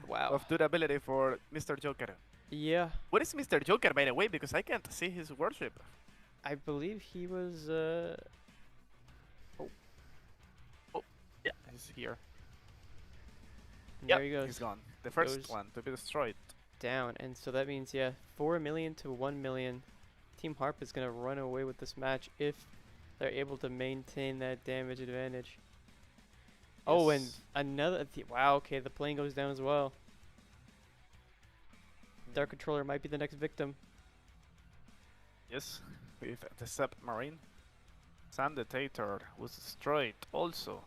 [SPEAKER 1] Wow.
[SPEAKER 2] of durability for Mr. Joker.
[SPEAKER 1] Yeah,
[SPEAKER 2] What is Mr. Joker, by the way? Because I can't see his warship.
[SPEAKER 1] I believe he was.
[SPEAKER 2] Yeah, he's here.
[SPEAKER 1] There he goes.
[SPEAKER 2] He's gone. The first
[SPEAKER 1] Goes
[SPEAKER 2] one to be destroyed.
[SPEAKER 1] down, and so that means 4 million to 1 million. Team Harp is gonna run away with this match if they're able to maintain that damage advantage. Oh, and
[SPEAKER 2] Yes.
[SPEAKER 1] another. Wow. Okay, the plane goes down as well. Dark Controller might be the next victim.
[SPEAKER 2] Yes, with the submarine. Sun Dictator was destroyed also.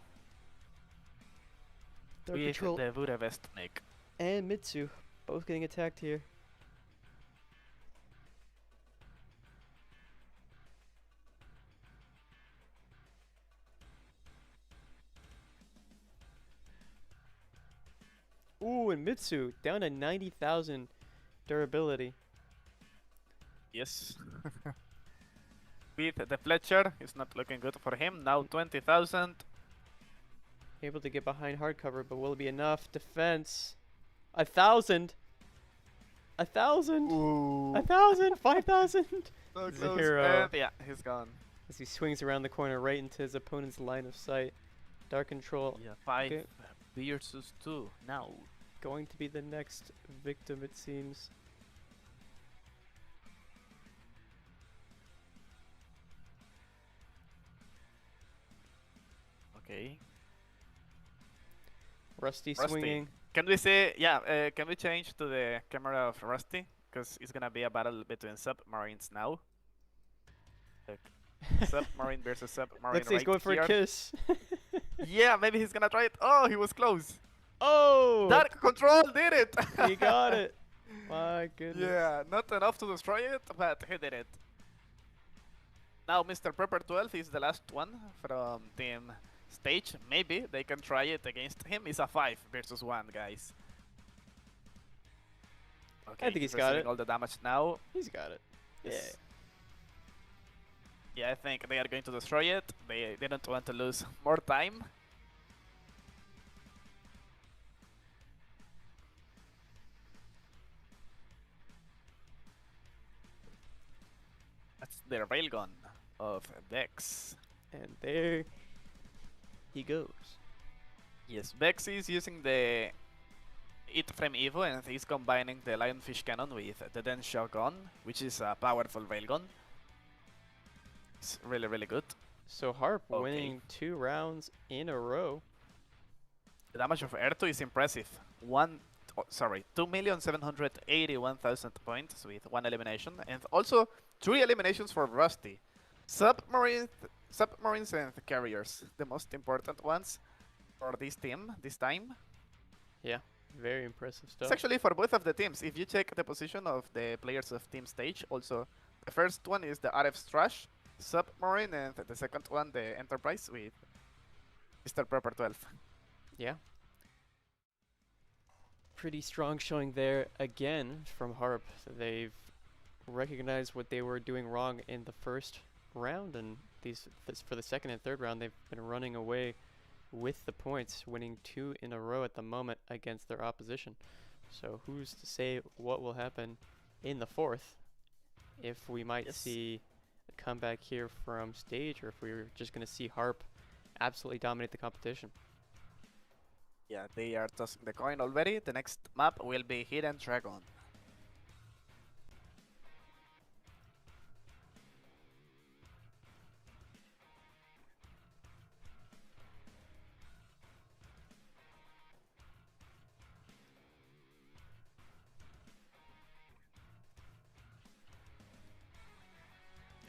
[SPEAKER 1] Dark
[SPEAKER 2] With
[SPEAKER 1] Control
[SPEAKER 2] the Budapestnik.
[SPEAKER 1] and Mitsu both getting attacked here. Ooh, and Mitsu down to 90,000 durability.
[SPEAKER 2] Yes. With the Fletcher, it's not looking good for him. Now 20,000.
[SPEAKER 1] Able to get behind hardcover, but will it be enough? Defense. 1,000. 1,000.
[SPEAKER 2] Ooh.
[SPEAKER 1] 1,000. 5,000.
[SPEAKER 2] So
[SPEAKER 1] He's a
[SPEAKER 2] close.
[SPEAKER 1] hero.
[SPEAKER 2] And yeah, he's gone.
[SPEAKER 1] As he swings around the corner right into his opponent's line of sight. Dark Control
[SPEAKER 2] Yeah, 5
[SPEAKER 1] okay.
[SPEAKER 2] versus 2 now.
[SPEAKER 1] going to be the next victim, it seems.
[SPEAKER 2] Okay.
[SPEAKER 1] Rusty
[SPEAKER 2] Rusty.
[SPEAKER 1] swinging.
[SPEAKER 2] Can we say, yeah, can we change to the camera of Rusty? Because it's gonna be a battle between submarines now. Like, submarine versus submarine.
[SPEAKER 1] Looks like he's going for
[SPEAKER 2] here.
[SPEAKER 1] a kiss.
[SPEAKER 2] Yeah, maybe he's gonna try it. Oh, he was close.
[SPEAKER 1] Oh!
[SPEAKER 2] Dark Control did it!
[SPEAKER 1] He got it. My goodness.
[SPEAKER 2] Yeah, not enough to destroy it, but he did it. Now Mr. Prepper 12 is the last one from team stage. Maybe they can try it against him. It's a 5 versus 1, guys. Okay,
[SPEAKER 1] I think he's got
[SPEAKER 2] receiving
[SPEAKER 1] it.
[SPEAKER 2] all the damage now.
[SPEAKER 1] He's got it.
[SPEAKER 2] Yes. Yeah, I think they are going to destroy it. They didn't want to lose more time. That's the railgun of Vex.
[SPEAKER 1] And there he goes.
[SPEAKER 2] Yes, Vex is using the It Frame Evo and he's combining the Lionfish Cannon with the Den Shotgun, which is a powerful railgun. It's really, really good.
[SPEAKER 1] So Harp
[SPEAKER 2] Okay.
[SPEAKER 1] winning 2 rounds in a row.
[SPEAKER 2] The damage of Air2 is impressive. 2,781,000 points with 1 elimination, and also 3 eliminations for Rusty. Submarines and carriers, the most important ones for this team this time.
[SPEAKER 1] Yeah, very impressive stuff.
[SPEAKER 2] It's actually for both of the teams. If you check the position of the players of team stage, also the first one is the RF Strash, Submarine, and the second one, the Enterprise, with Mr. Prepper 12.
[SPEAKER 1] Yeah. Pretty strong showing there again from Harp. They've recognized what they were doing wrong in the first round, and for the second and third round, they've been running away with the points, winning 2 in a row at the moment against their opposition. So who's to say what will happen in the fourth, if we might see a comeback here from Stage, or if we're just going to see Harp absolutely dominate the competition.
[SPEAKER 2] Yeah, they are tossing the coin already. The next map will be Hidden Dragon.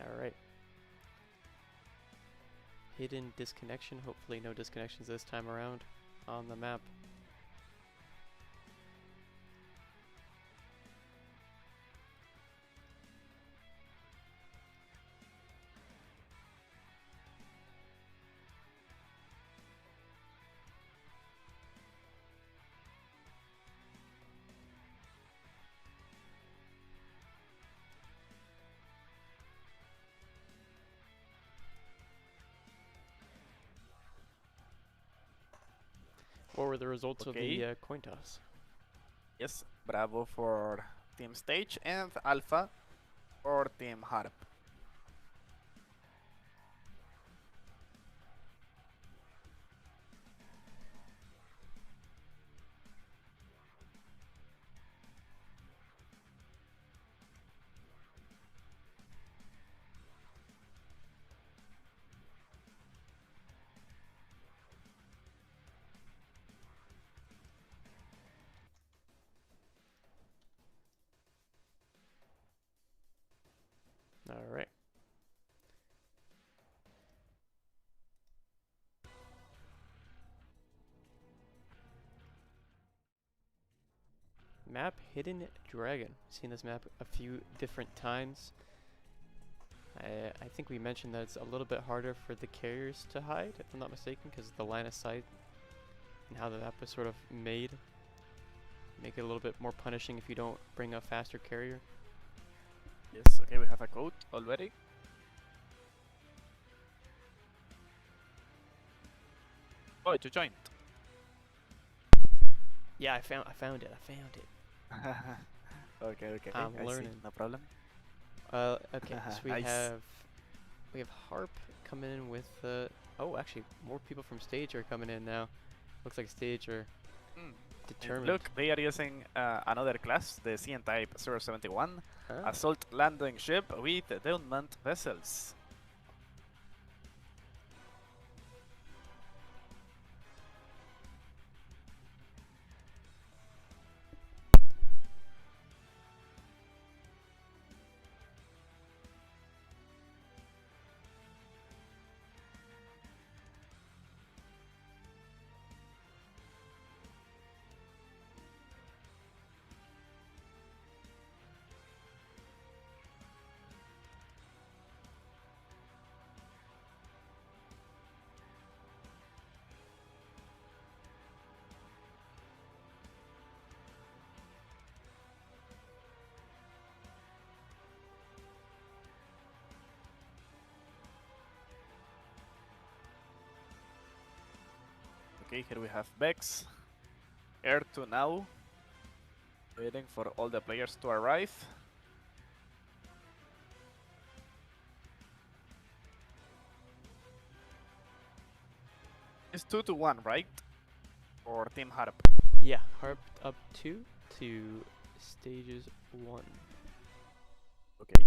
[SPEAKER 1] Alright. Hidden disconnection. Hopefully no disconnections this time around on the map. What were the results of the coin toss?
[SPEAKER 2] Yes, Bravo for Team Stage and Alpha for Team Harp.
[SPEAKER 1] Alright. Map Hidden Dragon. Seen this map a few different times. I think we mentioned that it's a little bit harder for the carriers to hide, if I'm not mistaken, because of the line of sight and how the map was sort of made. Make it a little bit more punishing if you don't bring a faster carrier.
[SPEAKER 2] Yes, okay, we have a code already. Oh, you joined.
[SPEAKER 1] Yeah, I found it.
[SPEAKER 2] Okay,
[SPEAKER 1] I'm
[SPEAKER 2] I
[SPEAKER 1] learning.
[SPEAKER 2] see, no problem.
[SPEAKER 1] Okay, so we
[SPEAKER 2] Nice.
[SPEAKER 1] have Harp coming in with oh, actually more people from Stage are coming in now. Looks like Stage are determined.
[SPEAKER 2] Look, they are using another class, the CN Type 071,
[SPEAKER 1] Ah.
[SPEAKER 2] assault landing ship with downmount vessels. Okay, here we have Vex, Air to now, waiting for all the players to arrive. It's 2-1, right? For Team Harp.
[SPEAKER 1] Yeah, Harp up 2 to Stages 1.
[SPEAKER 2] Okay.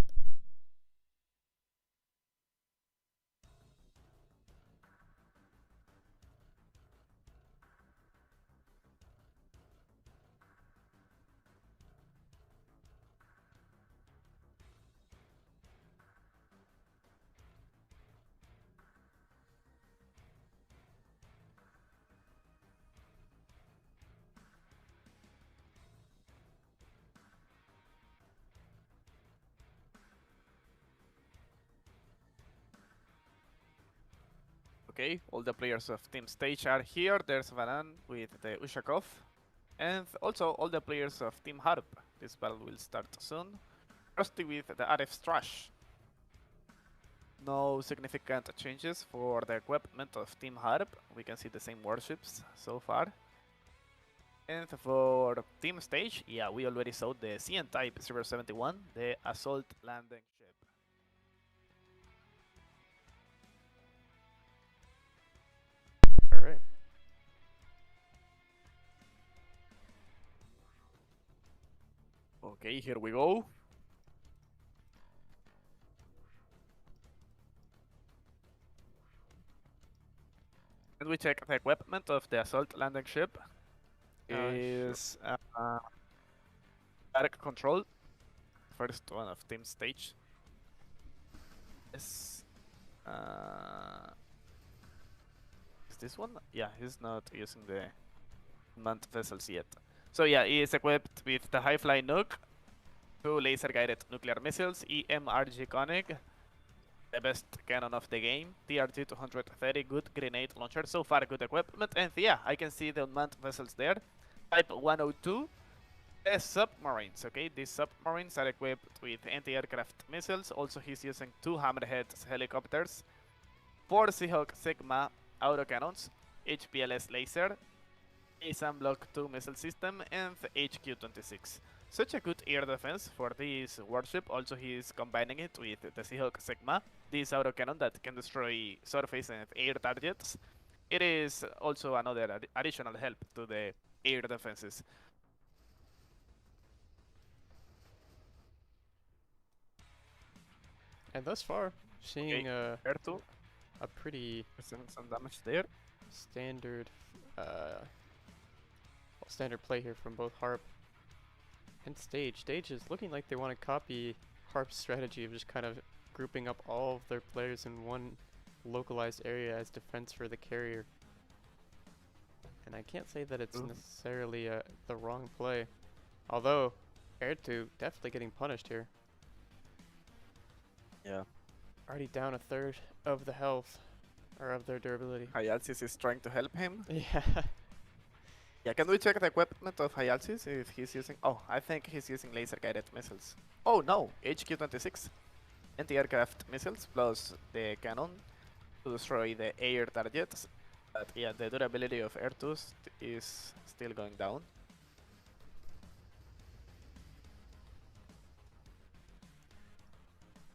[SPEAKER 2] Okay, all the players of Team Stage are here. There's Vanan with the Ushakov. And also all the players of Team Harp. This battle will start soon. Firstly with the RF Strash. No significant changes for the equipment of Team Harp. We can see the same warships so far. And for Team Stage, yeah, we already saw the CN Type 071, the Assault Landing Ship.
[SPEAKER 1] Alright.
[SPEAKER 2] Okay, here we go. And we check the equipment of the Assault Landing Ship. Is direct control. First one of Team Stage. Is this one? Yeah, he's not using the manned vessels yet. So yeah, he is equipped with the high-fly nuke, 2 laser-guided nuclear missiles, EMRG Koenig, the best cannon of the game, TRG-230, good grenade launcher, so far good equipment, and yeah, I can see the unmanned vessels there. Type 102, submarines, okay? These submarines are equipped with anti-aircraft missiles, also he's using 2 Hammerhead helicopters, 4 Seahawk Sigma autocannons, HPLS laser, a Sunblock 2 missile system, and HQ-26. Such a good air defense for this warship. Also, he is combining it with the Seahawk Sigma, this autocannon that can destroy surface and air targets. It is also another additional help to the air defenses.
[SPEAKER 1] And thus far, seeing
[SPEAKER 2] Air 2,
[SPEAKER 1] a pretty
[SPEAKER 2] some damage there.
[SPEAKER 1] standard standard play here from both Harp and Stage. Stage is looking like they want to copy Harp's strategy of just kind of grouping up all of their players in one localized area as defense for the carrier. And I can't say that it's necessarily the wrong play. Although, Air 2 definitely getting punished here.
[SPEAKER 2] Yeah.
[SPEAKER 1] Already down a third of the health, or of their durability.
[SPEAKER 2] Hyalsis is trying to help him.
[SPEAKER 1] Yeah.
[SPEAKER 2] Yeah, can we check the equipment of Hyalsis if he's using... Oh, I think he's using laser-guided missiles. Oh no, HQ-26. Anti-aircraft missiles plus the cannon to destroy the air targets. But yeah, the durability of Air 2 is still going down.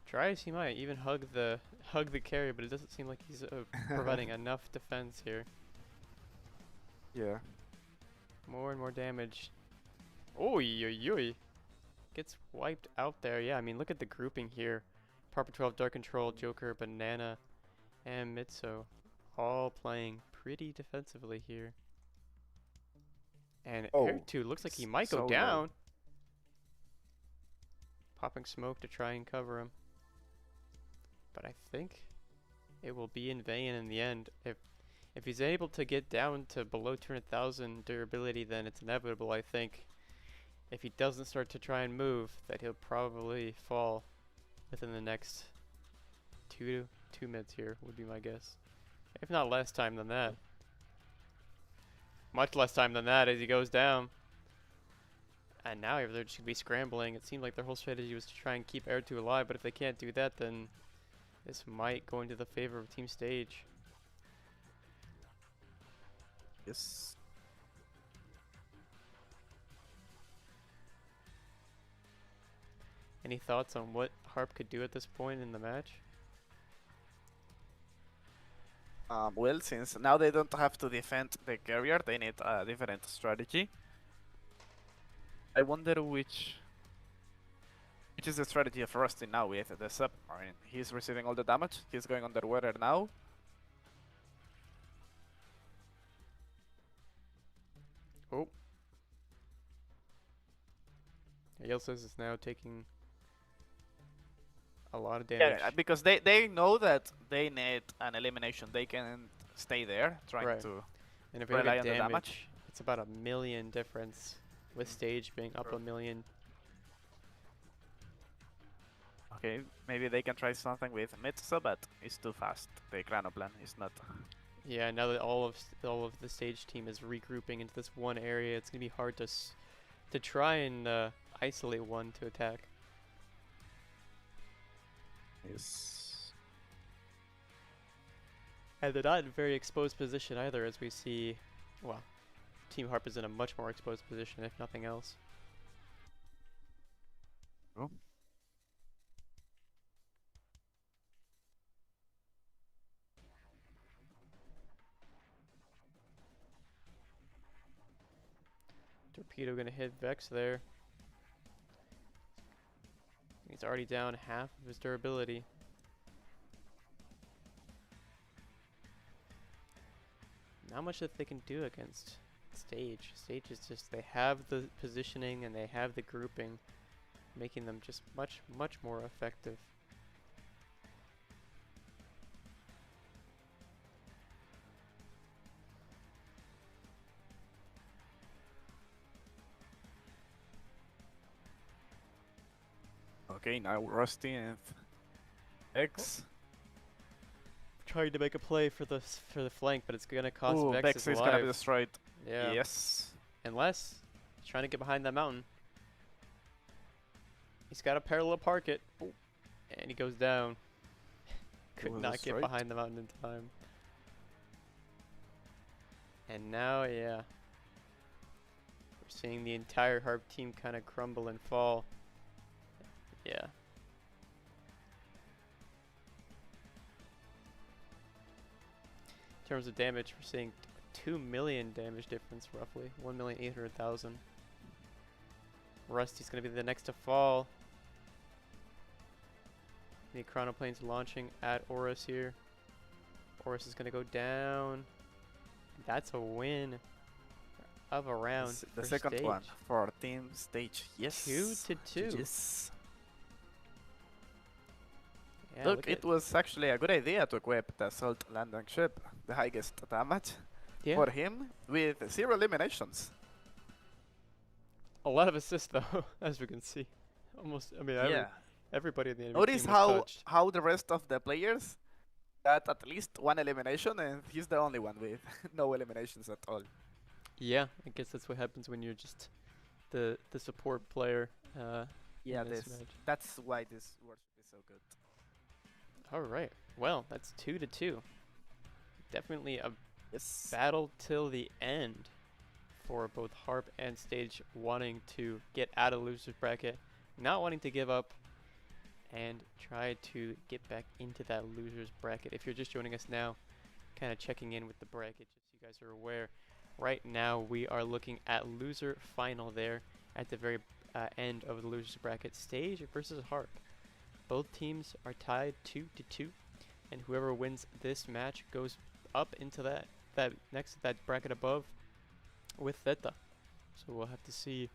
[SPEAKER 1] Tries, he might even hug the carrier, but it doesn't seem like he's providing enough defense here.
[SPEAKER 2] Yeah.
[SPEAKER 1] More and more damage. Oy. Gets wiped out there. Yeah, I mean, look at the grouping here. Proper 12, Dark Control, Joker, Banana, and Mitso. All playing pretty defensively here. And Air 2 looks like he might go down.
[SPEAKER 2] Low.
[SPEAKER 1] Popping smoke to try and cover him. But I think it will be in vain in the end. If he's able to get down to below 200,000 durability, then it's inevitable, I think. If he doesn't start to try and move, that he'll probably fall within the next two mids here, would be my guess. If not less time than that. Much less time than that as he goes down. And now they're just going to be scrambling. It seemed like their whole strategy was to try and keep Air 2 alive, but if they can't do that, then this might go into the favor of Team Stage.
[SPEAKER 2] Yes.
[SPEAKER 1] Any thoughts on what Harp could do at this point in the match?
[SPEAKER 2] Well, since now they don't have to defend the carrier, they need a different strategy. I wonder which is the strategy of Rusty now with the submarine. He's receiving all the damage, he's going underwater now.
[SPEAKER 1] Oh. Yelses is now taking a lot of damage.
[SPEAKER 2] Yeah, because they know that they need an elimination. They can stay there trying to
[SPEAKER 1] and if we look
[SPEAKER 2] rely
[SPEAKER 1] at
[SPEAKER 2] on the damage.
[SPEAKER 1] It's about 1 million difference with Stage being up 1 million.
[SPEAKER 2] Okay, maybe they can try something with Mitsu, but it's too fast. The Chronoplan is not
[SPEAKER 1] Yeah, now that all of the stage team is regrouping into this one area, it's gonna be hard to try and isolate one to attack.
[SPEAKER 2] Yes.
[SPEAKER 1] And they're not in a very exposed position either, as we see. Well, Team Harp is in a much more exposed position, if nothing else.
[SPEAKER 2] Oh.
[SPEAKER 1] Torpedo gonna hit Vex there. He's already down half of his durability. Not much that they can do against Stage. Stage is just, they have the positioning and they have the grouping, making them just much more effective.
[SPEAKER 2] Okay, now Rusty and X.
[SPEAKER 1] Trying to make a play for the flank, but it's gonna cost
[SPEAKER 2] Ooh,
[SPEAKER 1] Vex
[SPEAKER 2] Vex
[SPEAKER 1] his
[SPEAKER 2] is gonna be
[SPEAKER 1] life.
[SPEAKER 2] destroyed.
[SPEAKER 1] Yeah.
[SPEAKER 2] Yes.
[SPEAKER 1] Unless he's trying to get behind that mountain. He's got to parallel park it. Ooh. And he goes down. Could
[SPEAKER 2] was
[SPEAKER 1] not get
[SPEAKER 2] destroyed.
[SPEAKER 1] behind the mountain in time. And now, yeah. We're seeing the entire Harp team kind of crumble and fall. Yeah. In terms of damage, we're seeing 2 million damage difference roughly. 1,800,000. Rusty's going to be the next to fall. The chronoplane's launching at Horus here. Horus is going to go down. That's a win of a round.
[SPEAKER 2] The
[SPEAKER 1] for
[SPEAKER 2] second
[SPEAKER 1] Stage.
[SPEAKER 2] one for Team Stage. Yes.
[SPEAKER 1] 2-2.
[SPEAKER 2] Yes.
[SPEAKER 1] Yeah,
[SPEAKER 2] Look, it was actually a good idea to equip the assault landing ship, the highest damage,
[SPEAKER 1] yeah.
[SPEAKER 2] for him with 0 eliminations.
[SPEAKER 1] A lot of assists though, as we can see. Almost, I mean,
[SPEAKER 2] Yeah.
[SPEAKER 1] everybody in the enemy
[SPEAKER 2] Notice
[SPEAKER 1] team was touched.
[SPEAKER 2] how the rest of the players got at least 1 elimination, and he's the only one with no eliminations at all.
[SPEAKER 1] Yeah, I guess that's what happens when you're just the support player.
[SPEAKER 2] Yeah,
[SPEAKER 1] in this match.
[SPEAKER 2] that's why this worship is so good.
[SPEAKER 1] All right. Well, that's 2-2. Definitely a
[SPEAKER 2] Yes.
[SPEAKER 1] battle till the end for both Harp and Stage, wanting to get out of loser's bracket, not wanting to give up, and try to get back into that loser's bracket. If you're just joining us now, kind of checking in with the bracket, just so you guys are aware, right now we are looking at loser final there at the very end of the loser's bracket. Stage versus Harp. Both teams are tied 2-2, and whoever wins this match goes up into that bracket above with Theta. So we'll have to see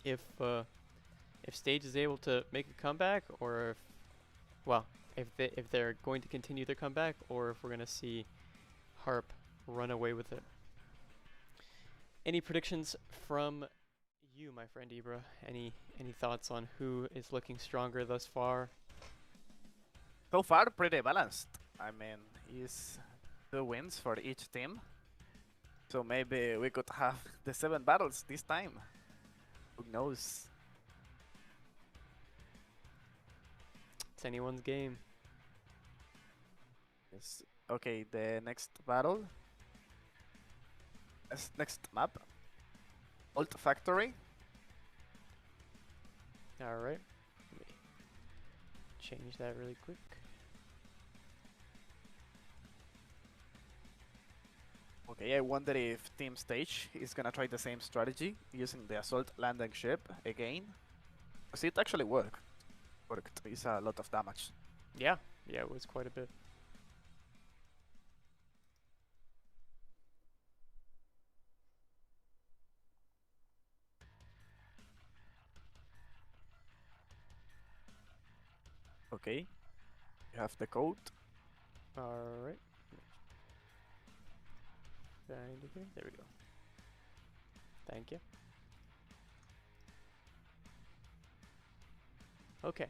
[SPEAKER 1] if Stage is able to make a comeback, or if they're going to continue their comeback, or if we're gonna see Harp run away with it. Any predictions from you, my friend Ibra? Any thoughts on who is looking stronger thus far?
[SPEAKER 2] So far, pretty balanced. I mean, it's 2 wins for each team. So maybe we could have the 7 battles this time. Who knows?
[SPEAKER 1] It's anyone's game.
[SPEAKER 2] Yes. Okay, the next battle. Next map. Old Factory.
[SPEAKER 1] All right. Let me change that really quick.
[SPEAKER 2] Okay, I wonder if Team Stage is gonna try the same strategy using the assault landing ship again. Because it actually worked. It's a lot of damage.
[SPEAKER 1] Yeah, it was quite a bit.
[SPEAKER 2] Okay, you have the code.
[SPEAKER 1] All right. Find it here. There we go. Thank you. Okay.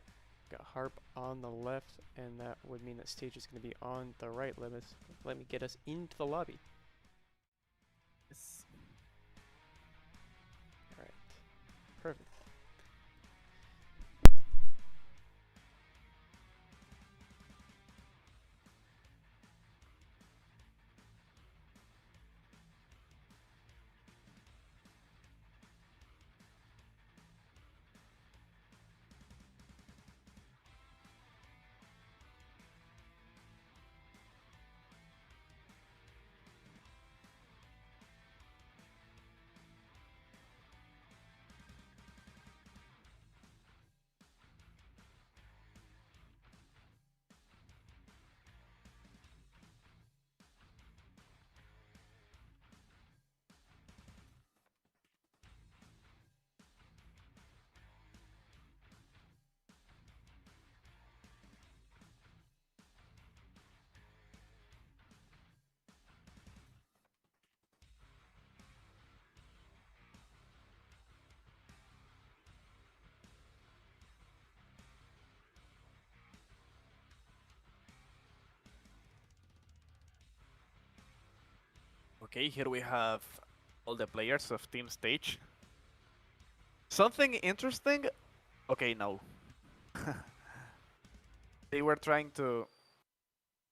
[SPEAKER 1] Got Harp on the left, and that would mean that stage is going to be on the right. Let me get us into the lobby.
[SPEAKER 2] Yes.
[SPEAKER 1] All right, perfect.
[SPEAKER 2] Okay, here we have all the players of Team Stage. Something interesting. Okay, no. They were trying to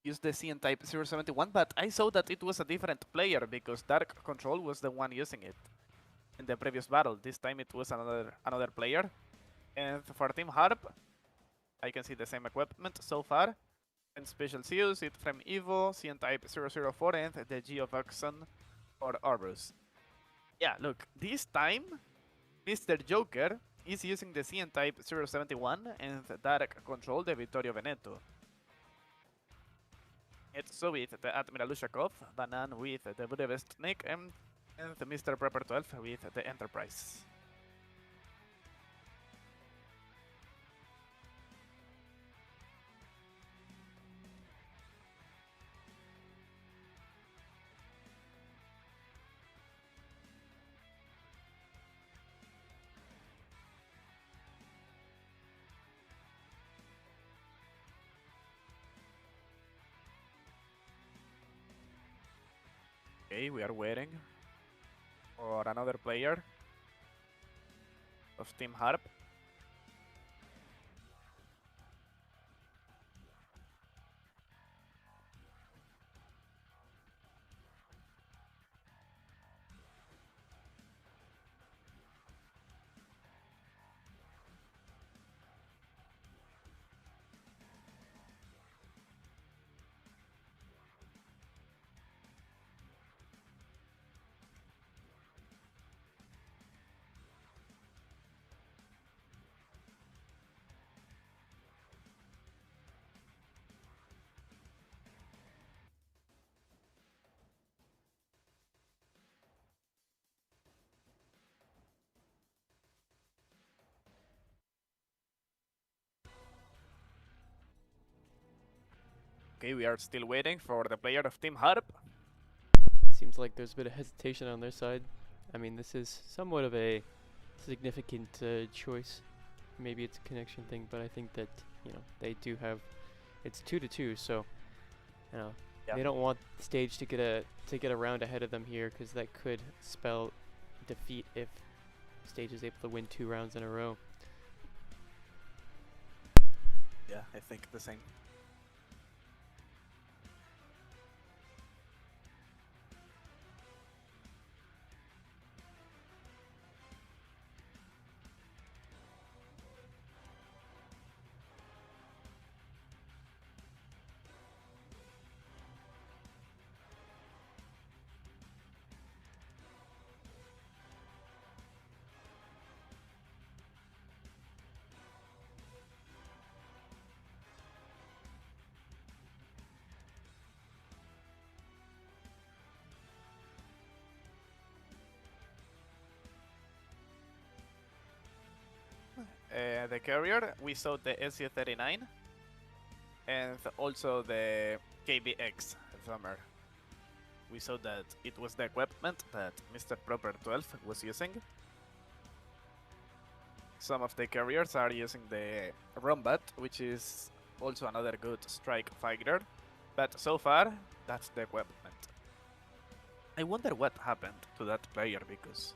[SPEAKER 2] use the CN type 071, but I saw that it was a different player because Dark Control was the one using it in the previous battle. This time it was another player. And for Team Harp, I can see the same equipment so far. And special CUs, it from Evo, CN type 004, and the Geovoxon for Orbus. Yeah, look, this time Mr. Joker is using the CN type 071 and Dark Control the Vittorio Veneto. It's so with the Admiral Ushakov, Banan with the Budapest Snake, and Mr. Prepper 12 with the Enterprise. Okay, we are waiting for another player of Team Harp. Okay, we are still waiting for the player of Team Harp.
[SPEAKER 1] Seems like there's a bit of hesitation on their side. I mean, this is somewhat of a significant choice. Maybe it's a connection thing, but I think that they do have. It's 2-2, so
[SPEAKER 2] Yeah.
[SPEAKER 1] they don't want stage to get a round ahead of them here, because that could spell defeat if stage is able to win 2 rounds in a row.
[SPEAKER 2] Yeah, I think the same. The carrier, we saw the SU-39 and also the KBX Drummer. We saw that it was the equipment that Mr. Proper 12 was using. some of the carriers are using the Rombat, which is also another good strike fighter. But so far, that's the equipment. I wonder what happened to that player because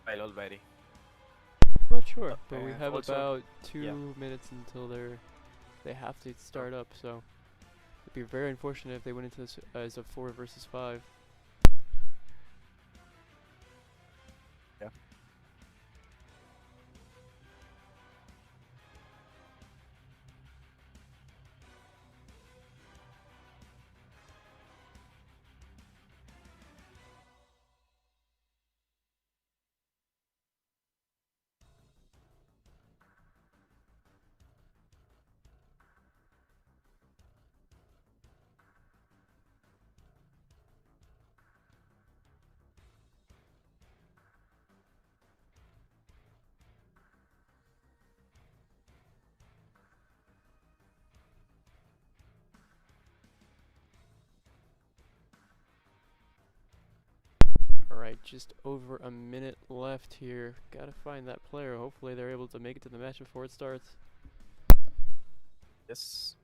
[SPEAKER 2] I already.
[SPEAKER 1] I'm not sure, but we
[SPEAKER 2] And
[SPEAKER 1] have
[SPEAKER 2] also,
[SPEAKER 1] about 2
[SPEAKER 2] yeah.
[SPEAKER 1] minutes until they have to start up. So it'd be very unfortunate if they went into this as a 4 versus 5.
[SPEAKER 2] Yeah.
[SPEAKER 1] Alright, just over a minute left here. Gotta find that player. Hopefully they're able to make it to the match before it starts.
[SPEAKER 2] Yes.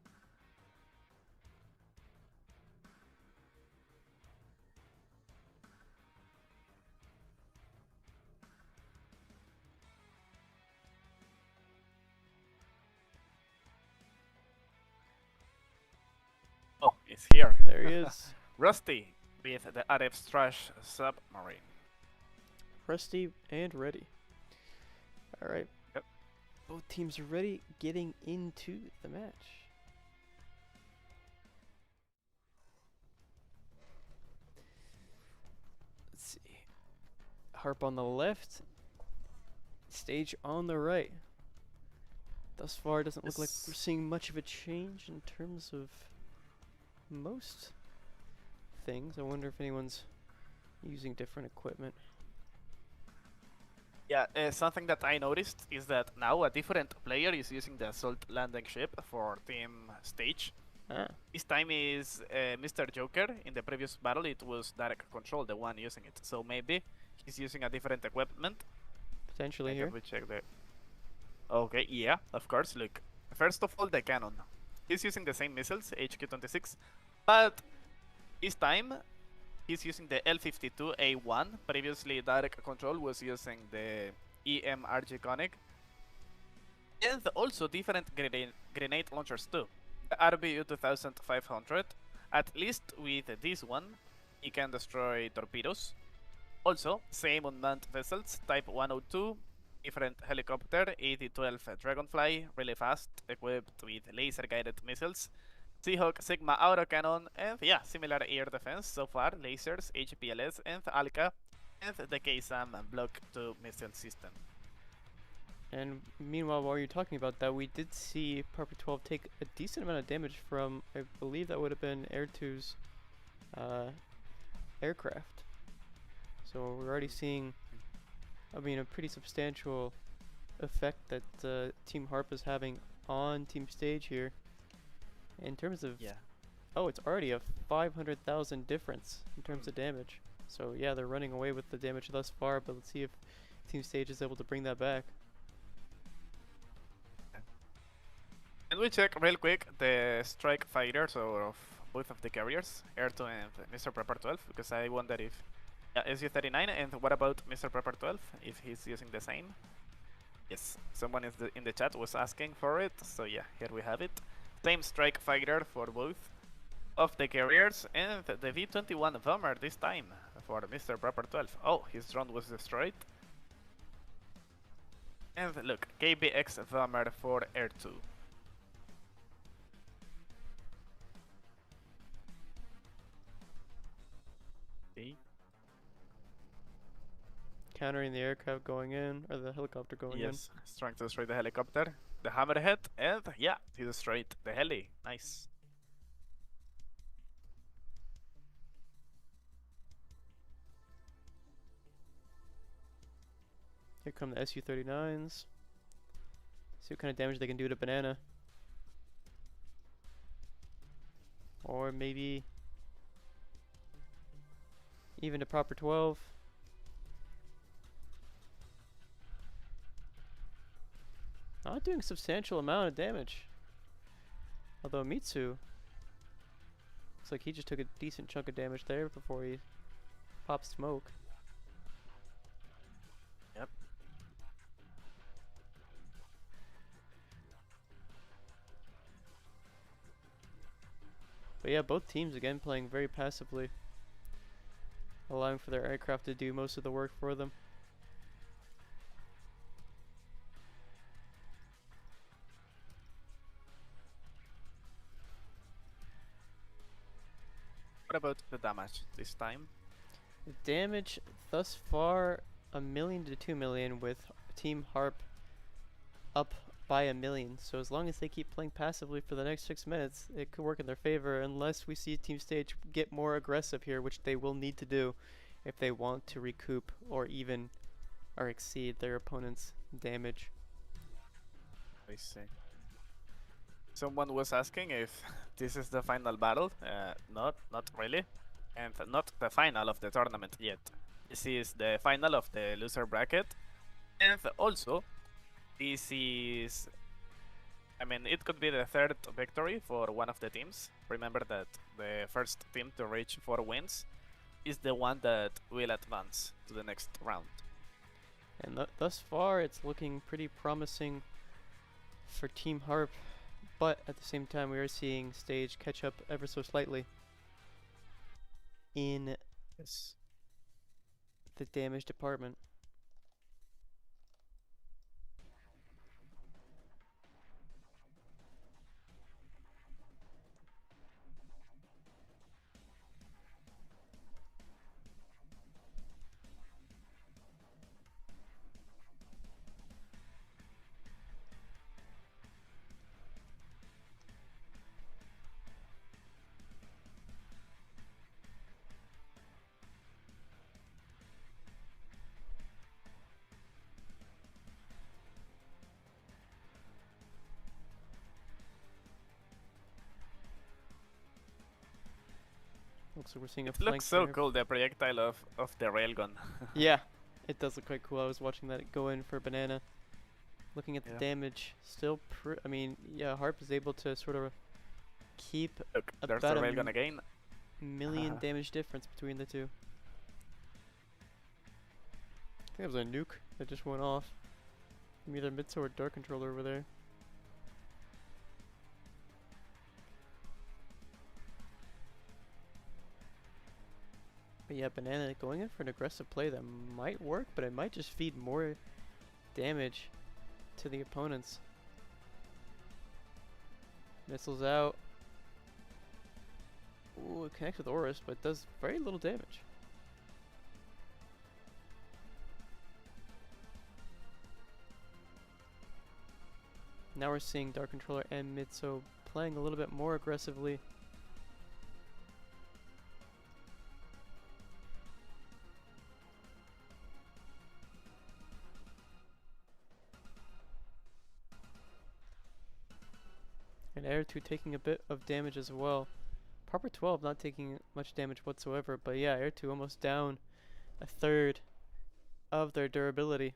[SPEAKER 2] Oh, it's here.
[SPEAKER 1] There he is.
[SPEAKER 2] Rusty with the Arab's Trash Submarine.
[SPEAKER 1] Rusty and ready. Alright.
[SPEAKER 2] Yep.
[SPEAKER 1] Both teams are ready, getting into the match. Let's see. Harp on the left, Stage on the right. Thus far, it doesn't look like we're seeing much of a change in terms of most things. I wonder if anyone's using different equipment.
[SPEAKER 2] Yeah, something that I noticed is that now a different player is using the assault landing ship for team stage.
[SPEAKER 1] Ah,
[SPEAKER 2] This time is Mr. Joker. In the previous battle, it was Direct Control, the one using it. So maybe he's using a different equipment.
[SPEAKER 1] potentially
[SPEAKER 2] And
[SPEAKER 1] here.
[SPEAKER 2] let me check the. Okay, yeah, of course. Look, first of all, the cannon. He's using the same missiles, HQ-26, but this time he's using the L-52A1. Previously, Direct Control was using the EMRG Koenig. And also different grenade launchers too. The RBU-2500, at least with this one, he can destroy torpedoes. Also, same unmanned vessels, Type 102, different helicopter, AD-12 Dragonfly, really fast, equipped with laser-guided missiles, Seahawk Sigma autocannon, and yeah, similar air defense so far, lasers, HPLS, and ALCA, and the KSAM Block 2 missile system.
[SPEAKER 1] And meanwhile, while you're talking about that, we did see Parker 12 take a decent amount of damage from, I believe that would have been Air 2's aircraft. So we're already seeing, I mean, a pretty substantial effect that Team Harp is having on Team Stage here. In terms of,
[SPEAKER 2] Yeah.
[SPEAKER 1] oh, it's already a 500,000 difference in terms of damage. So yeah, they're running away with the damage thus far, but let's see if Team Stage is able to bring that back.
[SPEAKER 2] And we check real quick the strike fighters of both of the carriers, Air 2 and Mr. Prepper 12, because I wonder if SU-39, and what about Mr. Prepper 12, if he's using the same? Yes, someone in the chat was asking for it, so yeah, here we have it. Same strike fighter for both of the carriers, and the V-21 bomber this time for Mr. Prepper 12. Oh, his drone was destroyed. And look, KBX bomber for Air 2. Okay.
[SPEAKER 1] Countering the aircraft going in, or the helicopter going in.
[SPEAKER 2] Yes, he's trying to destroy the helicopter, the hammerhead, and yeah, he destroyed the heli. Nice.
[SPEAKER 1] Here come the SU-39s. See what kind of damage they can do to Banana. Or maybe even to Proper 12. not doing a substantial amount of damage. Although Mitsu looks like he just took a decent chunk of damage there before he popped smoke.
[SPEAKER 2] Yep.
[SPEAKER 1] But yeah, both teams again playing very passively, allowing for their aircraft to do most of the work for them.
[SPEAKER 2] What about the damage this time?
[SPEAKER 1] The damage thus far, 1 million to 2 million, with Team Harp up by 1 million. So as long as they keep playing passively for the next 6 minutes, it could work in their favor, unless we see Team Stage get more aggressive here, which they will need to do if they want to recoup or even or exceed their opponent's damage.
[SPEAKER 2] I see. Someone was asking if this is the final battle. Not really, and not the final of the tournament yet. This is the final of the loser bracket, and also this is, I mean, it could be the third victory for one of the teams. Remember that the first team to reach 4 wins is the one that will advance to the next round.
[SPEAKER 1] And thus far, it's looking pretty promising for Team Harp. But at the same time, we are seeing Stage catch up ever so slightly in the damage department. Looks like we're seeing a
[SPEAKER 2] It
[SPEAKER 1] flank
[SPEAKER 2] looks so
[SPEAKER 1] there.
[SPEAKER 2] cool, the projectile of the railgun.
[SPEAKER 1] Yeah, it does look quite cool. I was watching that go in for Banana. Looking at the damage, still I mean, yeah, Harp is able to sort of keep
[SPEAKER 2] Look, there's the
[SPEAKER 1] about a
[SPEAKER 2] railgun again.
[SPEAKER 1] million damage difference between the two. I think it was a nuke that just went off from either Mitsu or Dark Controller over there. But yeah, Banana going in for an aggressive play that might work, but it might just feed more damage to the opponents. Missiles out. Ooh, it connects with Horus, but does very little damage. Now we're seeing Dark Controller and Mitsu playing a little bit more aggressively. And Air 2 taking a bit of damage as well. Proper 12 not taking much damage whatsoever, but yeah, Air 2 almost down a third of their durability.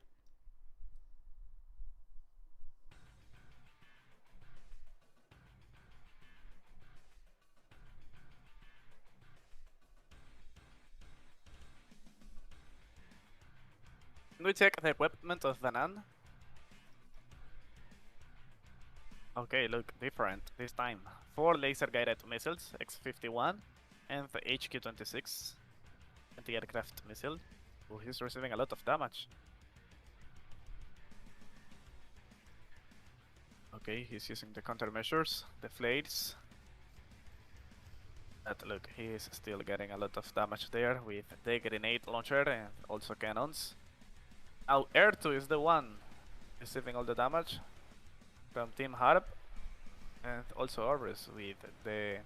[SPEAKER 2] Can we check the equipment of Banan? Okay, look, different this time. 4 laser-guided missiles, X-51, and the HQ-26 anti-aircraft missile. Oh, he's receiving a lot of damage. Okay, he's using the countermeasures, the flares. But look, he is still getting a lot of damage there with the grenade launcher and also cannons. Now Air 2 is the one receiving all the damage from Team Harp, and also Orbis with the...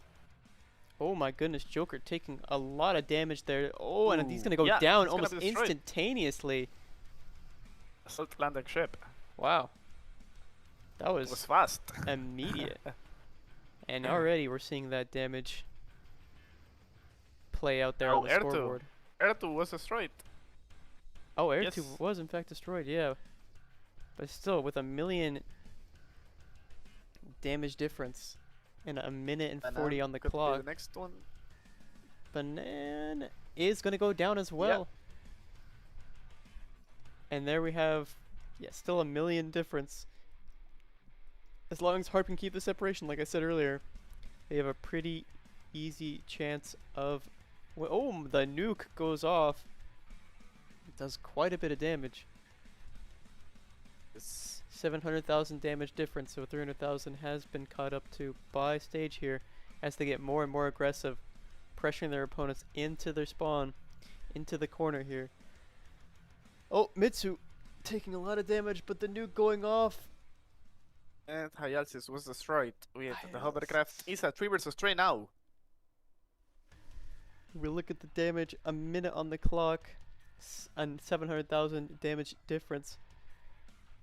[SPEAKER 1] Oh my goodness, Joker taking a lot of damage there. Oh, and he's
[SPEAKER 2] Ooh,
[SPEAKER 1] gonna go
[SPEAKER 2] yeah,
[SPEAKER 1] down
[SPEAKER 2] he's gonna
[SPEAKER 1] almost
[SPEAKER 2] be destroyed.
[SPEAKER 1] instantaneously.
[SPEAKER 2] assault landing ship.
[SPEAKER 1] Wow. That
[SPEAKER 2] It
[SPEAKER 1] was
[SPEAKER 2] was fast.
[SPEAKER 1] immediate. And already we're seeing that damage play out there on the
[SPEAKER 2] Air 2.
[SPEAKER 1] scoreboard.
[SPEAKER 2] Air 2 was destroyed.
[SPEAKER 1] Oh, Air 2
[SPEAKER 2] Yes.
[SPEAKER 1] was in fact destroyed, yeah. But still, with 1 million damage difference. And a minute and 40
[SPEAKER 2] Banan
[SPEAKER 1] on the
[SPEAKER 2] could be
[SPEAKER 1] clock.
[SPEAKER 2] the next one.
[SPEAKER 1] Banan is going to go down as well. And there we have, yeah, still a million difference. As long as Harp can keep the separation, like I said earlier, they have a pretty easy chance of... Oh, the nuke goes off. It does quite a bit of damage.
[SPEAKER 2] Yes.
[SPEAKER 1] 700,000 damage difference, so 300,000 has been caught up to by stage here as they get more and more aggressive, pressuring their opponents into their spawn, into the corner here. Oh, Mitsu taking a lot of damage, but the nuke going off.
[SPEAKER 2] And Hyalsis was destroyed with the
[SPEAKER 1] Hyalsis.
[SPEAKER 2] hovercraft. Is a 3 versus 3 now.
[SPEAKER 1] We look at the damage, a minute on the clock, and 700,000 damage difference.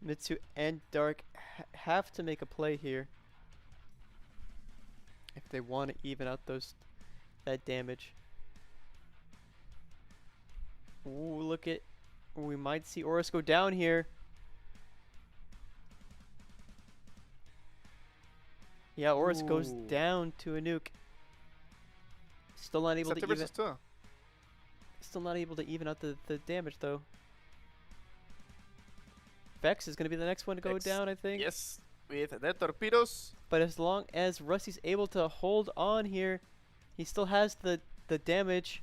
[SPEAKER 1] Mitsu and Dark have to make a play here if they want to even out that damage. Ooh, look at, we might see Horus go down here. Yeah, Horus goes
[SPEAKER 2] Ooh.
[SPEAKER 1] down to a nuke. Still not able
[SPEAKER 2] It's a
[SPEAKER 1] to
[SPEAKER 2] 2
[SPEAKER 1] even.
[SPEAKER 2] versus 2.
[SPEAKER 1] Still not able to even out the damage though. Vex is going to be the next one to go
[SPEAKER 2] Vex,
[SPEAKER 1] down, I think.
[SPEAKER 2] Yes, with the torpedoes.
[SPEAKER 1] But as long as Rusty's able to hold on here, he still has the damage.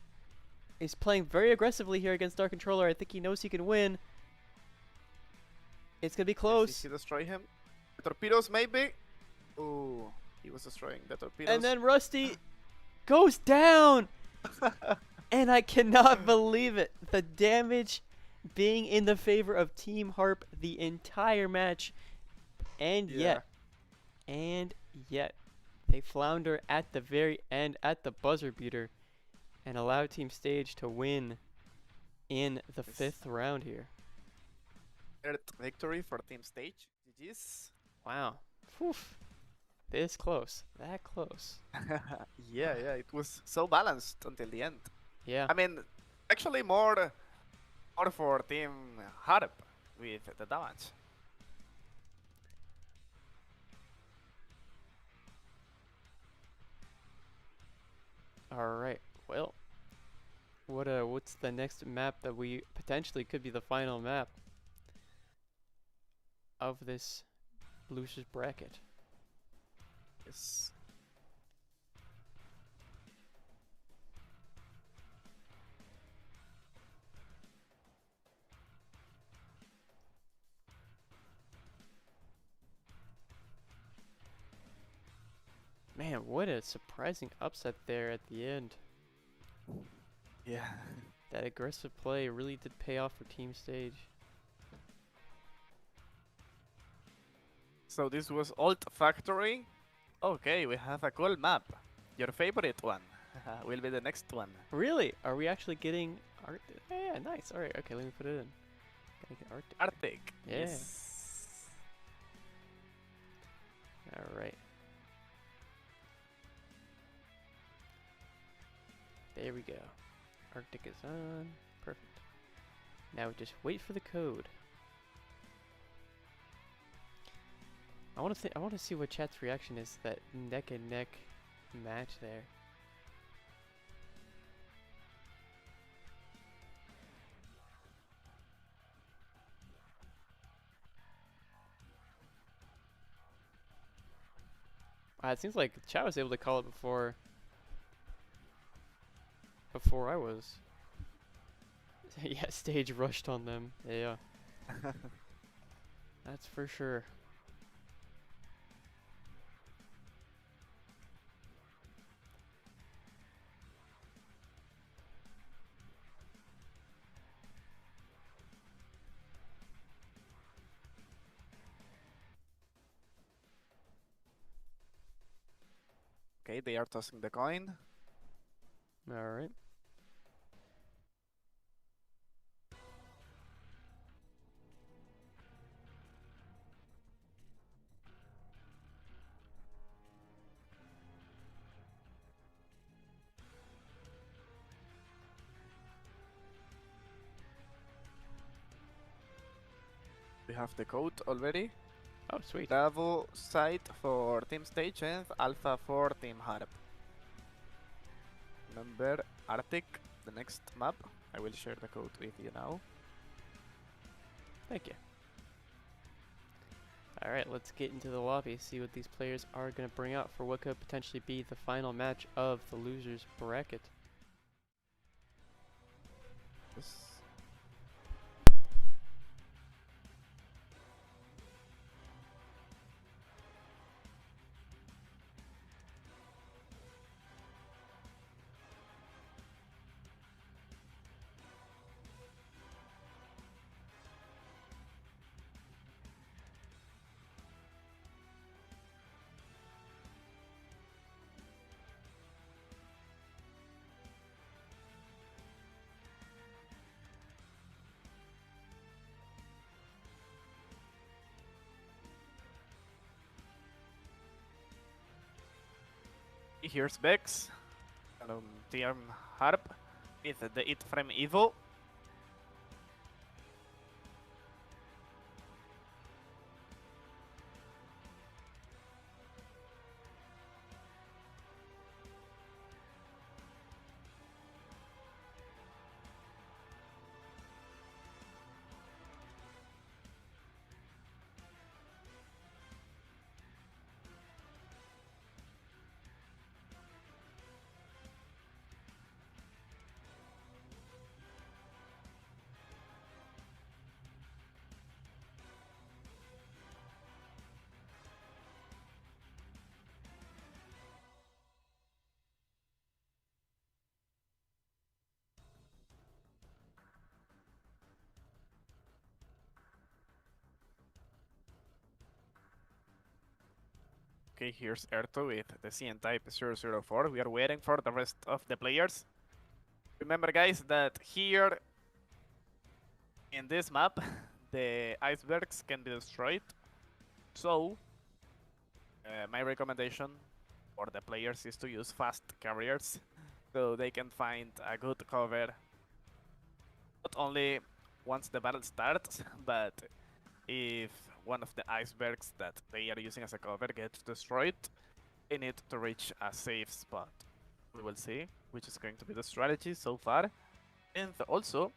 [SPEAKER 1] He's playing very aggressively here against Dark Controller. I think he knows he can win. It's going to be close.
[SPEAKER 2] Yes, he destroy him. The torpedoes maybe. Ooh, he was destroying the torpedoes.
[SPEAKER 1] And then Rusty goes down. And I cannot believe it. The damage being in the favor of Team Harp the entire match. And yet, they flounder at the very end at the buzzer beater and allow Team Stage to win in the 5th round here.
[SPEAKER 2] Third victory for Team Stage. GG's.
[SPEAKER 1] Wow. Whew. This close. That close.
[SPEAKER 2] yeah, it was so balanced until the end.
[SPEAKER 1] Yeah.
[SPEAKER 2] I mean, actually more for Team Harp with the damage.
[SPEAKER 1] All right. Well, what's the next map that we potentially could be the final map of this losers bracket?
[SPEAKER 2] Yes.
[SPEAKER 1] Man, what a surprising upset there at the end.
[SPEAKER 2] Yeah.
[SPEAKER 1] That aggressive play really did pay off for Team Stage.
[SPEAKER 2] So this was Alt Factory. Okay, we have a cool map. Your favorite one will be the next one.
[SPEAKER 1] Really? Are we actually getting art? Yeah, nice. All right. Okay, let me put it in. Gotta get art.
[SPEAKER 2] Arctic.
[SPEAKER 1] Yeah.
[SPEAKER 2] Yes.
[SPEAKER 1] All right. There we go. Arctic is on. Perfect. Now we just wait for the code. I want to see what chat's reaction is to that neck and neck match there. It seems like chat was able to call it before I was. Yeah, Stage rushed on them. Yeah. That's for sure.
[SPEAKER 2] Okay, they are tossing the coin.
[SPEAKER 1] All right.
[SPEAKER 2] We have the code already.
[SPEAKER 1] Oh, sweet.
[SPEAKER 2] Bravo site for Team Stage and Alpha for Team Harp. Remember Arctic, the next map. I will share the code with you now.
[SPEAKER 1] Thank you. Alright, let's get into the lobby, see what these players are going to bring out for what could potentially be the final match of the losers bracket.
[SPEAKER 2] Yes. Here's Bex, Team Harp with the It Frame Evo. Okay, here's Erto with the CN type 004. We are waiting for the rest of the players. Remember, guys, that here in this map, the icebergs can be destroyed. So, my recommendation for the players is to use fast carriers so they can find a good cover not only once the battle starts, but if one of the icebergs that they are using as a cover gets destroyed, they need to reach a safe spot. We will see which is going to be the strategy so far. And also,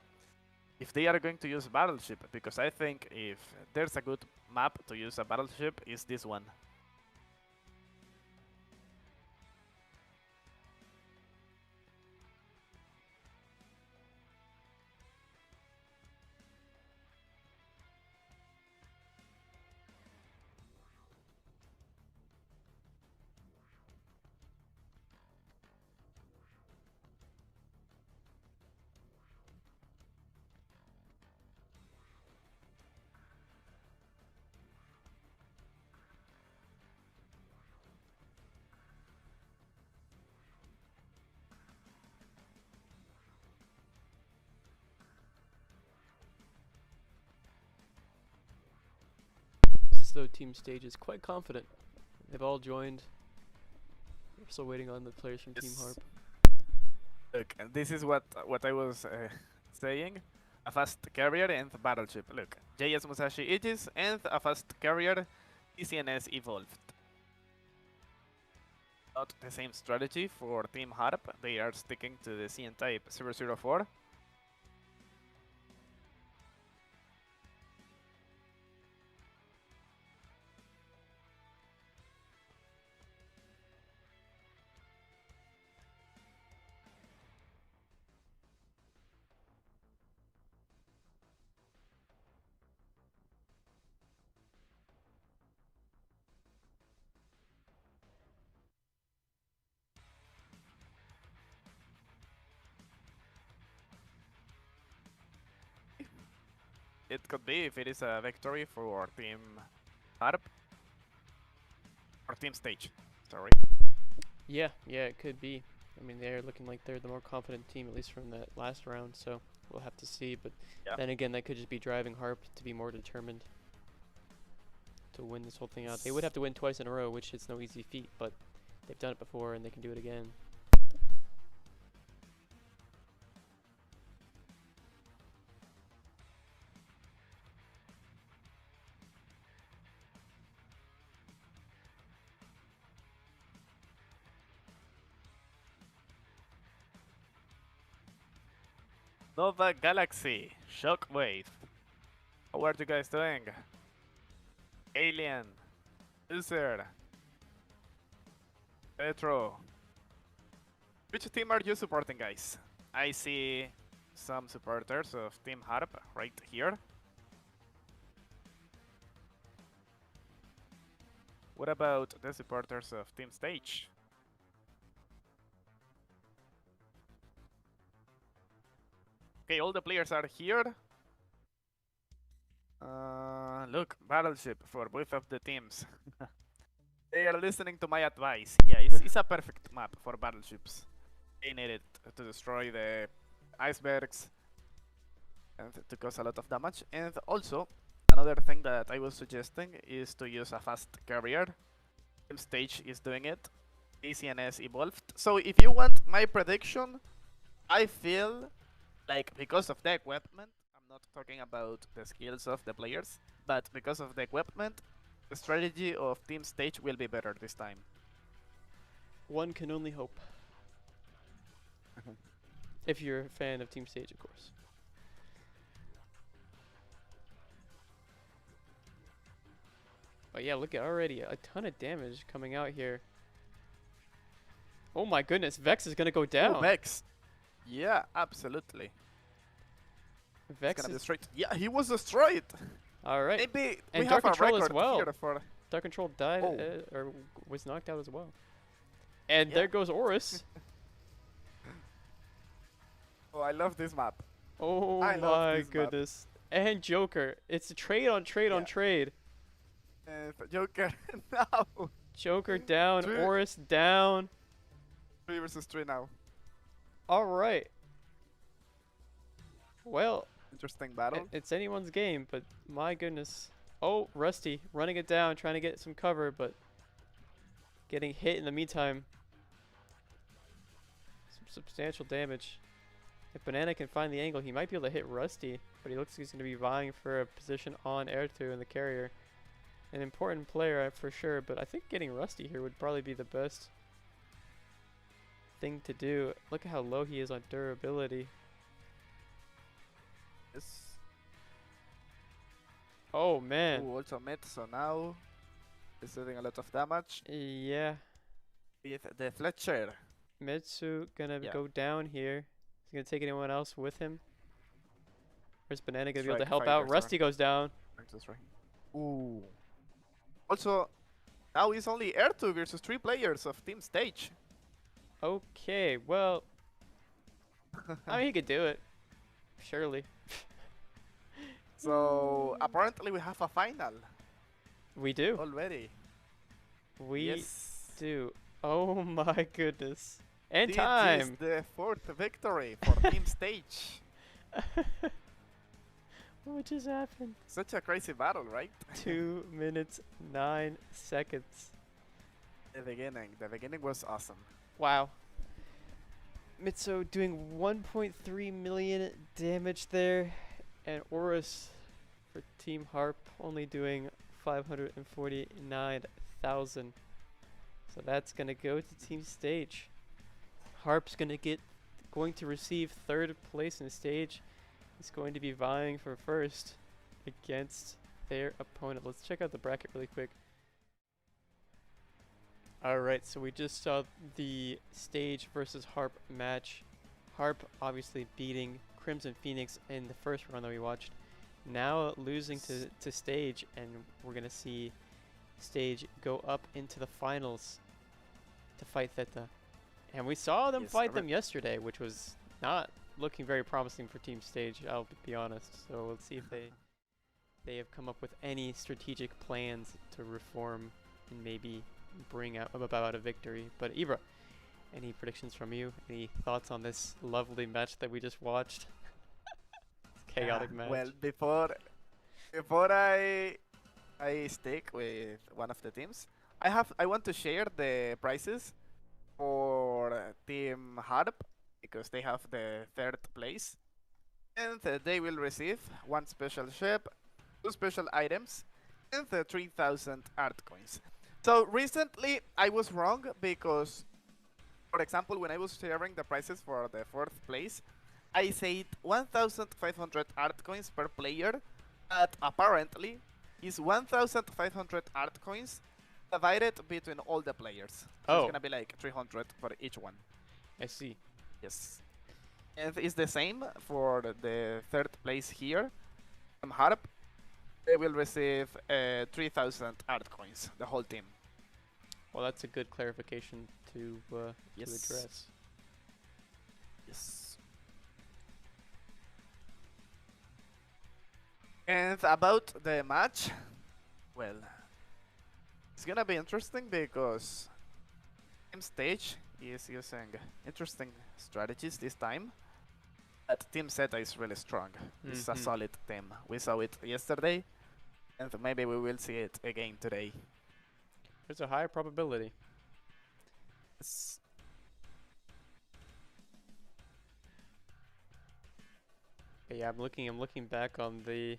[SPEAKER 2] if they are going to use battleship, because I think if there's a good map to use a battleship, is this one.
[SPEAKER 1] This is though Team Stage is quite confident. They've all joined. We're still waiting on the players from Team Harp.
[SPEAKER 2] Look, and this is what I was saying. A fast carrier and battleship. Look, JS Musashi Aegis and a fast carrier TCNS Evolved. Not the same strategy for Team Harp. They are sticking to the CN type 004. It could be if it is a victory for Team Harp. Or Team Stage, sorry.
[SPEAKER 1] Yeah, it could be. I mean, they're looking like they're the more confident team, at least from that last round, so we'll have to see. But then again, that could just be driving Harp to be more determined to win this whole thing out. They would have to win twice in a row, which is no easy feat, but they've done it before and they can do it again.
[SPEAKER 2] Nova Galaxy, Shockwave. How are you guys doing? Alien, User, Petro. Which team are you supporting, guys? I see some supporters of Team Harp right here. What about the supporters of Team Stage? Okay, all the players are here. Look, Battleship for both of the teams. They are listening to my advice. Yeah, it's a perfect map for battleships. They need it to destroy the icebergs and to cause a lot of damage. And also, another thing that I was suggesting is to use a fast carrier. Team Stage is doing it. ACNS evolved. So if you want my prediction, I feel like because of the equipment, I'm not talking about the skills of the players, but because of the equipment, the strategy of Team Stage will be better this time.
[SPEAKER 1] One can only hope. If you're a fan of Team Stage, of course. But yeah, look at already a ton of damage coming out here. Oh my goodness, Vex is gonna go down.
[SPEAKER 2] Oh, Vex. Yeah, absolutely.
[SPEAKER 1] Vex
[SPEAKER 2] Gonna
[SPEAKER 1] is
[SPEAKER 2] destroy. Yeah, he was destroyed.
[SPEAKER 1] all right.
[SPEAKER 2] Maybe
[SPEAKER 1] And
[SPEAKER 2] we
[SPEAKER 1] Dark
[SPEAKER 2] have a
[SPEAKER 1] Control as
[SPEAKER 2] record
[SPEAKER 1] well.
[SPEAKER 2] here for.
[SPEAKER 1] Dark Control died
[SPEAKER 2] Oh.
[SPEAKER 1] or was knocked out as well. And
[SPEAKER 2] Yeah.
[SPEAKER 1] there goes Horus.
[SPEAKER 2] Oh, I love this map.
[SPEAKER 1] Oh
[SPEAKER 2] I love
[SPEAKER 1] my
[SPEAKER 2] this map.
[SPEAKER 1] goodness. And Joker. It's a trade on trade on
[SPEAKER 2] Yeah.
[SPEAKER 1] trade.
[SPEAKER 2] Joker, no.
[SPEAKER 1] Joker down,
[SPEAKER 2] Three-
[SPEAKER 1] Horus down.
[SPEAKER 2] 3 versus 3 now.
[SPEAKER 1] All right. Well,
[SPEAKER 2] Interesting battle.
[SPEAKER 1] it's anyone's game, but my goodness. Oh, Rusty running it down, trying to get some cover, but getting hit in the meantime. Some substantial damage. If Banana can find the angle, he might be able to hit Rusty, but he looks like he's going to be vying for a position on Air 2 in the carrier. An important player for sure, but I think getting Rusty here would probably be the best thing to do. Look at how low he is on durability.
[SPEAKER 2] Yes.
[SPEAKER 1] Oh man.
[SPEAKER 2] Ooh, also mid, so now he's doing a lot of damage.
[SPEAKER 1] Yeah.
[SPEAKER 2] With the Fletcher.
[SPEAKER 1] Mitsu gonna
[SPEAKER 2] Yeah.
[SPEAKER 1] go down here. He's gonna take anyone else with him. Where's Banana gonna be able to
[SPEAKER 2] Strike
[SPEAKER 1] help
[SPEAKER 2] fighter,
[SPEAKER 1] out? Rusty goes down.
[SPEAKER 2] Ooh. Also, now it's only Air 2 versus 3 players of Team Stage.
[SPEAKER 1] Okay, well, I mean he could do it. Surely.
[SPEAKER 2] So apparently we have a final
[SPEAKER 1] We do.
[SPEAKER 2] already.
[SPEAKER 1] We
[SPEAKER 2] Yes.
[SPEAKER 1] do. Oh my goodness. And
[SPEAKER 2] This
[SPEAKER 1] time.
[SPEAKER 2] is the 4th victory for Team Stage.
[SPEAKER 1] What just happened?
[SPEAKER 2] Such a crazy battle, right?
[SPEAKER 1] 2 minutes 9 seconds.
[SPEAKER 2] The beginning was awesome.
[SPEAKER 1] Wow. Mitsu doing 1.3 million damage there, and Horus for Team Harp only doing 549,000. So that's gonna go to Team Stage. Harp's going to receive 3rd place in stage. He's going to be vying for 1st against their opponent. Let's check out the bracket really quick. Alright, so we just saw the Stage versus Harp match. Harp obviously beating Crimson Phoenix in the first round that we watched. Now losing to Stage, and we're going to see Stage go up into the finals to fight Theta. And we saw them fight them yesterday, which was not looking very promising for Team Stage, I'll be honest. So let's see if they have come up with any strategic plans to reform and maybe bring about a victory. But Ibra, any predictions from you? Any thoughts on this lovely match that we just watched? Chaotic match.
[SPEAKER 2] Well, before I stick with one of the teams, I want to share the prizes for Team Harp because they have the 3rd place, and they will receive 1 special ship, 2 special items, and 3,000 art coins. So recently I was wrong because, for example, when I was sharing the prizes for the 4th place, I said 1,500 art coins per player, but apparently is 1,500 art coins divided between all the players. So it's
[SPEAKER 1] Oh,
[SPEAKER 2] gonna be like 300 for each one.
[SPEAKER 1] I see.
[SPEAKER 2] Yes. And it's the same for the third place here from Harp. They will receive 3,000 art coins, the whole team.
[SPEAKER 1] Well, that's a good clarification to
[SPEAKER 2] Yes.
[SPEAKER 1] address.
[SPEAKER 2] Yes. And about the match, well, it's gonna be interesting because Team Stage is using interesting strategies this time. But Team Zeta is really strong. It's a
[SPEAKER 1] Mhm.
[SPEAKER 2] solid team. We saw it yesterday, and maybe we will see it again today.
[SPEAKER 1] There's a high probability.
[SPEAKER 2] Yes.
[SPEAKER 1] But yeah, I'm looking back on the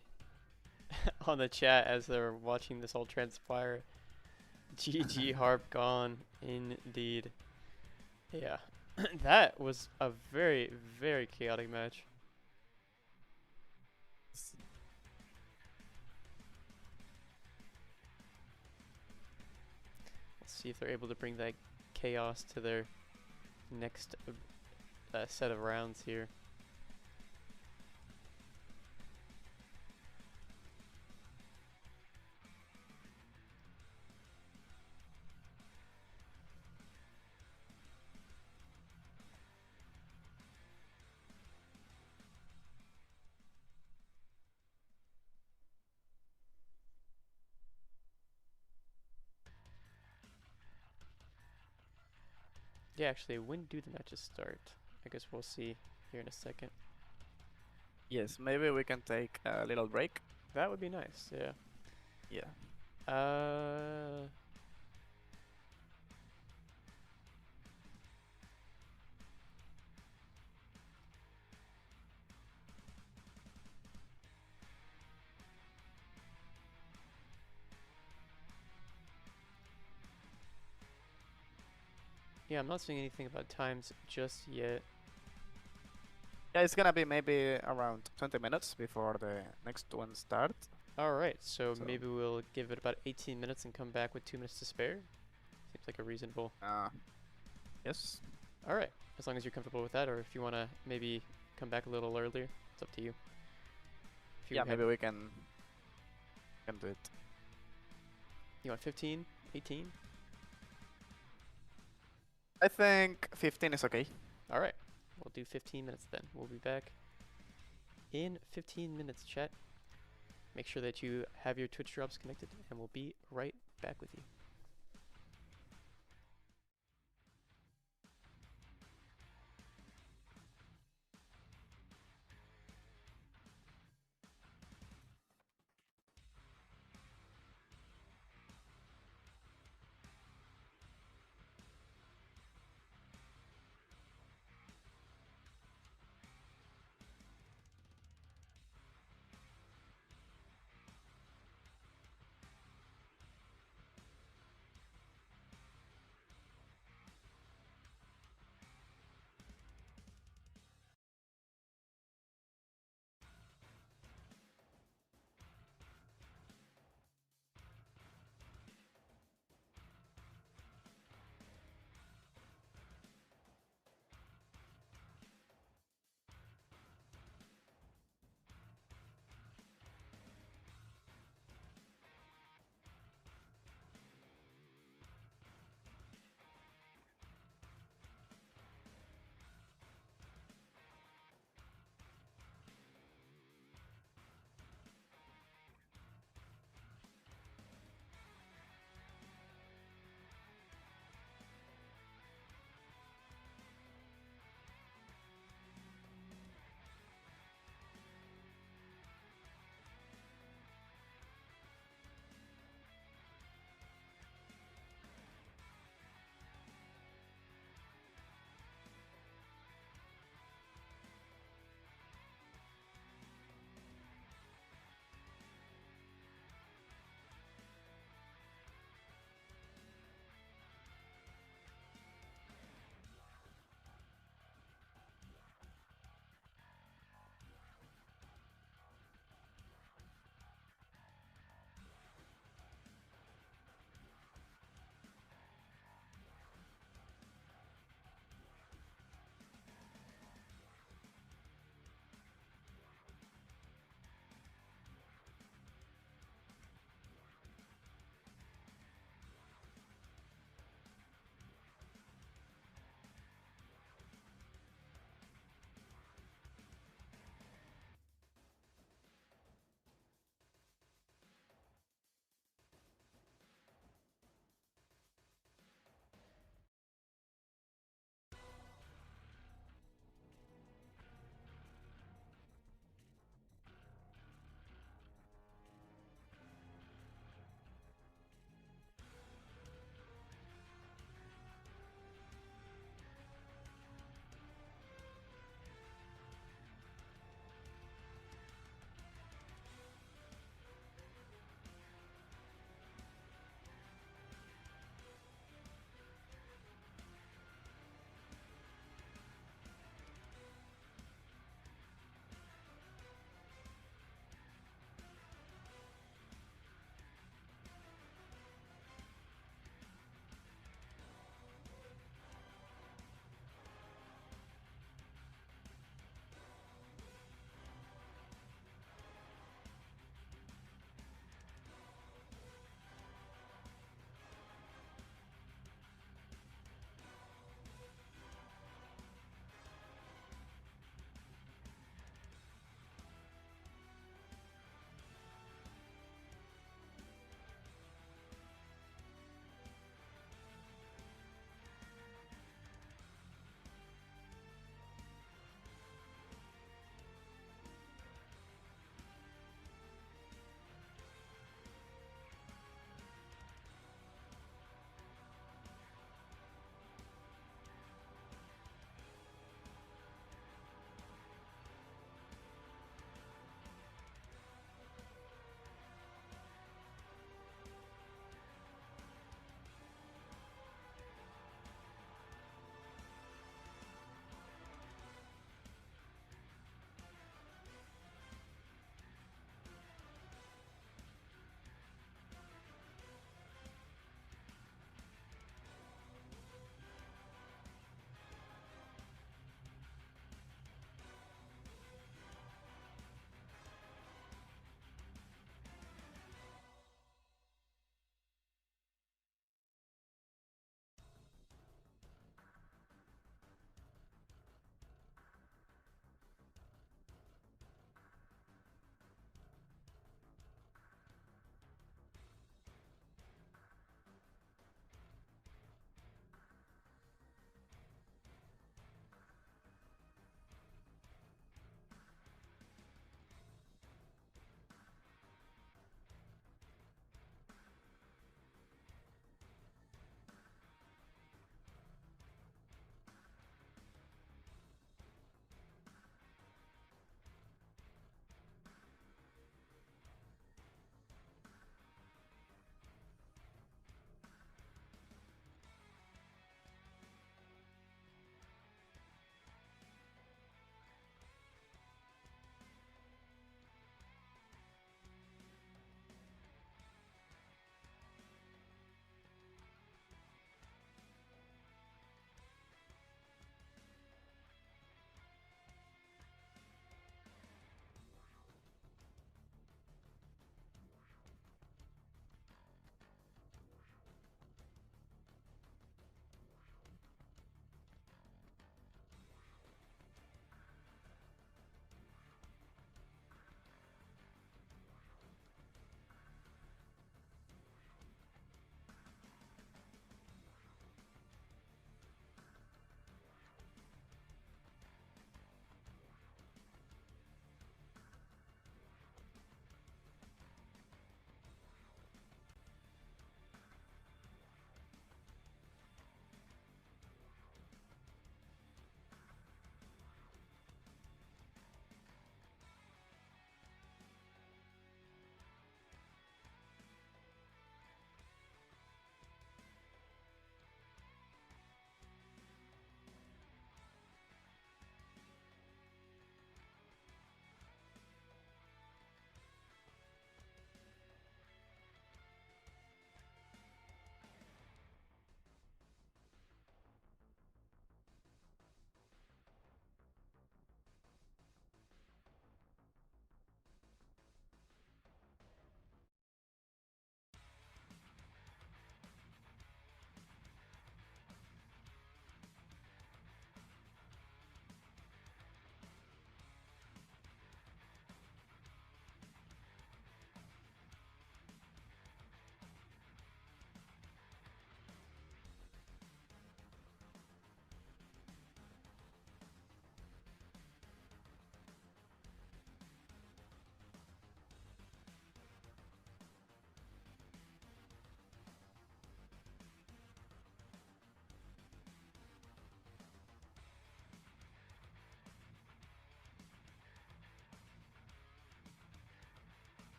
[SPEAKER 1] on the chat as they're watching this all transpire. GG Harp gone indeed. Yeah. That was a very, very chaotic match. Let's see if they're able to bring that chaos to their next set of rounds here. Yeah, actually, when do the matches start? I guess we'll see here in a second.
[SPEAKER 2] Yes, maybe we can take a little break.
[SPEAKER 1] That would be nice, yeah.
[SPEAKER 2] Yeah.
[SPEAKER 1] Yeah, I'm not seeing anything about times just yet.
[SPEAKER 2] Yeah, it's gonna be maybe around 20 minutes before the next one starts.
[SPEAKER 1] Alright, so
[SPEAKER 2] So,
[SPEAKER 1] maybe we'll give it about 18 minutes and come back with 2 minutes to spare. Seems like a reasonable.
[SPEAKER 2] yes.
[SPEAKER 1] Alright, as long as you're comfortable with that, or if you want to maybe come back a little earlier, it's up to you. If you
[SPEAKER 2] Yeah,
[SPEAKER 1] have,
[SPEAKER 2] maybe we can do it.
[SPEAKER 1] you want 15, 18?
[SPEAKER 2] I think 15 is okay.
[SPEAKER 1] Alright, we'll do 15 minutes then. We'll be back in 15 minutes, chat. Make sure that you have your Twitch drops connected, and we'll be right back with you.